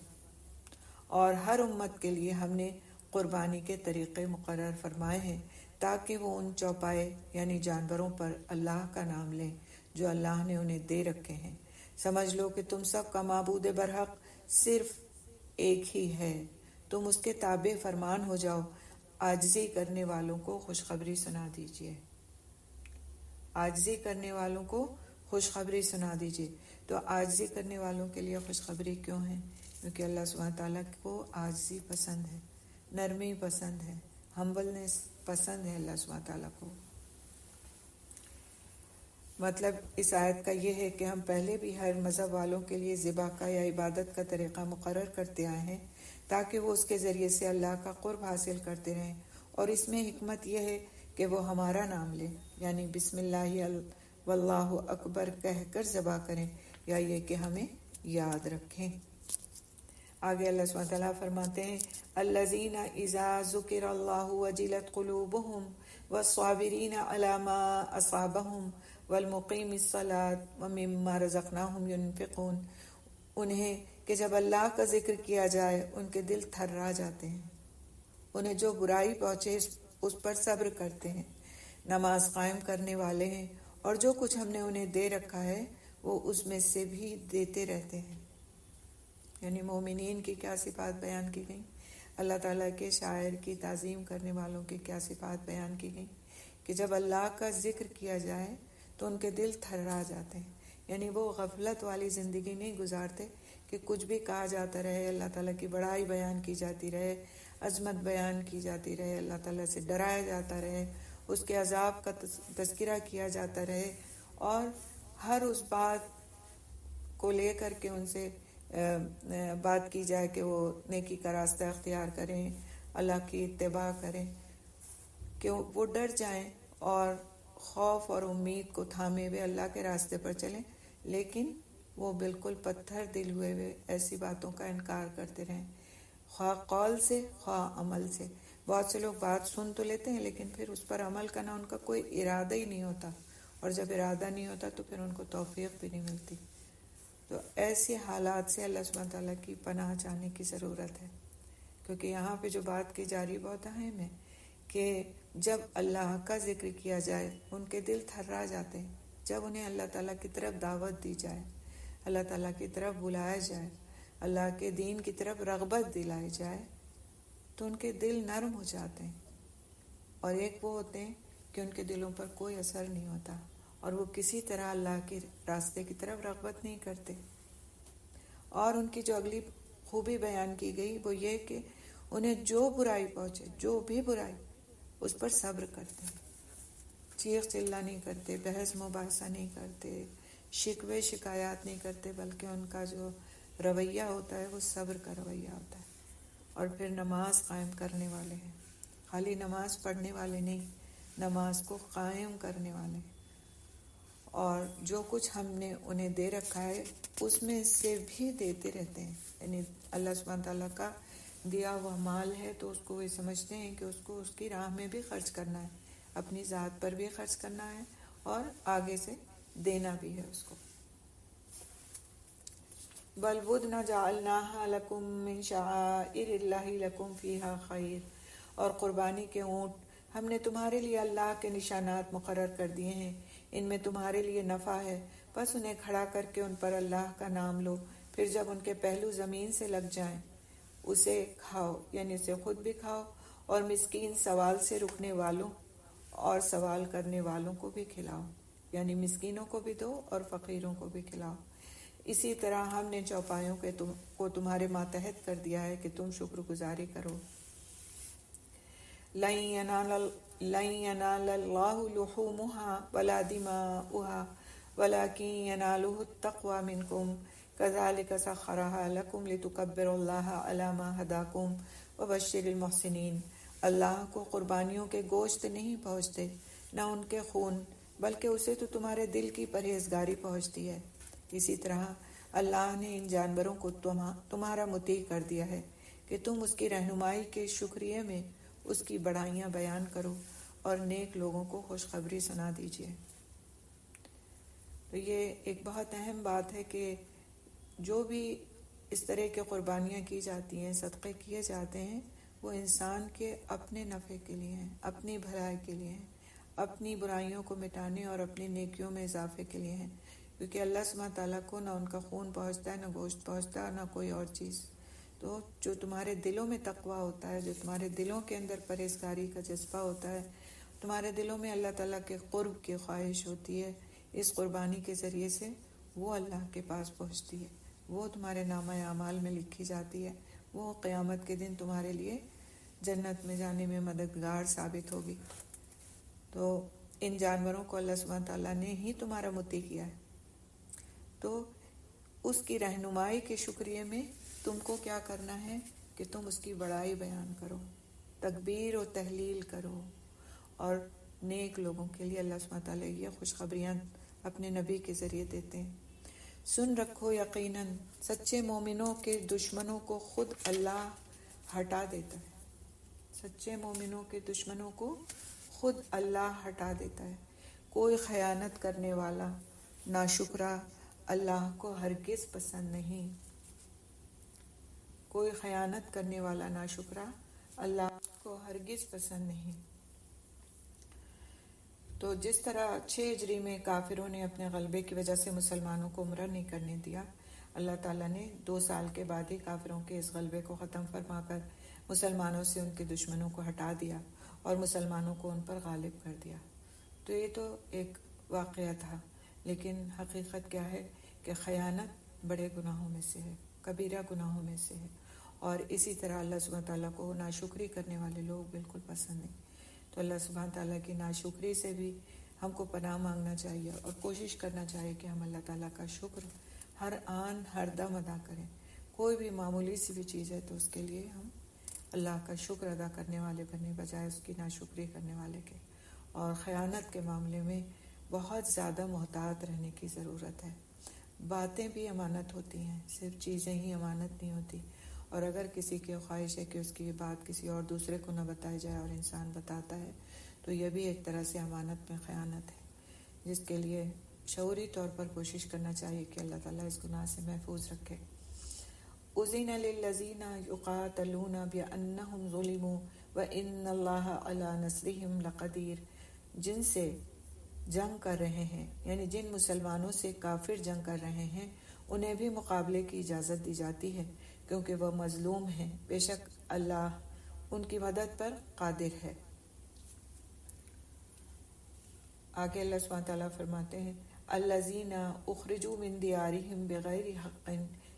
S2: اور ہر امت کے لیے ہم نے قربانی کے طریقے مقرر فرمائے ہیں تاکہ وہ ان چوپائے یعنی جانوروں پر اللہ کا نام لیں جو اللہ نے انہیں دے رکھے ہیں۔ سمجھ لو کہ تم سب کا معبود برحق صرف ایک ہی ہے، تم اس کے تابع فرمان ہو جاؤ۔ عاجزی کرنے والوں کو خوشخبری سنا دیجیے۔ عاجزی کرنے والوں کو خوشخبری سنا دیجیے۔ تو عاجزی کرنے والوں کے لیے خوشخبری کیوں ہے؟ کیونکہ اللہ سبحانہ تعالیٰ کو عاجزی پسند ہے، نرمی پسند ہے، ہمبلنس پسند ہے اللہ سبحانہ تعالیٰ کو۔ مطلب اس آیت کا یہ ہے کہ ہم پہلے بھی ہر مذہب والوں کے لیے ذبح کا یا عبادت کا طریقہ مقرر کرتے آئے ہیں تاکہ وہ اس کے ذریعے سے اللہ کا قرب حاصل کرتے رہیں، اور اس میں حکمت یہ ہے کہ وہ ہمارا نام لیں، یعنی بسم اللہ واللہ اکبر کہہ کر ذبح کریں، یا یہ کہ ہمیں یاد رکھیں۔ آگے اللہ سبحانہ وتعالیٰ فرماتے ہیں الذین اذا ذکر اللہ وجلت قلوبہم والصابرین علی ما اصابہم والمقیم الصلاۃ ومما رزقناہم ینفقون، انہیں کہ جب اللہ کا ذکر کیا جائے ان کے دل تھرا جاتے ہیں، انہیں جو برائی پہنچے اس پر صبر کرتے ہیں، نماز قائم کرنے والے ہیں، اور جو کچھ ہم نے انہیں دے رکھا ہے وہ اس میں سے بھی دیتے رہتے ہیں۔ یعنی مومنین کی کیا صفات بیان کی گئیں، اللہ تعالیٰ کے شاعر کی تعظیم کرنے والوں کی کیا صفات بیان کی گئیں کہ جب اللہ کا ذکر کیا جائے تو ان کے دل تھرا جاتے ہیں، یعنی وہ غفلت والی زندگی نہیں گزارتے کہ کچھ بھی کہا جاتا رہے، اللہ تعالیٰ کی بڑائی بیان کی جاتی رہے، عظمت بیان کی جاتی رہے، اللہ تعالیٰ سے ڈرایا جاتا رہے، اس کے عذاب کا تذکرہ کیا جاتا رہے، اور ہر اس بات کو لے کر کے ان سے بات کی جائے کہ وہ نیکی کا راستہ اختیار کریں، اللہ کی اتباع کریں، کہ وہ ڈر جائیں اور خوف اور امید کو تھامے ہوئے اللہ کے راستے پر چلیں، لیکن وہ بالکل پتھر دل ہوئے ایسی باتوں کا انکار کرتے رہیں، خواہ قول سے خواہ عمل سے۔ بہت سے لوگ بات سن تو لیتے ہیں لیکن پھر اس پر عمل کرنا ان کا کوئی ارادہ ہی نہیں ہوتا، اور جب ارادہ نہیں ہوتا تو پھر ان کو توفیق بھی نہیں ملتی۔ تو ایسے حالات سے اللہ سبحانہ تعالیٰ کی پناہ چاہنے کی ضرورت ہے، کیونکہ یہاں پہ جو بات کی جا رہی بہت اہم ہے کہ جب اللہ کا ذکر کیا جائے ان کے دل تھرا جاتے ہیں، جب انہیں اللہ تعالیٰ کی طرف دعوت دی جائے، اللہ تعالیٰ کی طرف بلایا جائے، اللہ کے دین کی طرف رغبت دلائی جائے تو ان کے دل نرم ہو جاتے ہیں، اور ایک وہ ہوتے ہیں کہ ان کے دلوں پر کوئی اثر نہیں ہوتا اور وہ کسی طرح اللہ کے راستے کی طرف رغبت نہیں کرتے۔ اور ان کی جو اگلی خوبی بیان کی گئی وہ یہ کہ انہیں جو برائی پہنچے، جو بھی برائی، اس پر صبر کرتے ہیں، چیخ چلا نہیں کرتے، بحث مباحثہ نہیں کرتے، شکوے شکایات نہیں کرتے، بلکہ ان کا جو رویہ ہوتا ہے وہ صبر کا رویہ ہوتا ہے۔ اور پھر نماز قائم کرنے والے ہیں، خالی نماز پڑھنے والے نہیں، نماز کو قائم کرنے والے، اور جو کچھ ہم نے انہیں دے رکھا ہے اس میں سے بھی دیتے رہتے ہیں، یعنی اللہ سبحانہ تعالیٰ کا دیا ہوا مال ہے تو اس کو وہ سمجھتے ہیں کہ اس کو اس کی راہ میں بھی خرچ کرنا ہے، اپنی ذات پر بھی خرچ کرنا ہے اور آگے سے دینا بھی ہے اس کو۔ بل بدن جعلناها لکم من شعائر اللہ لکم فیہا خیر، اور قربانی کے اونٹ ہم نے تمہارے لیے اللہ کے نشانات مقرر کر دیے ہیں، ان میں تمہارے لیے نفع ہے، بس انہیں کھڑا کر کے ان پر اللہ کا نام لو، پھر جب ان کے پہلو زمین سے لگ جائیں اسے کھاؤ، یعنی اسے خود بھی کھاؤ اور مسکین سوال سے رکنے والوں اور سوال کرنے والوں کو بھی کھلاؤ، یعنی مسکینوں کو بھی دو اور فقیروں کو بھی کھلاؤ۔ اسی طرح ہم نے چوپایوں کو تمہارے ماتحت کر دیا ہے کہ تم شکر گزاری کرو۔ لن ينال اللہ لحومها ولا دماؤها ولكن يناله التقوى منكم كذلك سخرها لكم لتكبروا الله على ما هداكم وبشر المحسنين۔ اللہ کو قربانیوں کے گوشت نہیں پہنچتے نہ ان کے خون، بلکہ اسے تو تمہارے دل کی پرہیزگاری پہنچتی ہے۔ اسی طرح اللہ نے ان جانوروں کو تمہارا مطیع کر دیا ہے کہ تم اس کی رہنمائی کے شکریہ میں اس کی بڑائیاں بیان کرو اور نیک لوگوں کو خوشخبری سنا دیجیے۔ تو یہ ایک بہت اہم بات ہے کہ جو بھی اس طرح کے قربانیاں کی جاتی ہیں، صدقے کیے جاتے ہیں، وہ انسان کے اپنے نفع کے لیے ہیں، اپنی بھلائی کے لیے ہیں، اپنی برائیوں کو مٹانے اور اپنی نیکیوں میں اضافے کے لیے ہیں، کیونکہ اللہ سبحانہ تعالیٰ کو نہ ان کا خون پہنچتا ہے، نہ گوشت پہنچتا ہے، نہ کوئی اور چیز۔ تو جو تمہارے دلوں میں تقویٰ ہوتا ہے، جو تمہارے دلوں کے اندر پرہیزگاری کا جذبہ ہوتا ہے، تمہارے دلوں میں اللہ تعالیٰ کے قرب کی خواہش ہوتی ہے، اس قربانی کے ذریعے سے وہ اللہ کے پاس پہنچتی ہے، وہ تمہارے نامہ اعمال میں لکھی جاتی ہے، وہ قیامت کے دن تمہارے لیے جنت میں جانے میں مددگار ثابت ہوگی۔ تو ان جانوروں کو اللہ سبحانہ تعالیٰ نے ہی تمہارا مطیع کیا ہے، تو اس کی رہنمائی کے شکریہ میں تم کو کیا کرنا ہے کہ تم اس کی بڑائی بیان کرو، تکبیر و تحلیل کرو، اور نیک لوگوں کے لیے اللہ سبحانہ تعالیٰ یہ خوشخبریاں اپنے نبی کے ذریعے دیتے ہیں۔ سن رکھو یقیناً سچے مومنوں کے دشمنوں کو خود اللہ ہٹا دیتا ہے۔ سچے مومنوں کے دشمنوں کو خود اللہ ہٹا دیتا ہے۔ کوئی خیانت کرنے والا ناشکرا اللہ کو ہرگز پسند نہیں۔ کوئی خیانت کرنے والا ناشکرا اللہ کو ہرگز پسند نہیں۔ تو جس طرح 6 ہجری میں کافروں نے اپنے غلبے کی وجہ سے مسلمانوں کو عمرہ نہیں کرنے دیا، اللہ تعالیٰ نے 2 سال کے بعد ہی کافروں کے اس غلبے کو ختم فرما کر مسلمانوں سے ان کے دشمنوں کو ہٹا دیا اور مسلمانوں کو ان پر غالب کر دیا۔ تو یہ تو ایک واقعہ تھا، لیکن حقیقت کیا ہے کہ خیانت بڑے گناہوں میں سے ہے، کبیرہ گناہوں میں سے ہے، اور اسی طرح اللہ سبحانہ تعالیٰ کو ناشکری کرنے والے لوگ بالکل پسند نہیں۔ تو اللہ سبحانہ تعالیٰ کی ناشکری سے بھی ہم کو پناہ مانگنا چاہیے اور کوشش کرنا چاہیے کہ ہم اللہ تعالیٰ کا شکر ہر آن ہر دم ادا کریں۔ کوئی بھی معمولی سی بھی چیز ہے تو اس کے لیے ہم اللہ کا شکر ادا کرنے والے بننے بجائے اس کی ناشکری کرنے والے کے۔ اور خیانت کے معاملے میں بہت زیادہ محتاط رہنے کی ضرورت ہے۔ باتیں بھی امانت ہوتی ہیں، صرف چیزیں ہی امانت نہیں ہوتی، اور اگر کسی کی خواہش ہے کہ اس کی بات کسی اور دوسرے کو نہ بتائی جائے اور انسان بتاتا ہے تو یہ بھی ایک طرح سے امانت میں خیانت ہے، جس کے لیے شعوری طور پر کوشش کرنا چاہیے کہ اللہ تعالیٰ اس گناہ سے محفوظ رکھے۔ اذن للذین یقاتلون بانہم ظلموا وان اللہ علی نصرہم لقدیر۔ جن سے جنگ کر رہے ہیں، یعنی جن مسلمانوں سے کافر جنگ کر رہے ہیں، انہیں بھی مقابلے کی اجازت دی جاتی ہے کیونکہ وہ مظلوم ہیں، بے شک اللہ ان کی مدد پر قادر ہے۔ آگے اللہ سبحانہ تعالیٰ فرماتے ہیں الذین اخرجوا من دیارہم بغیر حق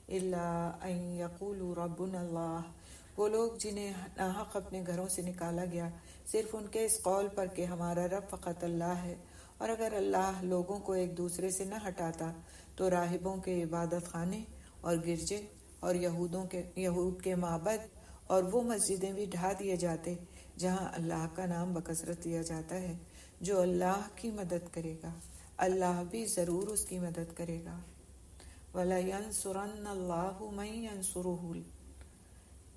S2: الا ان یقولوا ربنا اللہ۔ وہ لوگ جنہیں ناحق اپنے گھروں سے نکالا گیا صرف ان کے اس قول پر کہ ہمارا رب فقط اللہ ہے، اور اگر اللہ لوگوں کو ایک دوسرے سے نہ ہٹاتا تو راہبوں کے عبادت خانے اور گرجے اور یہود کے معبد اور وہ مسجدیں بھی ڈھا دیے جاتے جہاں اللہ کا نام بکثرت لیا جاتا ہے۔ جو اللہ کی مدد کرے گا اللہ بھی ضرور اس کی مدد کرے گا۔ وَلَيَنْصُرَنَّ اللَّهُ مَن يَنْصُرُهُ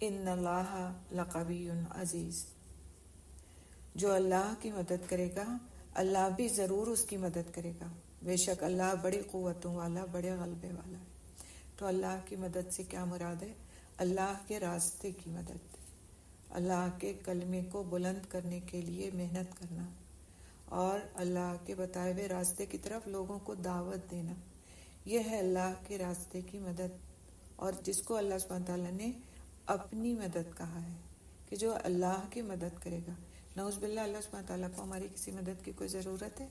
S2: إِنَّ اللَّهَ لَقَوِيٌّ عَزِيزٌ۔ جو اللہ کی مدد کرے گا اللہ بھی ضرور اس کی مدد کرے گا، بے شک اللہ بڑی قوتوں والا، بڑے غلبے والا ہے۔ تو اللہ کی مدد سے کیا مراد ہے؟ اللہ کے راستے کی مدد، اللہ کے کلمے کو بلند کرنے کے لیے محنت کرنا اور اللہ کے بتائے ہوئے راستے کی طرف لوگوں کو دعوت دینا، یہ ہے اللہ کے راستے کی مدد۔ اور جس کو اللہ سبحانہ تعالیٰ نے اپنی مدد کہا ہے کہ جو اللہ کی مدد کرے گا، نعوذ باللہ اللہ سبحانہ تعالیٰ کو ہماری کسی مدد کی کوئی ضرورت ہے؟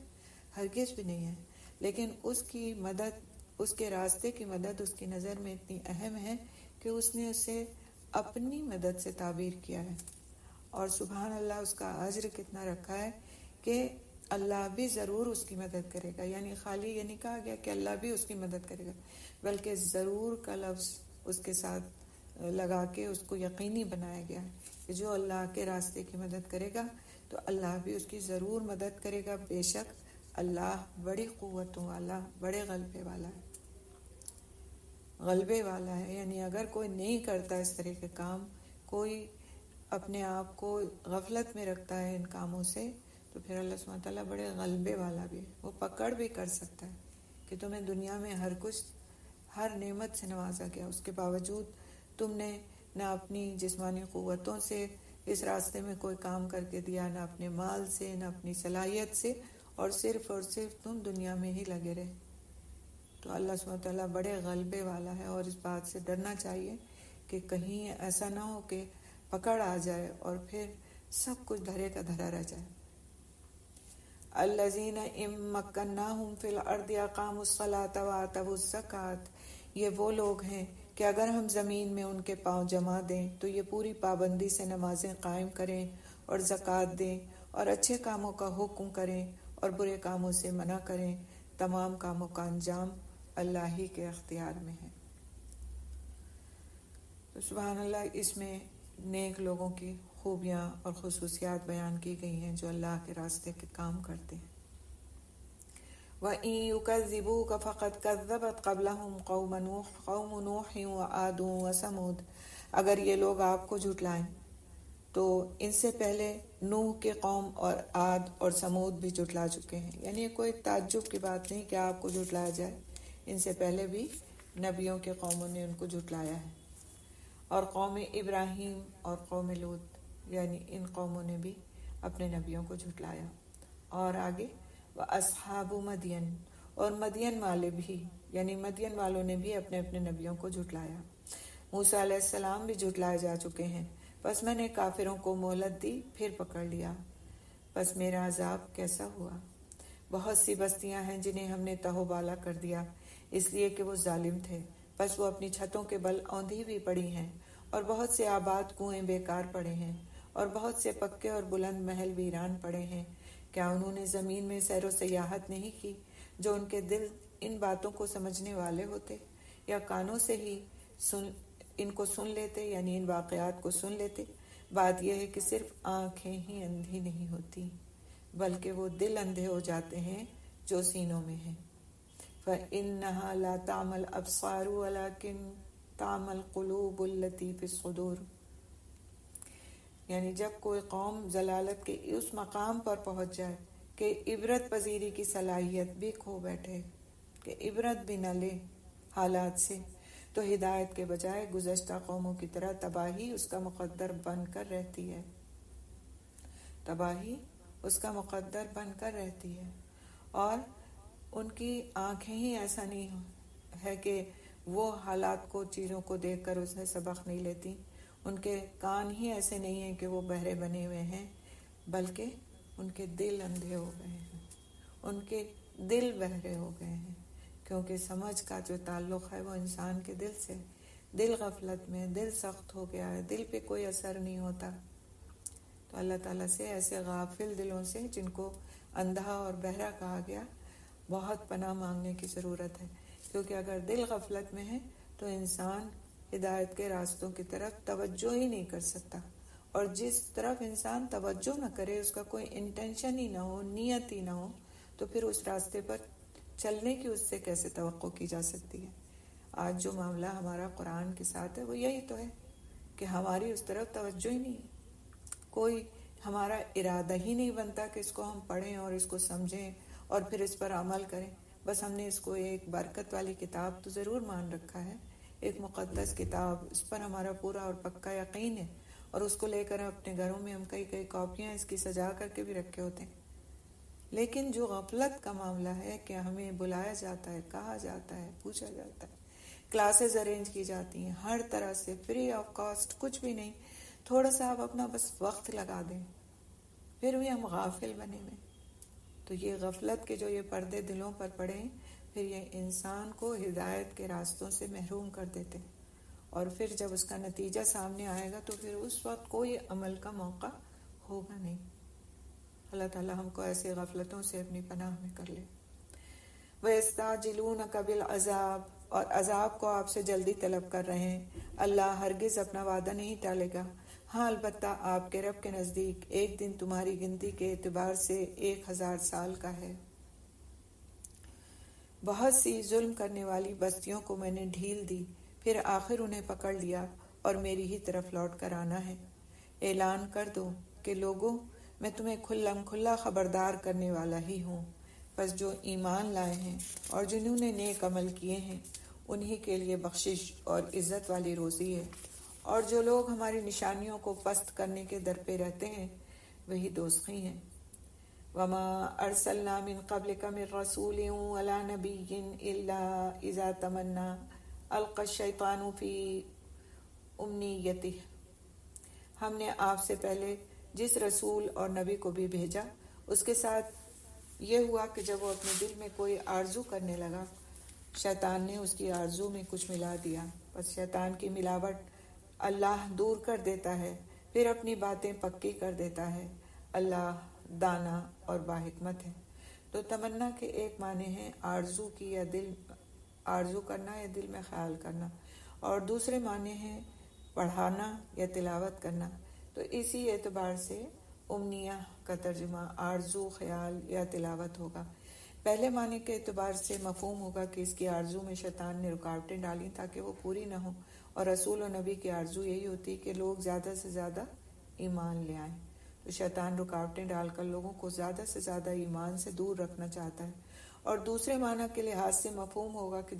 S2: ہرگز بھی نہیں ہے، لیکن اس کی مدد، اس کے راستے کی مدد اس کی نظر میں اتنی اہم ہے کہ اس نے اسے اپنی مدد سے تعبیر کیا ہے، اور سبحان اللہ اس کا اجر کتنا رکھا ہے کہ اللہ بھی ضرور اس کی مدد کرے گا۔ یعنی خالی یہ نہیں کہا گیا کہ اللہ بھی اس کی مدد کرے گا، بلکہ ضرور کا لفظ اس کے ساتھ لگا کے اس کو یقینی بنایا گیا ہے کہ جو اللہ کے راستے کی مدد کرے گا تو اللہ بھی اس کی ضرور مدد کرے گا، بے شک اللہ بڑی قوتوں والا، بڑے غلبے والا ہے۔ غلبے والا ہے یعنی اگر کوئی نہیں کرتا اس طرح کے کام، کوئی اپنے آپ کو غفلت میں رکھتا ہے ان کاموں سے، تو پھر اللہ سبحانہ تعالیٰ بڑے غلبے والا بھی ہے، وہ پکڑ بھی کر سکتا ہے کہ تمہیں دنیا میں ہر کچھ، ہر نعمت سے نوازا گیا، اس کے باوجود تم نے نہ اپنی جسمانی قوتوں سے اس راستے میں کوئی کام کر کے دیا، نہ اپنے مال سے، نہ اپنی صلاحیت سے، اور صرف تم دنیا میں ہی لگے رہے۔ تو اللہ سبحانہ تعالیٰ بڑے غلبے والا ہے، اور اس بات سے ڈرنا چاہیے کہ کہیں ایسا نہ ہو کہ پکڑ آ جائے اور پھر سب کچھ دھرے کا دھرا رہ جائے۔ الذین ان مکناہم فی الارض اقاموا الصلاۃ وآتوا الزکاۃ۔ یہ وہ لوگ ہیں کہ اگر ہم زمین میں ان کے پاؤں جما دیں تو یہ پوری پابندی سے نمازیں قائم کریں اور زکوٰۃ دیں اور اچھے کاموں کا حکم کریں اور برے کاموں سے منع کریں، تمام کاموں کا انجام اللہ ہی کے اختیار میں ہے۔ تو سبحان اللہ، اس میں نیک لوگوں کی خوبیاں اور خصوصیات بیان کی گئی ہیں جو اللہ کے راستے کے کام کرتے ہیں۔ وَإِن يُكَذِّبُوكَ فَقَدْ كَذَّبَتْ قَبْلَهُمْ قَوْمُ نُوحٍ وَعَادٌ وَثَمُودَ، اگر یہ لوگ آپ کو جھٹلائیں تو ان سے پہلے نوح کے قوم اور عاد اور سمود بھی جھٹلا چکے ہیں۔ یعنی کوئی تعجب کی بات نہیں کہ آپ کو جھٹلایا جائے، ان سے پہلے بھی نبیوں کے قوموں نے ان کو جھٹلایا ہے، اور قوم ابراہیم اور قوم لوط یعنی ان قوموں نے بھی اپنے نبیوں کو جھٹلایا۔ اور آگے وَأَصْحَابُ مَدْيَنَ، اور مدین والے بھی یعنی مدین والوں نے بھی اپنے اپنے نبیوں کو جھٹلایا۔ موسیٰ علیہ السلام بھی جھٹلائے جا چکے ہیں، پس میں نے کافروں کو مہلت دی پھر پکڑ لیا، پس میرا عذاب کیسا ہوا۔ بہت سی بستیاں ہیں جنہیں ہم نے تہو بالا کر دیا اس لیے کہ وہ ظالم تھے، پس وہ اپنی چھتوں کے بل اوندھی ہوئی پڑی ہیں، اور بہت سے آباد کنویں بیکار پڑے ہیں، اور بہت سے پکے اور بلند محل ویران پڑے ہیں۔ کیا انہوں نے زمین میں سیر و سیاحت نہیں کی جو ان کے دل ان باتوں کو سمجھنے والے ہوتے، یا کانوں سے ہی ان کو سن لیتے یعنی ان واقعات کو سن لیتے۔ بات یہ ہے کہ صرف آنکھیں ہی اندھی نہیں ہوتی بلکہ وہ دل اندھے ہو جاتے ہیں جو سینوں میں ہیں۔ فَإِنَّهَا لَا تَعْمَى الْأَبْصَارُ وَلَكِنْ تَعْمَى الْقُلُوبُ الَّتِي فِي الصُّدُورِ، یعنی جب کوئی قوم ضلالت کے اس مقام پر پہنچ جائے کہ عبرت پذیری کی صلاحیت بھی کھو بیٹھے، کہ عبرت بھی نہ لے حالات سے، تو ہدایت کے بجائے گزشتہ قوموں کی طرح تباہی اس کا مقدر بن کر رہتی ہے، تباہی اس کا مقدر بن کر رہتی ہے۔ اور ان کی آنکھیں ہی ایسا نہیں ہے کہ وہ حالات کو چیزوں کو دیکھ کر اسے سبق نہیں لیتی، ان کے کان ہی ایسے نہیں ہیں کہ وہ بہرے بنے ہوئے ہیں، بلکہ ان کے دل اندھے ہو گئے ہیں، ان کے دل بہرے ہو گئے ہیں، کیونکہ سمجھ کا جو تعلق ہے وہ انسان کے دل سے، دل غفلت میں، دل سخت ہو گیا ہے، دل پہ کوئی اثر نہیں ہوتا۔ تو اللہ تعالیٰ سے ایسے غافل دلوں سے جن کو اندھا اور بہرا کہا گیا بہت پناہ مانگنے کی ضرورت ہے، کیونکہ اگر دل غفلت میں ہے تو انسان ہدایت کے راستوں کی طرف توجہ ہی نہیں کر سکتا، اور جس طرف انسان توجہ نہ کرے، اس کا کوئی انٹینشن ہی نہ ہو، نیت ہی نہ ہو، تو پھر اس راستے پر چلنے کی اس سے کیسے توقع کی جا سکتی ہے۔ آج جو معاملہ ہمارا قرآن کے ساتھ ہے وہ یہی تو ہے کہ ہماری اس طرف توجہ ہی نہیں ہے، کوئی ہمارا ارادہ ہی نہیں بنتا کہ اس کو ہم پڑھیں اور اس کو سمجھیں اور پھر اس پر عمل کریں۔ بس ہم نے اس کو ایک برکت والی کتاب تو ضرور مان رکھا ہے، ایک مقدس کتاب، اس پر ہمارا پورا اور پکا یقین ہے، اور اس کو لے کر اپنے گھروں میں ہم کئی کاپیاں اس کی سجا کر کے بھی رکھے ہوتے ہیں۔ لیکن جو غفلت کا معاملہ ہے کہ ہمیں بلایا جاتا ہے، کہا جاتا ہے، پوچھا جاتا ہے، کلاسز ارینج کی جاتی ہیں ہر طرح سے فری آف کاسٹ، کچھ بھی نہیں، تھوڑا سا آپ اپنا بس وقت لگا دیں، پھر بھی ہم غافل بنے ہوئے۔ تو یہ غفلت کے جو یہ پردے دلوں پر پڑے ہیں، پھر یہ انسان کو ہدایت کے راستوں سے محروم کر دیتے ہیں، اور پھر جب اس کا نتیجہ سامنے آئے گا تو پھر اس وقت کوئی عمل کا موقع ہوگا نہیں۔ اللہ تعالیٰ ہم کو ایسے غفلتوں سے اپنی پناہ میں کر لے۔ وَيَسْتَعْجِلُونَكَ بِالْعَذَابِ، اور عذاب کو آپ سے جلدی طلب کر رہے ہیں۔ اللہ ہرگز اپنا وعدہ نہیں ٹالے گا، ہاں البتہ آپ کے رب کے نزدیک ایک دن تمہاری گنتی کے اعتبار سے 1000 سال کا ہے۔ بہت سی ظلم کرنے والی بستیوں کو میں نے ڈھیل دی، پھر آخر انہیں پکڑ لیا اور میری ہی طرف لوٹ کر آنا ہے۔ اعلان کر دو کہ لوگوں، میں تمہیں کھلم کھلا خبردار کرنے والا ہی ہوں، پس جو ایمان لائے ہیں اور جنہوں نے نیک عمل کیے ہیں انہی کے لیے بخشش اور عزت والی روزی ہے، اور جو لوگ ہماری نشانیوں کو پست کرنے کے در پہ رہتے ہیں وہی دوزخی ہیں۔ وما ارسلنا من قبلک من رسول ولا نبی الا اذا تمنى القى الشیطان فی امنیتہ، ہم نے آپ سے پہلے جس رسول اور نبی کو بھی بھیجا اس کے ساتھ یہ ہوا کہ جب وہ اپنے دل میں کوئی آرزو کرنے لگا، شیطان نے اس کی آرزو میں کچھ ملا دیا، بس شیطان کی ملاوٹ اللہ دور کر دیتا ہے، پھر اپنی باتیں پکی کر دیتا ہے۔ اللہ دانا اور باحکمت ہے۔ تو تمنا کے ایک معنی ہے آرزو کی یا دل آرزو کرنا یا دل میں خیال کرنا، اور دوسرے معنی ہے پڑھانا یا تلاوت کرنا۔ تو اسی اعتبار سے امنیہ کا ترجمہ آرزو، خیال یا تلاوت ہوگا۔ پہلے معنی کے اعتبار سے مفہوم ہوگا کہ اس کی آرزو میں شیطان نے رکاوٹیں ڈالیں تاکہ وہ پوری نہ ہوں، اور رسول و نبی کی آرزو یہی ہوتی کہ لوگ زیادہ سے زیادہ ایمان لے آئیں۔ تو شیطان رکاوٹیں ڈال کر لوگوں کو زیادہ سے زیادہ ایمان سے دور رکھنا چاہتا ہے۔ اور دوسرے معنی کے لحاظ سے مفہوم ہوگا کہ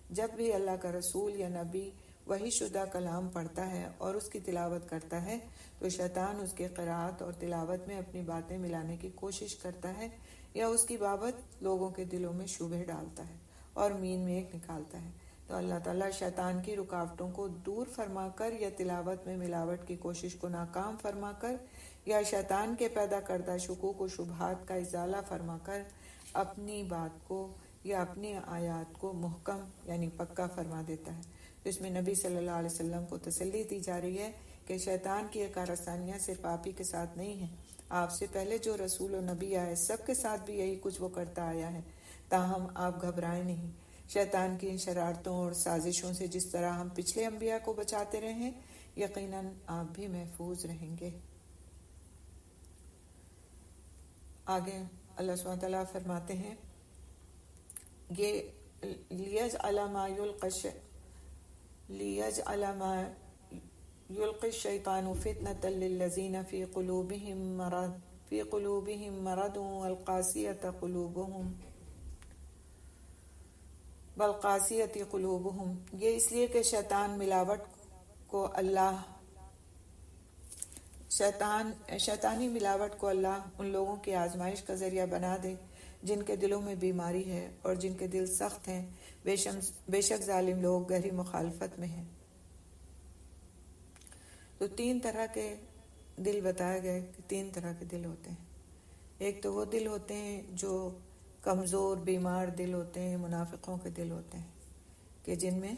S2: جب بھی اللہ کا رسول یا نبی وحی شدہ کلام پڑھتا ہے اور اس کی تلاوت کرتا ہے تو شیطان اس کے قرات اور تلاوت میں اپنی باتیں ملانے کی کوشش کرتا ہے یا اس کی بابت لوگوں کے دلوں میں شبہ ڈالتا ہے اور مین میں ایک نکالتا ہے۔ تو اللہ تعالیٰ شیطان کی رکاوٹوں کو دور فرما کر یا تلاوت میں ملاوٹ کی کوشش کو ناکام فرما کر یا شیطان کے پیدا کردہ شکوک و شبہات کا ازالہ فرما کر اپنی بات کو یا اپنی آیات کو محکم یعنی پکا فرما دیتا ہے۔ تو اس میں نبی صلی اللہ علیہ وسلم کو تسلی دی جا رہی ہے کہ شیطان کی یہ کارستانیاں صرف آپ ہی کے ساتھ نہیں ہیں، آپ سے پہلے جو رسول و نبی آئے سب کے ساتھ بھی یہی کچھ وہ کرتا آیا ہے، تاہم آپ گھبرائیں نہیں۔ شیطان کی ان شرارتوں اور سازشوں سے جس طرح ہم پچھلے انبیاء کو بچاتے رہے ہیں، یقیناً آپ بھی محفوظ رہیں گے۔ آگے اللہ سبحانہ وتعالیٰ فرماتے ہیں یہ لیجعل ما یلقی الشیطان فتنة للذین فی قلوبہم مرض والقاسیۃ قلوبہم یہ اس لیے کہ شیطانی ملاوٹ کو اللہ ان لوگوں کی آزمائش کا ذریعہ بنا دے جن کے دلوں میں بیماری ہے اور جن کے دل سخت ہیں، بے شک ظالم لوگ گہری مخالفت میں ہیں۔ تو 3 طرح کے دل بتائے گئے کہ 3 طرح کے دل ہوتے ہیں۔ ایک تو وہ دل ہوتے ہیں جو کمزور بیمار دل ہوتے ہیں، منافقوں کے دل ہوتے ہیں کہ جن میں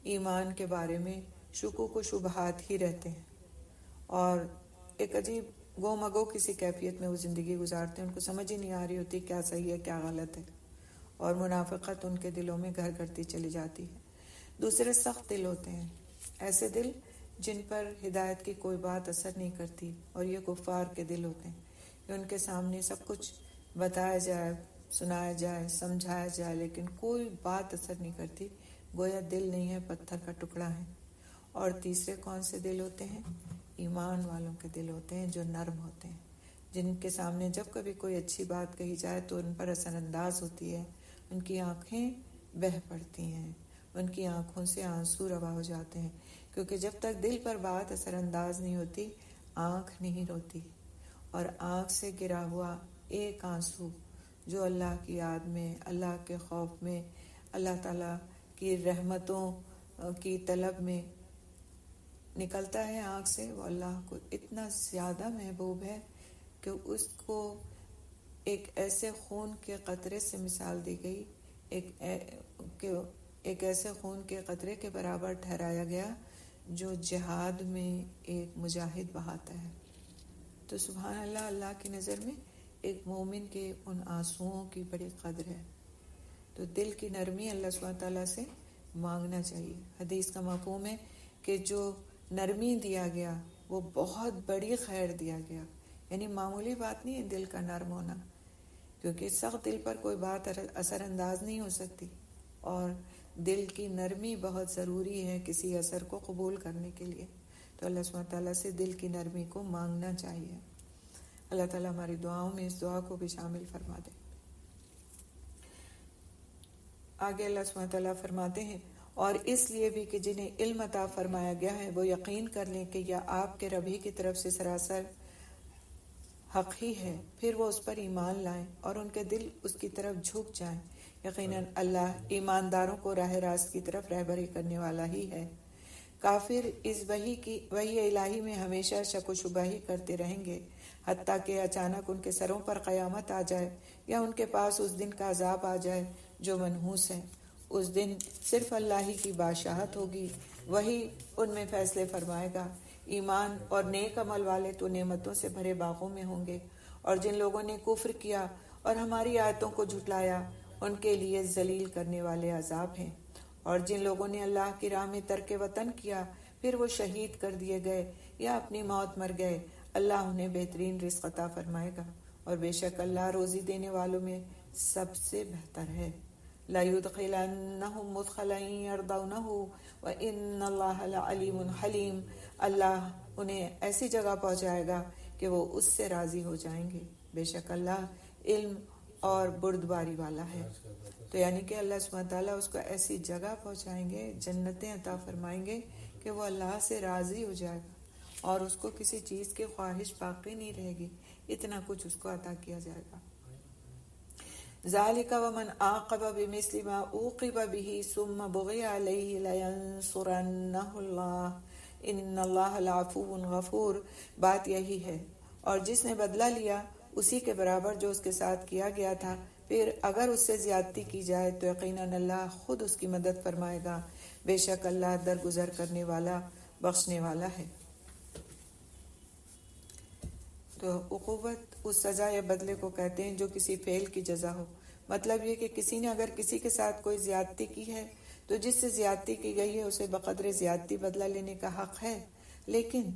S2: ایمان کے بارے میں شکوک و شبہات ہی رہتے ہیں اور ایک عجیب گو مگو کسی کیفیت میں وہ زندگی گزارتے ہیں، ان کو سمجھ ہی نہیں آ رہی ہوتی کیا صحیح ہے کیا غلط ہے، اور منافقت ان کے دلوں میں گھر کرتی چلی جاتی ہے۔ دوسرے سخت دل ہوتے ہیں، ایسے دل جن پر ہدایت کی کوئی بات اثر نہیں کرتی، اور یہ کفار کے دل ہوتے ہیں کہ ان کے سامنے سب کچھ بتایا جائے، سنایا جائے، سمجھایا جائے، لیکن کوئی بات اثر نہیں کرتی، گویا دل نہیں ہے، پتھر کا ٹکڑا ہے۔ اور تیسرے کون سے دل ہوتے ہیں؟ ایمان والوں کے دل ہوتے ہیں جو نرم ہوتے ہیں، جن کے سامنے جب کبھی کوئی اچھی بات کہی جائے تو ان پر اثر انداز ہوتی ہے، ان کی آنکھیں بہہ پڑتی ہیں، ان کی آنکھوں سے آنسو روا ہو جاتے ہیں، کیونکہ جب تک دل پر بات اثر انداز نہیں ہوتی آنکھ نہیں روتی، اور آنکھ سے گرا ہوا ایک آنسو جو اللہ کی یاد میں، اللہ کے خوف میں، اللہ تعالیٰ کی رحمتوں کی طلب میں نکلتا ہے آنکھ سے، وہ اللہ کو اتنا زیادہ محبوب ہے کہ اس کو ایک ایسے خون کے قطرے سے مثال دی گئی، ایک ایسے خون کے قطرے کے برابر ٹھہرایا گیا جو جہاد میں ایک مجاہد بہاتا ہے۔ تو سبحان اللہ، اللہ کی نظر میں ایک مومن کے ان آنسوؤں کی بڑی قدر ہے۔ تو دل کی نرمی اللہ سبحانہ تعالیٰ سے مانگنا چاہیے۔ حدیث کا مفہوم ہے کہ جو نرمی دیا گیا وہ بہت بڑی خیر دیا گیا، یعنی معمولی بات نہیں ہے دل کا نرم ہونا، کیونکہ سخت دل پر کوئی بات اثر انداز نہیں ہو سکتی، اور دل کی نرمی بہت ضروری ہے کسی اثر کو قبول کرنے کے لیے۔ تو اللہ سبحانہ تعالیٰ سے دل کی نرمی کو مانگنا چاہیے۔ اللہ تعالیٰ ہماری دعاؤں میں اس دعا کو بھی شامل فرما دے۔ آگے اللہ سبحانہ تعالیٰ فرماتے ہیں، اور اس لیے بھی کہ جنہیں علم عطا فرمایا گیا ہے وہ یقین کر لیں کہ یہ آپ کے رب ہی کی طرف سے سراسر حق ہی ہے، پھر وہ اس پر ایمان لائیں اور ان کے دل اس کی طرف جھک جائیں۔ یقیناً اللہ ایمانداروں کو راہ راست کی طرف رہبری کرنے والا ہی ہے۔ کافر اس وحی الہی میں ہمیشہ شک و شبہ ہی کرتے رہیں گے، حتیٰ کہ اچانک ان کے سروں پر قیامت آ جائے یا ان کے پاس اس دن کا عذاب آ جائے جو منحوس ہے۔ اس دن صرف اللہ ہی کی بادشاہت ہوگی، وہی ان میں فیصلے فرمائے گا۔ ایمان اور نیک عمل والے تو نعمتوں سے بھرے باغوں میں ہوں گے، اور جن لوگوں نے کفر کیا اور ہماری آیتوں کو جھٹلایا ان کے لیے ذلیل کرنے والے عذاب ہیں۔ اور جن لوگوں نے اللہ کی راہ میں ترک وطن کیا پھر وہ شہید کر دیے گئے یا اپنی موت مر گئے، اللہ انہیں بہترین رزق عطا فرمائے گا، اور بے شک اللہ روزی دینے والوں میں سب سے بہتر ہے۔ لَيُدْخِلَنَّهُمْ مُدْخَلًا يَرْضَوْنَهُ وَإِنَّ اللَّهَ لَعَلِيمٌ حَلِيمٌ، اللہ انہیں ایسی جگہ پہنچائے گا کہ وہ اس سے راضی ہو جائیں گے، بے شک اللہ علم اور بردباری والا ہے۔ تو یعنی کہ اللہ سبحانہ تعالیٰ اس کو ایسی جگہ پہنچائیں گے، جنتیں عطا فرمائیں گے کہ وہ اللہ سے راضی ہو جائے گا اور اس کو کسی چیز کی خواہش باقی نہیں رہے گی، اتنا کچھ اس کو عطا کیا جائے گا۔ ذَلِكَ وَمَنْ عَاقَبَ بِمِثْلِ مَا عُوقِبَ بِهِ ثُمَّ بُغِيَ عَلَيْهِ لَيَنصُرَنَّهُ اللَّهُ إِنَّ اللَّهَ لَعَفُوٌّ غَفُورٌ، بات یہی ہے، اور جس نے بدلہ لیا اسی کے برابر جو اس کے ساتھ کیا گیا تھا، پھر اگر اس سے زیادتی کی جائے تو یقیناً اللہ خود اس کی مدد فرمائے گا، بے شک اللہ درگزر کرنے والا بخشنے والا ہے۔ تو عقوبت اس سزا یا بدلے کو کہتے ہیں جو کسی فعل کی جزا ہو، مطلب یہ کہ کسی نے اگر کسی کے ساتھ کوئی زیادتی کی ہے تو جس سے زیادتی کی گئی ہے اسے بقدر زیادتی بدلہ لینے کا حق ہے، لیکن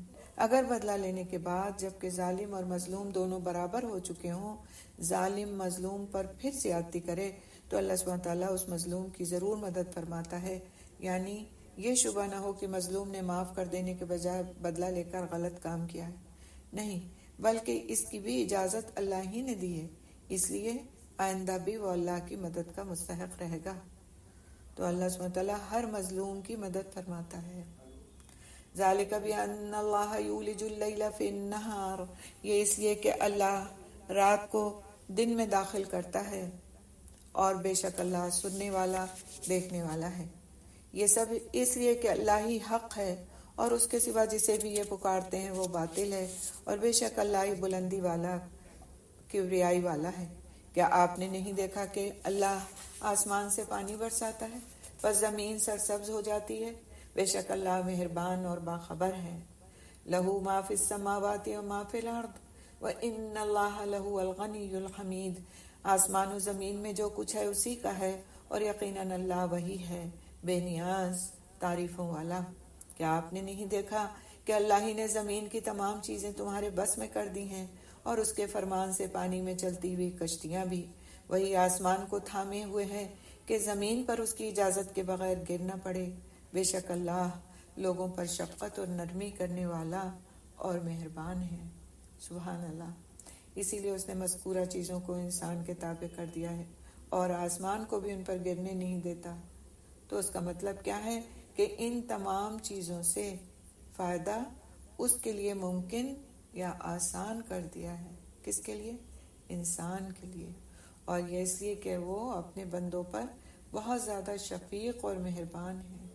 S2: اگر بدلہ لینے کے بعد جبکہ ظالم اور مظلوم دونوں برابر ہو چکے ہوں، ظالم مظلوم پر پھر زیادتی کرے تو اللہ سبحانہ تعالیٰ اس مظلوم کی ضرور مدد فرماتا ہے، یعنی یہ شبہ نہ ہو کہ مظلوم نے معاف کر دینے کے بجائے بدلہ لے کر غلط کام کیا ہے، نہیں، بلکہ اس کی بھی اجازت اللہ ہی نے دی ہے، اس لیے آئندہ بھی وہ اللہ کی مدد کا مستحق رہے گا۔ تو اللہ سبحانہ تعالیٰ ہر مظلوم کی مدد فرماتا ہے۔ ذالک بأن اللہ یولج اللیل فی النہار، یہ اس لیے کہ اللہ رات کو دن میں داخل کرتا ہے، اور بے شک اللہ سننے والا دیکھنے والا ہے۔ یہ سب اس لیے کہ اللہ ہی حق ہے اور اس کے سوا جسے بھی یہ پکارتے ہیں وہ باطل ہے، اور بے شک اللہ ہی بلندی والا کبریائی والا ہے۔ کیا آپ نے نہیں دیکھا کہ اللہ آسمان سے پانی برساتا ہے پس زمین سرسبز ہو جاتی ہے؟ بے شک اللہ مہربان اور باخبر ہے۔ لہو ما فی السماوات و ما فی الارض وان اللہ لہو الغنی الحمید، آسمان و زمین میں جو کچھ ہے اسی کا ہے، اور یقیناً اللہ وہی ہے بے نیاز تعریفوں والا۔ کیا آپ نے نہیں دیکھا کہ اللہ ہی نے زمین کی تمام چیزیں تمہارے بس میں کر دی ہیں، اور اس کے فرمان سے پانی میں چلتی ہوئی کشتیاں بھی، وہی آسمان کو تھامے ہوئے ہے کہ زمین پر اس کی اجازت کے بغیر گر نہ پڑے، بے شک اللہ لوگوں پر شفقت اور نرمی کرنے والا اور مہربان ہے۔ سبحان اللہ۔ اسی لیے اس نے مذکورہ چیزوں کو انسان کے تابع کر دیا ہے اور آسمان کو بھی ان پر گرنے نہیں دیتا۔ تو اس کا مطلب کیا ہے کہ ان تمام چیزوں سے فائدہ اس کے لیے ممکن یا آسان کر دیا ہے۔ کس کے لیے؟ انسان کے لیے، اور یہ اس لیے کہ وہ اپنے بندوں پر بہت زیادہ شفیق اور مہربان ہے،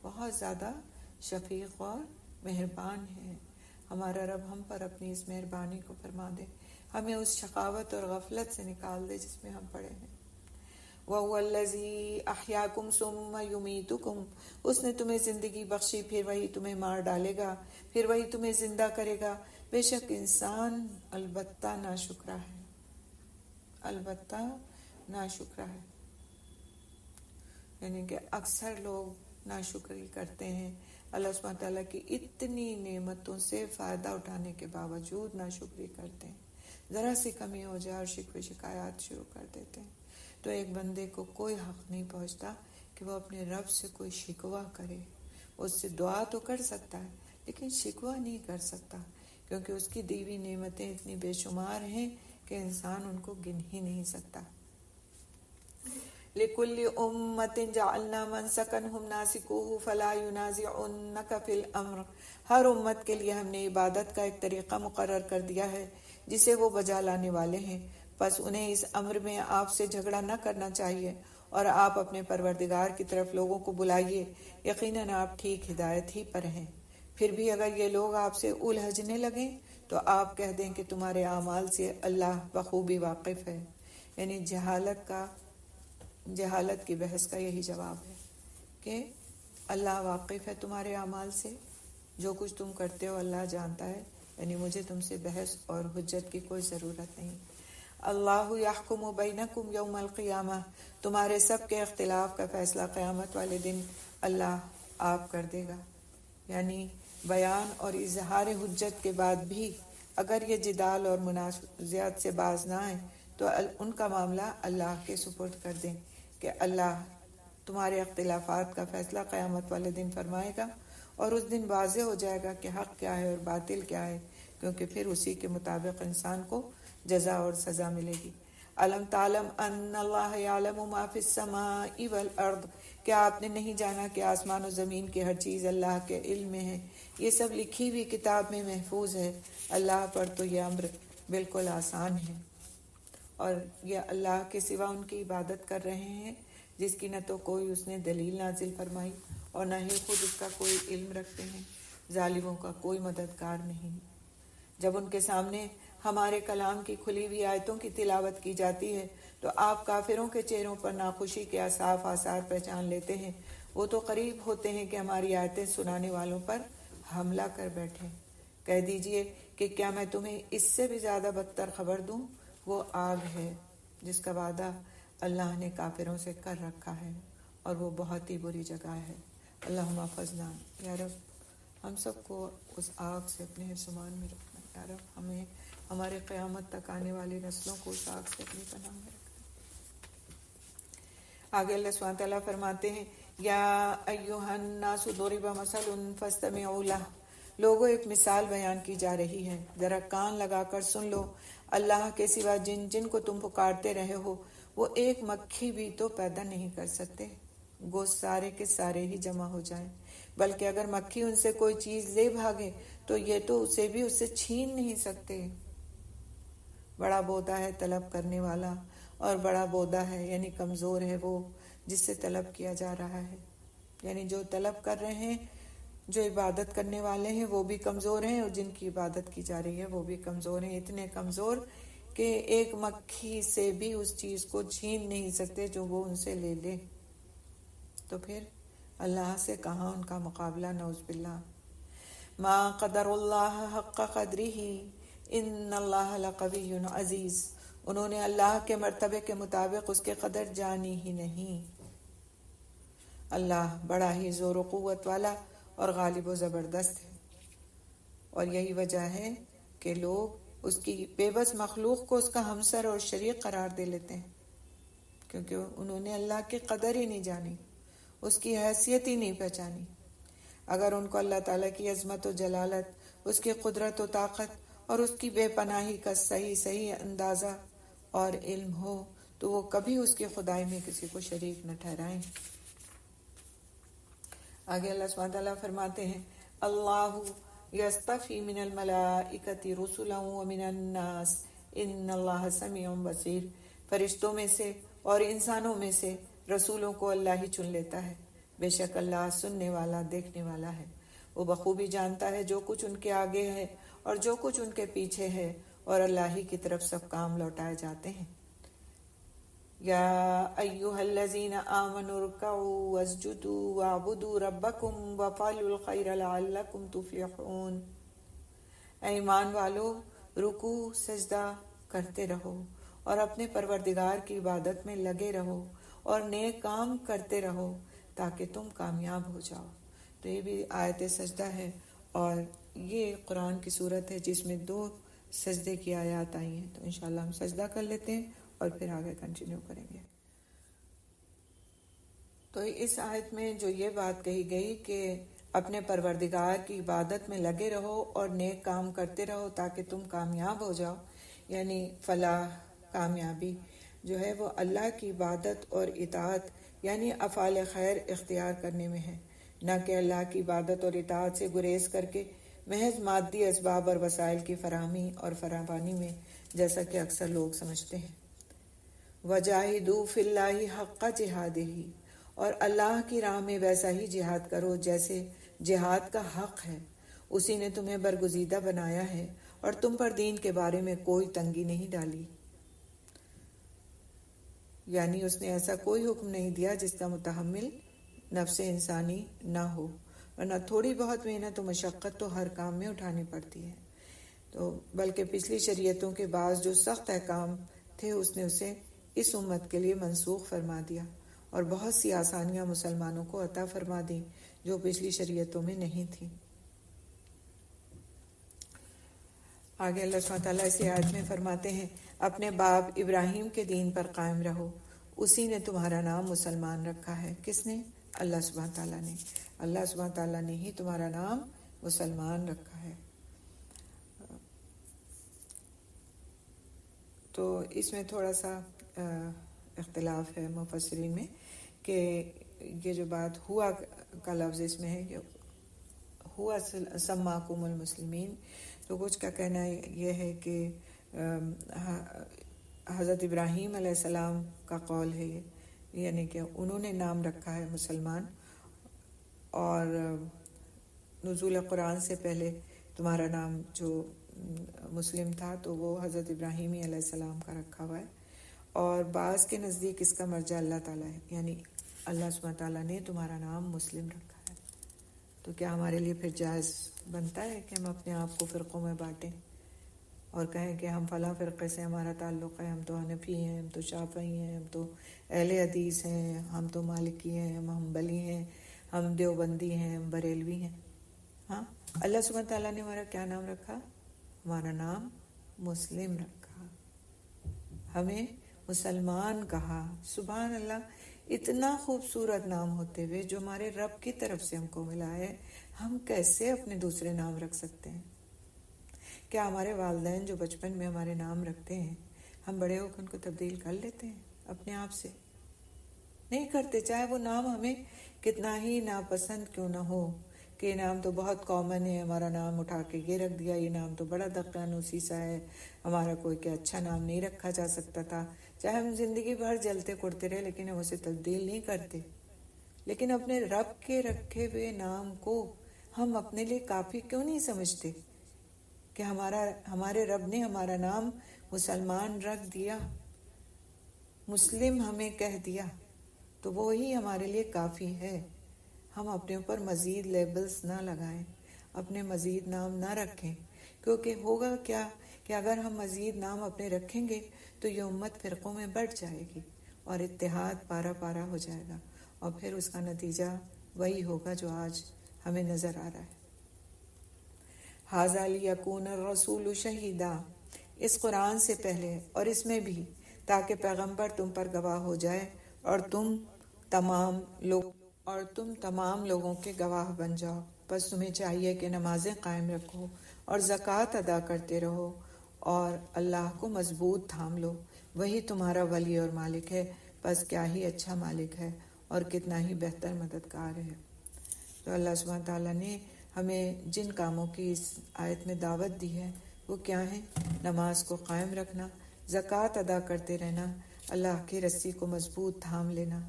S2: بہت زیادہ شفیق اور مہربان ہے۔ ہمارا رب ہم پر اپنی اس مہربانی کو فرما دے، ہمیں اس شقاوت اور غفلت سے نکال دے جس میں ہم پڑے ہیں۔ وَهُوَ الَّذِي أَحْيَاكُمْ ثُمَّ يُمِيتُكُمْ، اس نے تمہیں زندگی بخشی پھر وہی تمہیں مار ڈالے گا، پھر وہی تمہیں زندہ کرے گا، بے شک انسان البتہ ناشکرا ہے، البتہ ناشکرا ہے، یعنی کہ اکثر لوگ ناشکری کرتے ہیں، اللہ سبحانہ تعالیٰ کی اتنی نعمتوں سے فائدہ اٹھانے کے باوجود ناشکری کرتے ہیں، ذرا سی کمی ہو جائے اور شکوے شکایات شروع کر دیتے ہیں۔ تو ایک بندے کو کوئی حق نہیں پہنچتا کہ وہ اپنے رب سے کوئی شکوہ کرے، اس سے دعا تو کر سکتا ہے لیکن شکوہ نہیں کر سکتا، کیونکہ اس کی دی ہوئی نعمتیں اتنی بے شمار ہیں کہ انسان ان کو گن ہی نہیں سکتا۔ لِكُلِّ أُمَّةٍ جَعَلْنَا مَنْسَكًا هُمْ نَاسِكُوهُ فَلَا يُنَازِعُنَّكَ فِي الْأَمْرِ، ہر امت کے لیے ہم نے عبادت کا ایک طریقہ مقرر کر دیا ہے جسے وہ بجا لانے والے ہیں، پس انہیں اس امر میں آپ سے جھگڑا نہ کرنا چاہیے، اور آپ اپنے پروردگار کی طرف لوگوں کو بلائیے، یقیناً آپ ٹھیک ہدایت ہی پر ہیں۔ پھر بھی اگر یہ لوگ آپ سے الجھنے لگیں تو آپ کہہ دیں کہ تمہارے اعمال سے اللہ بخوبی واقف ہے، یعنی جہالت کی بحث کا یہی جواب ہے کہ اللہ واقف ہے تمہارے اعمال سے، جو کچھ تم کرتے ہو اللہ جانتا ہے، یعنی مجھے تم سے بحث اور حجت کی کوئی ضرورت نہیں۔ اللہ یحکم بینکم یوم القیامہ، تمہارے سب کے اختلاف کا فیصلہ قیامت والے دن اللہ آپ کر دے گا، یعنی بیان اور اظہار حجت کے بعد بھی اگر یہ جدال اور منازعات سے باز نہ آئیں تو ان کا معاملہ اللہ کے سپرد کر دیں کہ اللہ تمہارے اختلافات کا فیصلہ قیامت والے دن فرمائے گا، اور اس دن واضح ہو جائے گا کہ حق کیا ہے اور باطل کیا ہے، کیونکہ پھر اسی کے مطابق انسان کو جزا اور سزا ملے گی۔ الم تعلم ان اللہ یعلم ما فی السماء والارض، کیا آپ نے نہیں جانا کہ آسمان و زمین کی ہر چیز اللہ کے علم میں ہے، یہ سب لکھی ہوئی کتاب میں محفوظ ہے۔ اللہ پر تو یہ امر بالکل آسان ہے، اور یہ اللہ کے سوا ان کی عبادت کر رہے ہیں جس کی نہ تو کوئی اس نے دلیل نازل فرمائی اور نہ ہی خود اس کا کوئی علم رکھتے ہیں۔ ظالموں کا کوئی مددگار نہیں۔ جب ان کے سامنے ہمارے کلام کی کھلی ہوئی آیتوں کی تلاوت کی جاتی ہے تو آپ کافروں کے چہروں پر ناخوشی کے صاف آثار پہچان لیتے ہیں۔ وہ تو قریب ہوتے ہیں کہ ہماری آیتیں سنانے والوں پر حملہ کر بیٹھیں۔ کہہ دیجئے کہ کیا میں تمہیں اس سے بھی زیادہ بدتر خبر دوں؟ وہ آگ ہے جس کا وعدہ اللہ نے کافروں سے کر رکھا ہے، اور وہ بہت ہی بری جگہ ہے۔ اللہم احفظنا، یا رب ہم سب کو اس آگ سے اپنے حفظ و امان میں رکھنا، یا رب ہمیں ہمارے قیامت تک آنے والی نسلوں کو اس آگ سے اپنی پناہ میں رکھنا۔ آگے اللہ سبحانہ تعالیٰ فرماتے ہیں، یا ایہا الناس ضرب مثل فاستمعوا لہ، لوگوں ایک مثال بیان کی جا رہی ہے، ذرا کان لگا کر سن لو۔ اللہ کے سوا جن جن کو تم پکارتے رہے ہو وہ ایک مکھی بھی تو پیدا نہیں کر سکتے، گو سارے کے سارے ہی جمع ہو جائیں، بلکہ اگر مکھی ان سے کوئی چیز لے بھاگے تو یہ تو اسے بھی اس سے چھین نہیں سکتے۔ بڑا بودا ہے طلب کرنے والا، اور بڑا بودا ہے یعنی کمزور ہے وہ جس سے طلب کیا جا رہا ہے، یعنی جو طلب کر رہے ہیں، جو عبادت کرنے والے ہیں وہ بھی کمزور ہیں، اور جن کی عبادت کی جا رہی ہے وہ بھی کمزور ہیں، اتنے کمزور کہ ایک مکھی سے بھی اس چیز کو چھین نہیں سکتے جو وہ ان سے لے لے، تو پھر اللہ سے کہاں ان کا مقابلہ، نعوذ باللہ۔ ما قدر اللہ حق قدرہ ان اللہ لقوی عزیز، انہوں نے اللہ کے مرتبے کے مطابق اس کے قدر جانی ہی نہیں۔ اللہ بڑا ہی زور و قوت والا اور غالب و زبردست ہے، اور یہی وجہ ہے کہ لوگ اس کی بے بس مخلوق کو اس کا ہمسر اور شریک قرار دے لیتے ہیں، کیونکہ انہوں نے اللہ کی قدر ہی نہیں جانی، اس کی حیثیت ہی نہیں پہچانی۔ اگر ان کو اللہ تعالیٰ کی عظمت و جلالت، اس کی قدرت و طاقت اور اس کی بے پناہی کا صحیح اندازہ اور علم ہو تو وہ کبھی اس کی خدائی میں کسی کو شریک نہ ٹھہرائیں۔ آگے اللہ سبحانہ تعالیٰ فرماتے ہیں، اللہ یستفی من الملائکۃ رسلا ومن الناس ان اللہ سمیع بصیر، فرشتوں میں سے اور انسانوں میں سے رسولوں کو اللہ ہی چن لیتا ہے، بے شک اللہ سننے والا دیکھنے والا ہے، وہ بخوبی جانتا ہے جو کچھ ان کے آگے ہے اور جو کچھ ان کے پیچھے ہے، اور اللہ ہی کی طرف سب کام لوٹائے جاتے ہیں۔ یا ایہا الذین آمنوا ارکعوا واسجدوا واعبدوا ربکم وافعلوا الخیر لعلکم تفلحون، اے ایمان والو رکوع سجدہ کرتے رہو اور اپنے پروردگار کی عبادت میں لگے رہو اور نیک کام کرتے رہو تاکہ تم کامیاب ہو جاؤ۔ تو یہ بھی آیت سجدہ ہے، اور یہ قرآن کی صورت ہے جس میں 2 سجدے کی آیات آئی ہیں، تو انشاءاللہ ہم سجدہ کر لیتے ہیں اور پھر آگے کنٹینیو کریں گے۔ تو اس آیت میں جو یہ بات کہی گئی کہ اپنے پروردگار کی عبادت میں لگے رہو اور نیک کام کرتے رہو تاکہ تم کامیاب ہو جاؤ، یعنی فلاح، کامیابی جو ہے وہ اللہ کی عبادت اور اطاعت یعنی افعال خیر اختیار کرنے میں ہے، نہ کہ اللہ کی عبادت اور اطاعت سے گریز کر کے محض مادی اسباب اور وسائل کی فراہمی اور فراوانی میں، جیسا کہ اکثر لوگ سمجھتے ہیں۔ وجاہدوا فی اللہ حق جہادہ، اور اللہ کی راہ میں ویسا ہی جہاد کرو جیسے جہاد کا حق ہے، اسی نے تمہیں برگزیدہ بنایا ہے اور تم پر دین کے بارے میں کوئی تنگی نہیں ڈالی، یعنی اس نے ایسا کوئی حکم نہیں دیا جس کا متحمل نفس انسانی نہ ہو، ورنہ تھوڑی بہت محنت و مشقت تو ہر کام میں اٹھانی پڑتی ہے، تو بلکہ پچھلی شریعتوں کے بعض جو سخت احکام تھے اس نے اسے اس امت کے لیے منسوخ فرما دیا، اور بہت سی آسانیاں مسلمانوں کو عطا فرما دیں جو پچھلی شریعتوں میں نہیں تھیں۔ آگے اللہ سبحانہ تعالیٰ اسی آیت میں فرماتے ہیں، اپنے باپ ابراہیم کے دین پر قائم رہو، اسی نے تمہارا نام مسلمان رکھا ہے۔ کس نے؟ اللہ سبحانہ تعالیٰ نے۔ اللہ سبحانہ تعالیٰ نے ہی تمہارا نام مسلمان رکھا ہے۔ تو اس میں تھوڑا سا اختلاف ہے مفسرین میں کہ یہ جو بات ہوا کا لفظ اس میں ہے کہ ہوا سماکم المسلمین، تو کچھ کا کہنا یہ ہے کہ حضرت ابراہیم علیہ السلام کا قول ہے یہ، یعنی کہ انہوں نے نام رکھا ہے مسلمان، اور نزول قرآن سے پہلے تمہارا نام جو مسلم تھا تو وہ حضرت ابراہیم علیہ السلام کا رکھا ہوا ہے۔ اور بعض کے نزدیک اس کا مرجع اللہ تعالیٰ ہے، یعنی اللہ سبحانہ تعالیٰ نے تمہارا نام مسلم رکھا ہے۔ تو کیا ہمارے لیے پھر جائز بنتا ہے کہ ہم اپنے آپ کو فرقوں میں بانٹیں اور کہیں کہ ہم فلاں فرقے سے ہمارا تعلق ہے، ہم تو حنفی ہیں، ہم تو شافعی ہیں، ہم تو اہل حدیث ہیں، ہم تو مالکی ہیں، ہم حنبلی ہیں، ہم دیوبندی ہیں، ہم بریلوی ہیں؟ ہاں، اللہ سبحانہ تعالیٰ نے ہمارا کیا نام رکھا؟ ہمارا نام مسلم رکھا، ہمیں مسلمان کہا۔ سبحان اللہ، اتنا خوبصورت نام ہوتے ہوئے جو ہمارے رب کی طرف سے ہم کو ملا ہے، ہم کیسے اپنے دوسرے نام رکھ سکتے ہیں؟ کیا ہمارے والدین جو بچپن میں ہمارے نام رکھتے ہیں، ہم بڑے ہو کر ان کو تبدیل کر لیتے ہیں اپنے آپ سے؟ نہیں کرتے، چاہے وہ نام ہمیں کتنا ہی ناپسند کیوں نہ ہو، کہ یہ نام تو بہت کامن ہے، ہمارا نام اٹھا کے یہ رکھ دیا، یہ نام تو بڑا دقیانوسی سا ہے، ہمارا کوئی کیا اچھا نام نہیں رکھا جا سکتا تھا، چاہے ہم زندگی بھر جلتے کڑتے رہے لیکن ہم اسے تبدیل نہیں کرتے۔ لیکن اپنے رب کے رکھے ہوئے نام کو ہم اپنے لیے کافی کیوں نہیں سمجھتے کہ ہمارے رب نے ہمارا نام مسلمان رکھ دیا، مسلم ہمیں کہہ دیا، تو وہی ہمارے لیے کافی ہے۔ ہم اپنے اوپر مزید لیبلز نہ لگائیں، اپنے مزید نام نہ رکھیں، کیونکہ ہوگا کیا کہ اگر ہم مزید نام اپنے رکھیں گے تو یہ امت فرقوں میں بٹ جائے گی اور اتحاد پارا پارا ہو جائے گا، اور پھر اس کا نتیجہ وہی ہوگا جو آج ہمیں نظر آ رہا ہے۔ ھذا لیکون الرسول شہیدا، اس قرآن سے پہلے اور اس میں بھی، تاکہ پیغمبر تم پر گواہ ہو جائے اور تم تمام لوگوں کے گواہ بن جاؤ۔ بس تمہیں چاہیے کہ نمازیں قائم رکھو اور زکوٰۃ ادا کرتے رہو اور اللہ کو مضبوط تھام لو، وہی تمہارا ولی اور مالک ہے، بس کیا ہی اچھا مالک ہے اور کتنا ہی بہتر مددگار ہے۔ تو اللہ سبحانہ تعالیٰ نے ہمیں جن کاموں کی اس آیت میں دعوت دی ہے وہ کیا ہیں؟ نماز کو قائم رکھنا، زکوٰۃ ادا کرتے رہنا، اللہ کی رسی کو مضبوط تھام لینا۔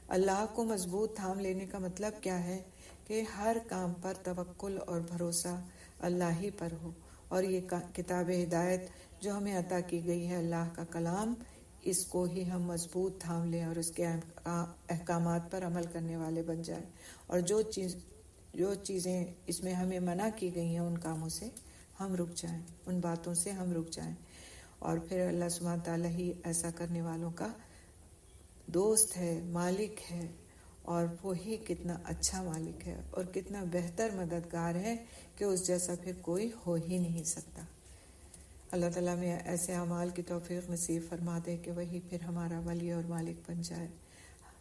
S2: اللہ کو مضبوط تھام لینے کا مطلب کیا ہے؟ کہ ہر کام پر توکل اور بھروسہ اللہ ہی پر ہو، اور یہ کتاب ہدایت جو ہمیں عطا کی گئی ہے، اللہ کا کلام، اس کو ہی ہم مضبوط تھام لیں اور اس کے احکامات پر عمل کرنے والے بن جائیں، اور جو چیزیں اس میں ہمیں منع کی گئی ہیں ان کاموں سے ہم رک جائیں، ان باتوں سے ہم رک جائیں، اور پھر اللہ سبحانہ تعالیٰ ہی ایسا کرنے والوں کا دوست ہے، مالک ہے، اور وہی کتنا اچھا مالک ہے اور کتنا بہتر مددگار ہے کہ اس جیسا پھر کوئی ہو ہی نہیں سکتا۔ اللہ تعالیٰ میں ایسے اعمال کی توفیق نصیب فرما دے کہ وہی پھر ہمارا ولی اور مالک بن جائے۔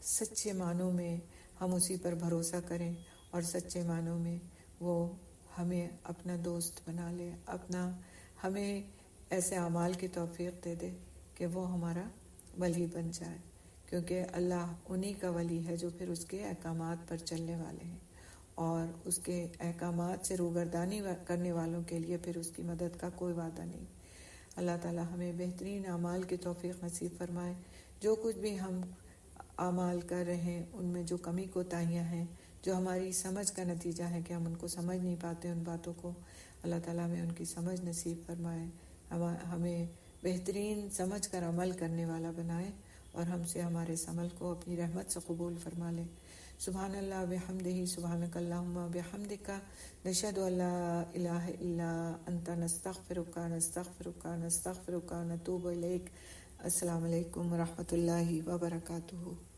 S2: سچے معنوں میں ہم اسی پر بھروسہ کریں اور سچے معنوں میں وہ ہمیں اپنا دوست بنا لے، ہمیں ایسے اعمال کی توفیق دے دے کہ وہ ہمارا ولی بن جائے، کیونکہ اللہ انہی کا ولی ہے جو پھر اس کے احکامات پر چلنے والے ہیں، اور اس کے احکامات سے روگردانی کرنے والوں کے لیے پھر اس کی مدد کا کوئی وعدہ نہیں۔ اللہ تعالیٰ ہمیں بہترین اعمال کی توفیق نصیب فرمائے۔ جو کچھ بھی ہم اعمال کر رہے ہیں ان میں جو کمی کوتاہیاں ہیں، جو ہماری سمجھ کا نتیجہ ہے کہ ہم ان کو سمجھ نہیں پاتے ان باتوں کو، اللہ تعالیٰ ہمیں ان کی سمجھ نصیب فرمائے، ہمیں بہترین سمجھ کر عمل کرنے والا بنائے، اور ہم سے ہمارے اس عمل کو اپنی رحمت سے قبول فرما لے۔ سبحان اللہ بحمدہ، سبحانک اللہم بحمدک، نشہد ان لا الہ الا انت، نستغفرک نتوب الیک۔ السلام علیکم ورحمۃ اللہ وبرکاتہ۔